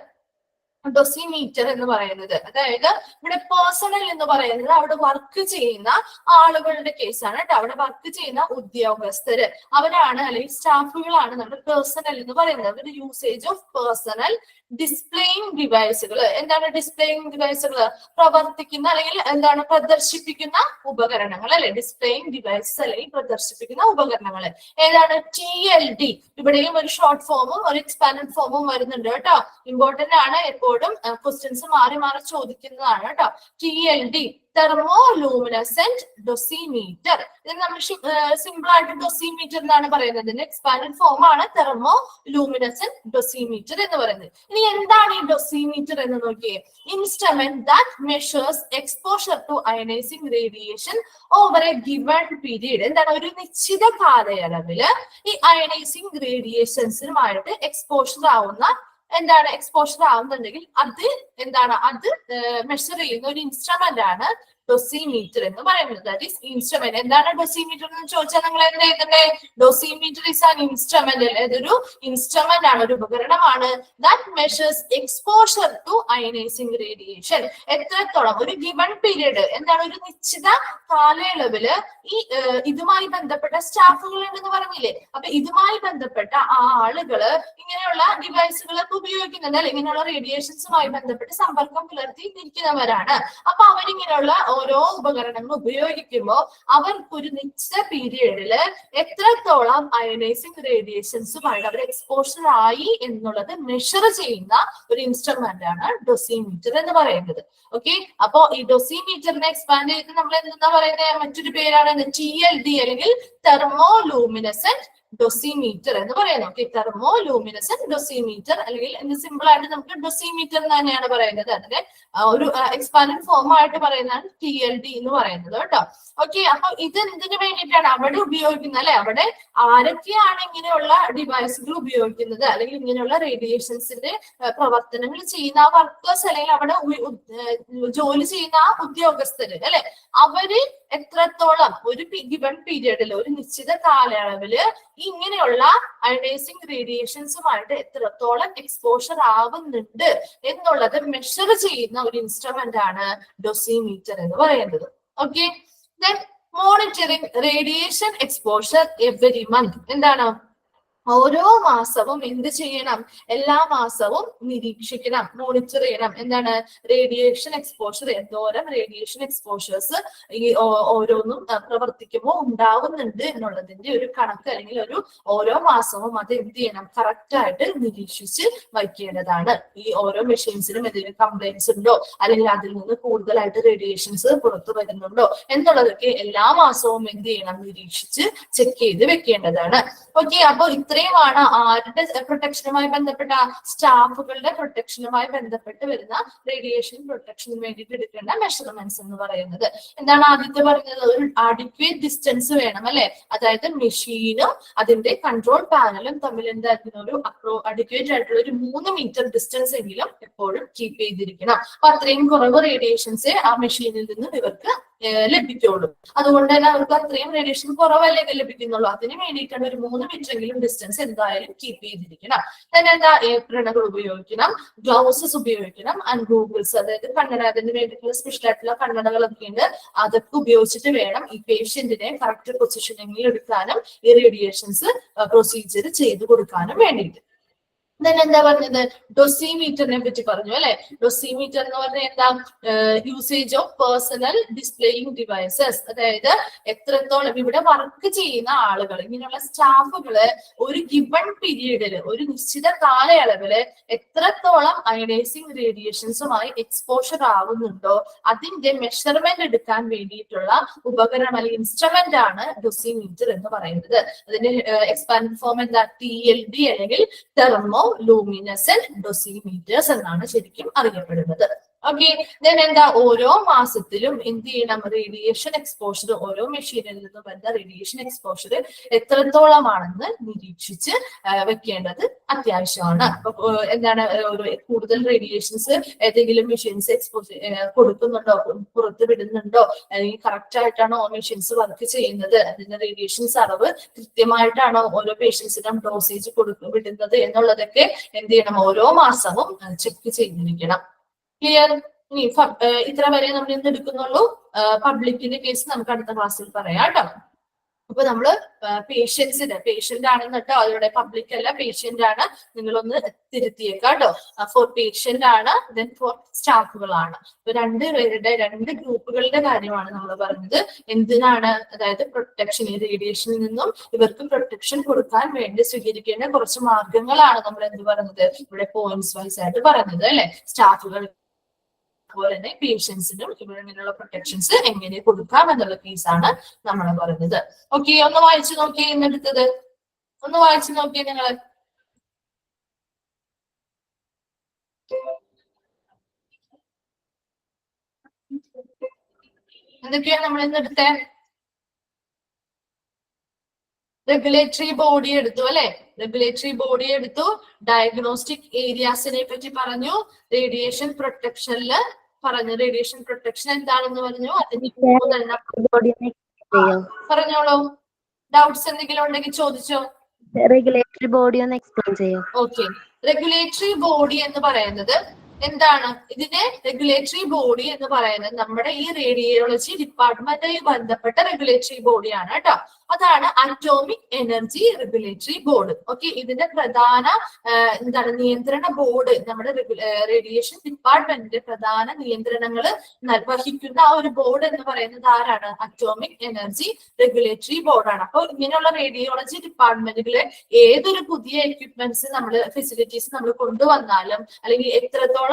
Dosimeter എന്ന് പറയുന്നത്. അതായത് ഇവിടെ പേഴ്സണൽ എന്ന് പറയുന്നത് അവിടെ വർക്ക് ചെയ്യുന്ന ആളുകളുടെ കേസാണ് കേട്ടോ. അവിടെ വർക്ക് ചെയ്യുന്ന ഉദ്യോഗസ്ഥര് അവരാണ്, അല്ലെങ്കിൽ സ്റ്റാഫുകളാണ് നമ്മുടെ പേഴ്സണൽ എന്ന് പറയുന്നത്. അവരുടെ യൂസേജ് ഓഫ് പേഴ്സണൽ ഡിസ്പ്ലേയിങ് ഡിവൈസുകൾ. എന്താണ് ഡിസ്പ്ലേയിങ് ഡിവൈസുകൾ? പ്രവർത്തിക്കുന്ന അല്ലെങ്കിൽ എന്താണ് പ്രദർശിപ്പിക്കുന്ന ഉപകരണങ്ങൾ അല്ലെ. ഡിസ്പ്ലേയിങ് ഡിവൈസസ് അല്ലെങ്കിൽ പ്രദർശിപ്പിക്കുന്ന ഉപകരണങ്ങൾ ഏതാണ്? TLD. ഇവിടെയും ഒരു ഷോർട്ട് ഫോമും ഒരു എക്സ്പാൻഡഡ് ഫോമും വരുന്നുണ്ട് കേട്ടോ. ഇമ്പോർട്ടന്റ് ആണ്, എപ്പോഴും ക്വസ്റ്റ്യൻസ് മാറി മാറി ചോദിക്കുന്നതാണ് കേട്ടോ. TLD, തെർമോലൂമിനസെന്റ് ഡൊസിമീറ്റർ. ഇത് നമ്മൾ സിമ്പിൾ ആയിട്ട് ഡൊസിമീറ്റർ എന്നാണ് പറയുന്നത്. ഇതിന്റെ എക്സ്പാൻഡഡ് ഫോം ആണ് തെർമോലൂമിനസെന്റ് ഡൊസിമീറ്റർ എന്ന് പറയുന്നത്. ഇനി എന്താണ് ഈ ഡൊസിമീറ്റർ എന്ന് നോക്കിയേ. Instrument that measures exposure to ionising radiation over a given period. എന്താണ്? ഒരു നിശ്ചിത കാലയളവില് ഈ അയനൈസിംഗ് റേഡിയേഷൻസുമായിട്ട് എക്സ്പോഷർ ആവുന്ന എക്സ്പോഷർ ആവുന്നുണ്ടെങ്കിൽ അത് എന്താണ്? അത് മെഷർ ചെയ്യുന്ന ഒരു ഇൻസ്ട്രുമെന്റ് ആണ് ഡൊസിമീറ്റർ എന്ന് പറയുന്നത്. That is instrument. എന്താണ് ഡൊസിമീറ്റർ എന്ന് ചോദിച്ചാൽ നിങ്ങൾ എന്താ എഴുതണ്ടേ? Dosimeter is an instrument. ഇതൊരു ഇൻസ്ട്രുമെന്റ് ആണ്, ഒരു ഉപകരണമാണ്. That measures exposure to ionising radiation. എത്രത്തോളം ഒരു ഗിവൺ പീരീഡ്, എന്താണ് ഒരു നിശ്ചിത കാലയളവില് ഈ ഇതുമായി ബന്ധപ്പെട്ട സ്റ്റാഫുകൾ ഉണ്ടെന്ന് പറഞ്ഞില്ലേ. അപ്പൊ ഇതുമായി ബന്ധപ്പെട്ട ആളുകള് ഇങ്ങനെയുള്ള ഡിവൈസുകളൊക്കെ ഉപയോഗിക്കുന്നുണ്ട് അല്ലെ. ഇങ്ങനെയുള്ള റേഡിയേഷൻസുമായി ബന്ധപ്പെട്ട് സമ്പർക്കം പുലർത്തിയിരിക്കുന്നവരാണ്. അപ്പൊ അവരിങ്ങനെയുള്ള ഓരോ ഉപകരണങ്ങൾ ഉപയോഗിക്കുമ്പോൾ അവർക്ക് ഒരു നിശ്ചിത പീരിയഡില് എത്രത്തോളം അയനൈസിംഗ് റേഡിയേഷൻസുമായിട്ട് അവർ എക്സ്പോഷർ ആയി എന്നുള്ളത് മെഷർ ചെയ്യുന്ന ഒരു ഇൻസ്ട്രുമെന്റ് ആണ് ഡൊസിമീറ്റർ എന്ന് പറയുന്നത്. ഓക്കെ, അപ്പോ ഈ ഡൊസിമീറ്ററിനെ എക്സ്പാൻഡ് ചെയ്ത് നമ്മൾ എന്താ പറയുന്നത്? മറ്റൊരു പേരാണ് TLD അല്ലെങ്കിൽ തെർമോലൂമിനസെന്റ് ഡൊസിമീറ്റർ എന്ന് പറയുന്നത്. ഓക്കെ, തെർമോലൂമിനസെന്റ് ഡൊസിമീറ്റർ അല്ലെങ്കിൽ സിമ്പിൾ ആയിട്ട് നമുക്ക് ഡൊസിമീറ്റർ എന്ന് തന്നെയാണ് പറയുന്നത്. അതിന്റെ ഒരു എക്സ്പാൻഡഡ് ഫോം ആയിട്ട് പറയുന്നതാണ് TLD എന്ന് പറയുന്നത് കേട്ടോ. ഓക്കെ, അപ്പൊ ഇത് എന്തിനു വേണ്ടിയിട്ടാണ് അവിടെ ഉപയോഗിക്കുന്നത് അല്ലെ? അവിടെ ആരൊക്കെയാണ് ഇങ്ങനെയുള്ള ഡിവൈസുകൾ ഉപയോഗിക്കുന്നത് അല്ലെങ്കിൽ ഇങ്ങനെയുള്ള റേഡിയേഷൻസിന്റെ പ്രവർത്തനങ്ങൾ ചെയ്യുന്ന ആ വർക്കേഴ്സ് അല്ലെങ്കിൽ അവിടെ ജോലി ചെയ്യുന്ന ആ ഉദ്യോഗസ്ഥര് അല്ലെ, അവര് എത്രത്തോളം ഒരു ഗിവൺ പീരിയഡിൽ ഒരു നിശ്ചിത കാലയളവില് ഇങ്ങനെയുള്ള അയനൈസിംഗ് റേഡിയേഷൻസുമായിട്ട് എത്രത്തോളം എക്സ്പോഷർ ആവുന്നുണ്ട് എന്നുള്ളത് മെഷർ ചെയ്യുന്ന ഒരു ഇൻസ്ട്രുമെന്റ് ആണ് ഡൊസിമീറ്റർ എന്ന് പറയുന്നത്. Okay, then monitoring radiation exposure every month. എന്താണ്? ഓരോ മാസവും എന്ത് ചെയ്യണം? എല്ലാ മാസവും നിരീക്ഷിക്കണം, മോണിറ്റർ ചെയ്യണം. എന്താണ്? റേഡിയേഷൻ എക്സ്പോഷർ, എന്തോരം റേഡിയേഷൻ എക്സ്പോഷേഴ്സ് ഈ ഓരോന്നും പ്രവർത്തിക്കുമ്പോൾ ഉണ്ടാവുന്നുണ്ട് എന്നുള്ളതിന്റെ ഒരു കണക്ക് അല്ലെങ്കിൽ ഓരോ മാസവും അത് എന്ത് ചെയ്യണം? കറക്റ്റ് ആയിട്ട് നിരീക്ഷിച്ച് വയ്ക്കേണ്ടതാണ്. ഈ ഓരോ മെഷീൻസിനും എന്തെങ്കിലും കംപ്ലൈൻസ് ഉണ്ടോ അല്ലെങ്കിൽ അതിൽ നിന്ന് കൂടുതലായിട്ട് റേഡിയേഷൻസ് പുറത്തു വരുന്നുണ്ടോ എന്നുള്ളതൊക്കെ എല്ലാ മാസവും എന്ത് ചെയ്യണം? നിരീക്ഷിച്ച് ചെക്ക് ചെയ്ത് വെക്കേണ്ടതാണ്. ഓക്കെ, അപ്പൊ ഇത്രയുമാണ് ആരുടെ പ്രൊട്ടക്ഷനുമായി ബന്ധപ്പെട്ട സ്റ്റാഫുകളുടെ പ്രൊട്ടക്ഷനുമായി ബന്ധപ്പെട്ട് വരുന്ന റേഡിയേഷൻ പ്രൊട്ടക്ഷന് വേണ്ടിയിട്ട് എടുക്കേണ്ട മെഷർമെന്റ്സ് എന്ന് പറയുന്നത്. എന്താണ് ആദ്യത്തെ പറഞ്ഞത്? ഒരു അഡിക്വേറ്റ് ഡിസ്റ്റൻസ് വേണം അല്ലെ. അതായത് മെഷീനും അതിന്റെ കൺട്രോൾ പാനലും തമ്മിൽ എന്തായിരിക്കും? ഒരു അഡിക്വേറ്റ് ആയിട്ടുള്ള ഒരു 3 മീറ്റർ ഡിസ്റ്റൻസ് എങ്കിലും എപ്പോഴും കീപ്പ് ചെയ്തിരിക്കണം. അപ്പൊ അത്രയും കുറവ് റേഡിയേഷൻസ് ആ മെഷീനിൽ നിന്ന് ഇവർക്ക് ലഭിക്കുള്ളൂ. അതുകൊണ്ട് തന്നെ അവർക്ക് അത്രയും റേഡിയേഷൻ കുറവല്ലേ ലഭിക്കുന്നുള്ളൂ. അതിന് വേണ്ടിയിട്ടാണ് ഒരു 3 മീറ്റർ എങ്കിലും ഡിസ്റ്റൻസ് എന്തായാലും കീപ്പ് ചെയ്തിരിക്കണം. തന്നെ എന്താ? ഏപ്രണകൾ ഉപയോഗിക്കണം, ഗ്ലൗസസ് ഉപയോഗിക്കണം, ആൻഡ് ഗൂഗിൾസ്, അതായത് കണ്ണട, അതിന് വേണ്ടിയിട്ടുള്ള സ്പെഷ്യൽ ആയിട്ടുള്ള കണ്ണടകളൊക്കെ ഉണ്ട്. അതൊക്കെ ഉപയോഗിച്ചിട്ട് വേണം ഈ പേഷ്യന്റിനെ കറക്റ്റ് പൊസിഷനിങ്ങിൽ എടുക്കാനും ഈ റേഡിയേഷൻസ് പ്രൊസീജിയർ ചെയ്തു കൊടുക്കാനും വേണ്ടിയിട്ട്. എന്താ പറഞ്ഞത്? ഡൊസിമീറ്ററിനെ പറ്റി പറഞ്ഞു അല്ലെ. ഡൊസിമീറ്റർ എന്ന് പറഞ്ഞാൽ എന്താ? Usage of personal displaying devices. അതായത് എത്രത്തോളം ഇവിടെ വർക്ക് ചെയ്യുന്ന ആളുകൾ, ഇങ്ങനെയുള്ള സ്റ്റാഫുകള് ഒരു ഗിവൺ പീരീഡില് ഒരു നിശ്ചിത കാലയളവില് എത്രത്തോളം അയനൈസിംഗ് റേഡിയേഷൻസുമായി എക്സ്പോഷർ ആവുന്നുണ്ടോ അതിന്റെ മെഷർമെന്റ് എടുക്കാൻ വേണ്ടിയിട്ടുള്ള ഉപകരണം അല്ലെങ്കിൽ ഇൻസ്ട്രുമെന്റ് ആണ് ഡൊസിമീറ്റർ എന്ന് പറയുന്നത്. അതിന്റെ എക്സ്പാൻഡ് ഫോം എന്താ? TLD അല്ലെങ്കിൽ തെർമോലൂമിനസെന്റ് ഡൊസിമീറ്റേഴ്സ് എന്നാണ് ശരിക്കും അറിയപ്പെടുന്നത്. ഓക്കെ, ദെൻ എന്താ, ഓരോ മാസത്തിലും എന്ത് ചെയ്യണം, റേഡിയേഷൻ എക്സ്പോഷർ, ഓരോ മെഷീനിൽ നിന്ന് വരുന്ന റേഡിയേഷൻ എക്സ്പോഷർ എത്രത്തോളമാണെന്ന് നിരീക്ഷിച്ച് വെക്കേണ്ടത് അത്യാവശ്യമാണ്. അപ്പൊ എന്താണ്, കൂടുതൽ റേഡിയേഷൻസ് ഏതെങ്കിലും മെഷീൻസ് എക്സ്പോസ് കൊടുക്കുന്നുണ്ടോ, പുറത്ത് വിടുന്നുണ്ടോ, അല്ലെങ്കിൽ കറക്റ്റ് ആയിട്ടാണോ മെഷീൻസ് വർക്ക് ചെയ്യുന്നത്, അതിന്റെ റേഡിയേഷൻസ് അളവ് കൃത്യമായിട്ടാണോ ഓരോ പേഷ്യൻസിനും ഡോസേജ് വിടുന്നത് എന്നുള്ളതൊക്കെ എന്ത് ചെയ്യണം, ഓരോ മാസവും ചെക്ക് ചെയ്തിരിക്കണം. ക്ലിയർ? ഇനി ഇത്ര വരെ നമ്മൾ ഇന്ന് എടുക്കുന്നുള്ളൂ. പബ്ലിക്കിന്റെ കേസ് നമുക്ക് അടുത്ത ക്ലാസ്സിൽ പറയാം കേട്ടോ. അപ്പൊ നമ്മള് പേഷ്യന്റ് ആണെന്ന് കേട്ടോ, അതിലൂടെ പബ്ലിക് അല്ല, പേഷ്യന്റ് ആണ്, നിങ്ങളൊന്ന് തിരുത്തിയേക്കാം കേട്ടോ. ഫോർ പേഷ്യന്റ് ആണ്, ദെൻ ഫോർ സ്റ്റാഫുകളാണ്. ഇപ്പൊ രണ്ട് ഗ്രൂപ്പുകളുടെ കാര്യമാണ് നമ്മൾ പറഞ്ഞത്. എന്തിനാണ്, അതായത് പ്രൊട്ടക്ഷൻ, ഈ റേഡിയേഷനിൽ നിന്നും ഇവർക്ക് പ്രൊട്ടക്ഷൻ കൊടുക്കാൻ വേണ്ടി സ്വീകരിക്കേണ്ട കുറച്ച് മാർഗങ്ങളാണ് നമ്മൾ എന്ത് പറഞ്ഞത്, ഇവിടെ പോയിന്റ്സ് വൈസ് ആയിട്ട് പറഞ്ഞത് അല്ലെ. സ്റ്റാഫുകൾ അതുപോലെ തന്നെ പേഷ്യൻസിനും ഇങ്ങനെയുള്ള പ്രൊട്ടക്ഷൻസ് എങ്ങനെ കൊടുക്കാം എന്നുള്ള കേസാണ് നമ്മൾ പറയുന്നത്. ഓക്കെ, ഒന്ന് വായിച്ചു നോക്കിയേ, ഇന്നെടുത്തത് ഒന്ന് വായിച്ചു നോക്കിയേ നിങ്ങള്. എന്തൊക്കെയാണ് നമ്മൾ ഇന്നെടുത്തേ? റെഗുലേറ്ററി ബോഡി എടുത്തു അല്ലെ, റെഗുലേറ്ററി ബോഡി എടുത്തു, ഡയഗ്നോസ്റ്റിക് ഏരിയാസിനെ പറ്റി പറഞ്ഞു, റേഡിയേഷൻ പ്രൊട്ടക്ഷനില് പറഞ്ഞു, റേഡിയേഷൻ പ്രൊട്ടക്ഷൻ എന്താണെന്ന് പറഞ്ഞു, അതിന് പറഞ്ഞോളൂ. ഡൗട്ട്സ് എന്തെങ്കിലും ഉണ്ടെങ്കിൽ ചോദിച്ചോ. റെഗുലേറ്ററി ബോഡി ഒന്ന് എക്സ്പ്ലെയിൻ ചെയ്യോ? ഓക്കെ, റെഗുലേറ്ററി ബോഡി എന്ന് പറയുന്നത് എന്താണ്? ഇതിന്റെ റെഗുലേറ്ററി ബോഡി എന്ന് പറയുന്നത് നമ്മുടെ ഈ റേഡിയോളജി ഡിപ്പാർട്ട്മെന്റുമായി ബന്ധപ്പെട്ട റെഗുലേറ്ററി ബോഡിയാണ് കേട്ടോ. അതാണ് atomic energy regulatory board. Okay, ഇതിന്റെ പ്രധാന എന്താണ്, നിയന്ത്രണ ബോർഡ്, നമ്മുടെ റേഡിയേഷൻ ഡിപ്പാർട്ട്മെന്റിന്റെ പ്രധാന നിയന്ത്രണങ്ങൾ വഹിക്കുന്ന ആ ഒരു ബോർഡ് എന്ന് പറയുന്നത് ആരാണ്? അറ്റോമിക് എനർജി റെഗുലേറ്ററി ബോർഡാണ്. അപ്പോൾ ഇങ്ങനെയുള്ള റേഡിയോളജി ഡിപ്പാർട്ട്മെന്റുകളെ ഏതൊരു പുതിയ എക്യുപ്മെന്റ്സ് നമ്മൾ ഫെസിലിറ്റീസ് നമ്മൾ കൊണ്ടുവന്നാലും, അല്ലെങ്കിൽ എത്രത്തോളം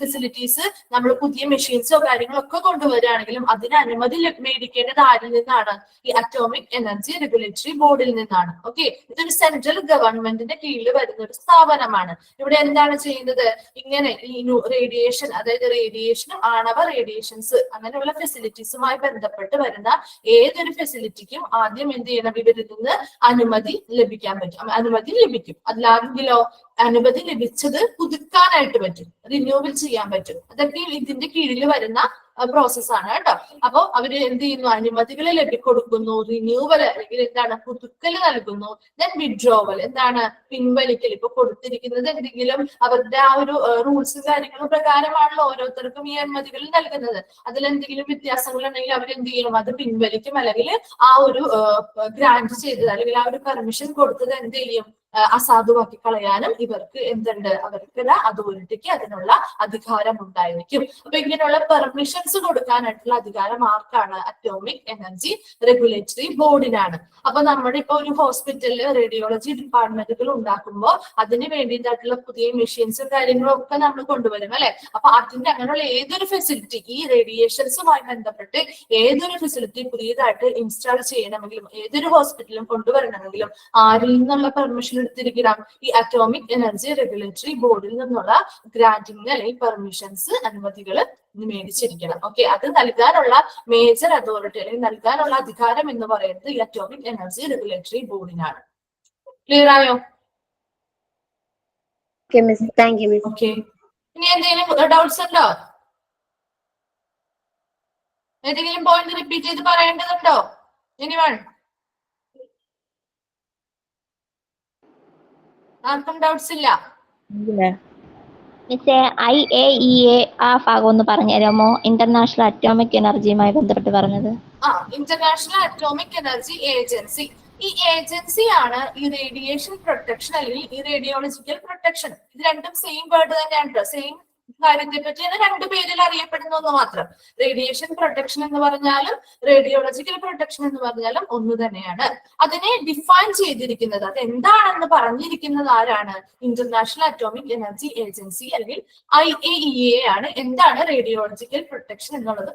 ഫെസിലിറ്റീസ് നമ്മൾ പുതിയ മെഷീൻസോ കാര്യങ്ങളോ ഒക്കെ കൊണ്ടുവരികയാണെങ്കിലും അതിന് അനുമതി മേടിക്കേണ്ടത് ആരിൽ നിന്നാണ്? ഈ അറ്റോമിക് എനർജി റെഗുലേറ്ററി ബോർഡിൽ നിന്നാണ്. ഓക്കെ, ഇതൊരു സെൻട്രൽ ഗവൺമെന്റിന്റെ കീഴിൽ വരുന്ന ഒരു സ്ഥാപനമാണ്. ഇവിടെ എന്താണ് ചെയ്യുന്നത്? ഇങ്ങനെ ഈ റേഡിയേഷൻ, അതായത് റേഡിയേഷനും ആണവ റേഡിയേഷൻസ് അങ്ങനെയുള്ള ഫെസിലിറ്റീസുമായി ബന്ധപ്പെട്ട് വരുന്ന ഏതൊരു ഫെസിലിറ്റിക്കും ആദ്യം എന്ത് ചെയ്യണം? ഇവരിൽ നിന്ന് അനുമതി ലഭിക്കാൻ പറ്റും, അനുമതി ലഭിക്കും. അല്ലാതെങ്കിലോ അനുമതി ലഭിച്ചത് പുതുക്കാനായിട്ട് പറ്റും, റിന്യൂവൽ ചെയ്യാൻ പറ്റും. അതൊക്കെ ഇതിന്റെ കീഴിൽ വരുന്ന പ്രോസസ്സാണ് കേട്ടോ. അപ്പൊ അവര് എന്ത് ചെയ്യുന്നു? അനുമതികൾ കൊടുക്കുന്നു, റിന്യൂവൽ അല്ലെങ്കിൽ എന്താണ്, പുതുക്കൽ നൽകുന്നു, ദെൻ വിഡ്രോവൽ എന്താണ്, പിൻവലിക്കൽ. ഇപ്പൊ കൊടുത്തിരിക്കുന്നത് എന്തെങ്കിലും അവരുടെ ആ ഒരു റൂൾസും കാര്യങ്ങളും പ്രകാരമാണല്ലോ ഓരോരുത്തർക്കും ഈ അനുമതികൾ നൽകുന്നത്. അതിലെന്തെങ്കിലും വ്യത്യാസങ്ങൾ ഉണ്ടെങ്കിൽ അവരെന്ത് ചെയ്യണം? അത് പിൻവലിക്കും, അല്ലെങ്കിൽ ആ ഒരു ഗ്രാന്റ് ചെയ്തത് അല്ലെങ്കിൽ ആ ഒരു പെർമിഷൻ കൊടുത്തത് എന്ത് ചെയ്യും? അസാധുവാക്കി കളയാനും ഇവർക്ക് എന്തുണ്ട്? അവർക്ക് അതോറിറ്റിക്ക് അതിനുള്ള അധികാരം ഉണ്ടായിരിക്കും. അപ്പൊ ഇങ്ങനെയുള്ള പെർമിഷൻസ് കൊടുക്കാനായിട്ടുള്ള അധികാരം ആർക്കാണ്? അറ്റോമിക് എനർജി റെഗുലേറ്ററി ബോർഡിനാണ്. അപ്പൊ നമ്മുടെ ഇപ്പൊ ഒരു ഹോസ്പിറ്റലിൽ റേഡിയോളജി ഡിപ്പാർട്ട്മെന്റുകൾ ഉണ്ടാക്കുമ്പോൾ അതിന് വേണ്ടിയിട്ടുള്ള പുതിയ മെഷീൻസും കാര്യങ്ങളും ഒക്കെ നമ്മൾ കൊണ്ടുവരും അല്ലെ. അപ്പൊ അതിന്റെ അങ്ങനെയുള്ള ഏതൊരു ഫെസിലിറ്റി, ഈ റേഡിയേഷൻസുമായി ബന്ധപ്പെട്ട് ഏതൊരു ഫെസിലിറ്റി പുതിയതായിട്ട് ഇൻസ്റ്റാൾ ചെയ്യണമെങ്കിലും ഏതൊരു ഹോസ്പിറ്റലും കൊണ്ടുവരണമെങ്കിലും ആരിൽ നിന്നുള്ള പെർമിഷൻ എടുത്തിരിക്കണം? ഈ അറ്റോമിക് എനർജി റെഗുലേറ്ററി ബോർഡിൽ നിന്നുള്ള ഗ്രാന്റിങ് അല്ലെങ്കിൽ പെർമിഷൻസ്, അനുമതികൾ മേടിച്ചിരിക്കണം. ഓക്കെ, അത് നൽകാനുള്ള മേജർ അതോറിറ്റി അല്ലെങ്കിൽ നൽകാനുള്ള അധികാരം എന്ന് പറയുന്നത് ഈ അറ്റോമിക് എനർജി റെഗുലേറ്ററി ബോർഡിനാണ്. ക്ലിയർ ആയോ? ഓക്കെ, ഇനി എന്തെങ്കിലും ഡൗട്ട്സ് ഉണ്ടോ? ഏതെങ്കിലും പോയിന്റ് റിപ്പീറ്റ് ചെയ്ത് പറയേണ്ടതുണ്ടോ? എനിവൺ? ആർക്കും ഡൗട്ട്സ് ഇല്ല? മിസ്സേ, IAEA ആ ഭാഗം ഒന്ന് പറഞ്ഞു തരാമോ? ഇന്റർനാഷണൽ അറ്റോമിക് എനർജിയുമായി ബന്ധപ്പെട്ട് പറഞ്ഞത്. International atomic energy agency. ഈ ഏജൻസി ആണ് ഈ റേഡിയേഷൻ പ്രൊട്ടക്ഷൻ അല്ലെങ്കിൽ ഈ റേഡിയോളജിക്കൽ പ്രൊട്ടക്ഷൻ. ഇത് രണ്ടും സെയിം വേർഡ് തന്നെയാണ്, സെയിം കാര്യത്തെ പറ്റിയാണ് രണ്ടു പേരിൽ അറിയപ്പെടുന്ന ഒന്ന് മാത്രം. റേഡിയേഷൻ പ്രൊട്ടക്ഷൻ എന്ന് പറഞ്ഞാലും റേഡിയോളജിക്കൽ പ്രൊട്ടക്ഷൻ എന്ന് പറഞ്ഞാലും ഒന്ന് തന്നെയാണ്. അതിനെ ഡിഫൈൻ ചെയ്തിരിക്കുന്നത്, അത് എന്താണെന്ന് പറഞ്ഞിരിക്കുന്നത് ആരാണ്? ഇന്റർനാഷണൽ അറ്റോമിക് എനർജി ഏജൻസി അല്ലെങ്കിൽ IAEA ആണ്. എന്താണ് റേഡിയോളജിക്കൽ പ്രൊട്ടക്ഷൻ എന്നുള്ളത്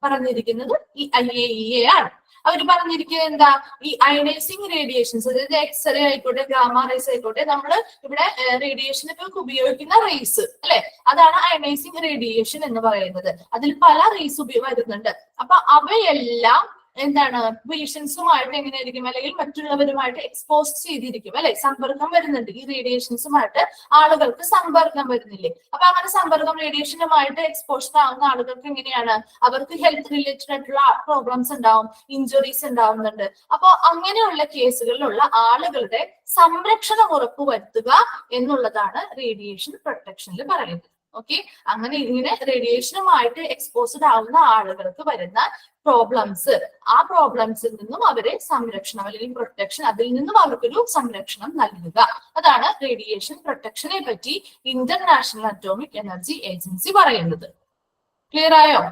പറഞ്ഞിരിക്കുന്നത് ഈ IAEA ആണ്. അവർ പറഞ്ഞിരിക്കുന്നത് എന്താ, ഈ അയണൈസിങ് റേഡിയേഷൻസ്, അതായത് എക്സ്റേ ആയിക്കോട്ടെ ഗാമ റേസ് ആയിക്കോട്ടെ, നമ്മൾ ഇവിടെ റേഡിയേഷനൊക്കെ ഉപയോഗിക്കുന്ന റേസ് അല്ലെ, അതാണ് അയണൈസിങ് റേഡിയേഷൻ എന്ന് പറയുന്നത്. അതിൽ പല റേസ് വരുന്നുണ്ട്. അപ്പൊ അവയെല്ലാം എന്താണ് പേഷ്യൻസുമായിട്ട് എങ്ങനെയായിരിക്കും, അല്ലെങ്കിൽ മറ്റുള്ളവരുമായിട്ട് എക്സ്പോസ് ചെയ്തിരിക്കും അല്ലെ, സമ്പർക്കം വരുന്നുണ്ട്. ഈ റേഡിയേഷൻസുമായിട്ട് ആളുകൾക്ക് സമ്പർക്കം വരുന്നില്ലേ? അപ്പൊ അങ്ങനെ സമ്പർക്കം റേഡിയേഷനുമായിട്ട് എക്സ്പോഷർ ആവുന്ന ആളുകൾക്ക് എങ്ങനെയാണ്, അവർക്ക് ഹെൽത്ത് റിലേറ്റഡ് ആയിട്ടുള്ള പ്രോബ്ലംസ് ഉണ്ടാവും, ഇഞ്ചുറീസ് ഉണ്ടാവുന്നുണ്ട്. അപ്പൊ അങ്ങനെയുള്ള കേസുകളിലുള്ള ആളുകളുടെ സംരക്ഷണം ഉറപ്പുവരുത്തുക എന്നുള്ളതാണ് റേഡിയേഷൻ പ്രൊട്ടക്ഷനിൽ പറയുന്നത്. ഓക്കെ, അങ്ങനെ ഇങ്ങനെ റേഡിയേഷനുമായിട്ട് എക്സ്പോസ്ഡ് ആവുന്ന ആളുകൾക്ക് വരുന്ന പ്രോബ്ലംസ്, ആ പ്രോബ്ലംസിൽ നിന്നും അവരെ സംരക്ഷണം അല്ലെങ്കിൽ പ്രൊട്ടക്ഷൻ, അതിൽ നിന്നും അവർക്കൊരു സംരക്ഷണം നൽകുക, അതാണ് റേഡിയേഷൻ പ്രൊട്ടക്ഷനെ പറ്റി ഇന്റർനാഷണൽ അറ്റോമിക് എനർജി ഏജൻസി പറയുന്നത്. ക്ലിയർ ആയോ?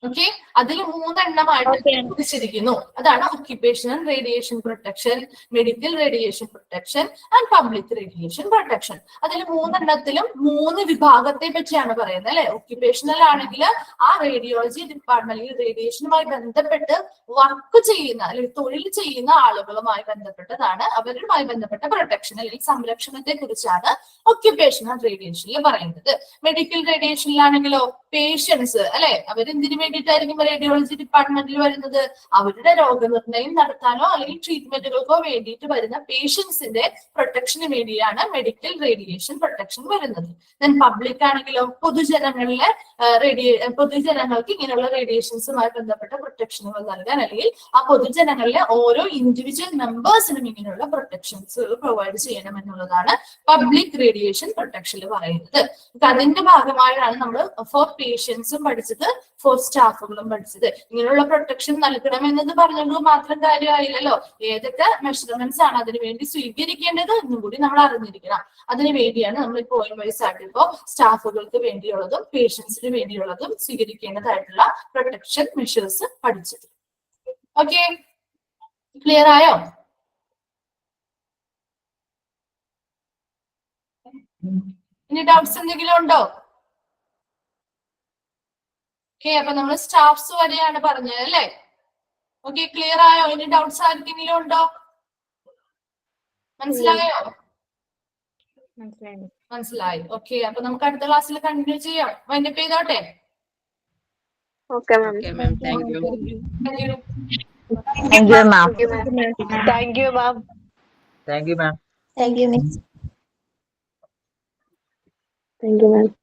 ഓക്കെ, അതിൽ 3 എണ്ണമായിട്ട് തിരിച്ചിരിക്കുന്നു. അതാണ് occupational radiation protection, medical radiation protection and public radiation protection. അതിൽ 3 എണ്ണത്തിലും 3 വിഭാഗത്തെ പറ്റിയാണ് പറയുന്നത് അല്ലെ. ഒക്യുപേഷണൽ ആണെങ്കിൽ ആ റേഡിയോളജി ഡിപ്പാർട്ട്മെന്റ് അല്ലെങ്കിൽ റേഡിയേഷനുമായി ബന്ധപ്പെട്ട് വർക്ക് ചെയ്യുന്ന അല്ലെങ്കിൽ തൊഴിൽ ചെയ്യുന്ന ആളുകളുമായി ബന്ധപ്പെട്ടതാണ്, അവരുമായി ബന്ധപ്പെട്ട പ്രൊട്ടക്ഷൻ അല്ലെങ്കിൽ സംരക്ഷണത്തെ കുറിച്ചാണ് ഒക്യുപേഷണൽ റേഡിയേഷനിൽ പറയുന്നത്. മെഡിക്കൽ റേഡിയേഷനിലാണെങ്കിലോ പേഷ്യൻസ് അല്ലെ, അവരെന്തിനു വേണ്ടിയിട്ടായിരിക്കും റേഡിയോളജി ഡിപ്പാർട്ട്മെന്റിൽ വരുന്നത്, അവരുടെ രോഗനിർണയം നടത്താനോ അല്ലെങ്കിൽ ട്രീറ്റ്മെന്റുകൾക്കോ വേണ്ടിയിട്ട് വരുന്ന പേഷ്യൻസിന്റെ പ്രൊട്ടക്ഷന് വേണ്ടിയാണ് മെഡിക്കൽ റേഡിയേഷൻ പ്രൊട്ടക്ഷൻ വരുന്നത്. ദെൻ പബ്ലിക് ആണെങ്കിലോ പൊതുജനങ്ങളിലെ പൊതുജനങ്ങൾക്ക് ഇങ്ങനെയുള്ള റേഡിയേഷൻസുമായി ബന്ധപ്പെട്ട പ്രൊട്ടക്ഷനുകൾ നൽകാൻ, അല്ലെങ്കിൽ ആ പൊതുജനങ്ങളിലെ ഓരോ ഇൻഡിവിജ്വൽ മെമ്പേഴ്സിനും ഇങ്ങനെയുള്ള പ്രൊട്ടക്ഷൻസ് പ്രൊവൈഡ് ചെയ്യണം എന്നുള്ളതാണ് പബ്ലിക് റേഡിയേഷൻ പ്രൊട്ടക്ഷനിൽ പറയുന്നത്. അതിന്റെ ഭാഗമായാണ് നമ്മൾ ഫോർ പേഷ്യൻസും പഠിച്ചത്, ഫോർ സ്റ്റാഫുകളും പഠിച്ചത്. ഇങ്ങനെയുള്ള പ്രൊട്ടക്ഷൻ നൽകണം എന്നത് പറഞ്ഞത് മാത്രം കാര്യമായില്ലല്ലോ, ഏതൊക്കെ മെഷർമെന്റ്സ് ആണ് അതിനു വേണ്ടി സ്വീകരിക്കേണ്ടത് എന്നും കൂടി നമ്മൾ അറിഞ്ഞിരിക്കണം. അതിനു വേണ്ടിയാണ് നമ്മൾ ഇപ്പോൾ വൈസ് ആയിട്ട് ഇപ്പോൾ സ്റ്റാഫുകൾക്ക് വേണ്ടിയുള്ളതും പേഷ്യൻസിന് വേണ്ടിയുള്ളതും സ്വീകരിക്കേണ്ടതായിട്ടുള്ള പ്രൊട്ടക്ഷൻ മെഷേഴ്സ് പഠിച്ചത്. ഓക്കെ, ക്ലിയർ ആയോ? ഇനി ഡൗട്ട്സ് എന്തെങ്കിലും ഉണ്ടോ? ഓക്കെ, അപ്പൊ നമ്മൾ സ്റ്റാഫ്സ് വരെയാണ് പറഞ്ഞത് അല്ലേ. ഓക്കെ, ക്ലിയർ ആയോ? ഇനി ഡൗട്ട്സ് ആർക്കെങ്കിലും ഉണ്ടോ? മനസ്സിലായോ? മനസ്സിലായി. ഓക്കെ, അപ്പൊ നമുക്ക് അടുത്ത ക്ലാസ്സിൽ കണ്ടിന്യൂ ചെയ്യാം. വൈൻഡപ്പ് ചെയ്തോട്ടെ. Okay, ma'am. Thank you. Thank you. Thank you, ma'am. Thank you, ma'am. Thank you, ma'am. Thank you, Miss. Thank you, ma'am.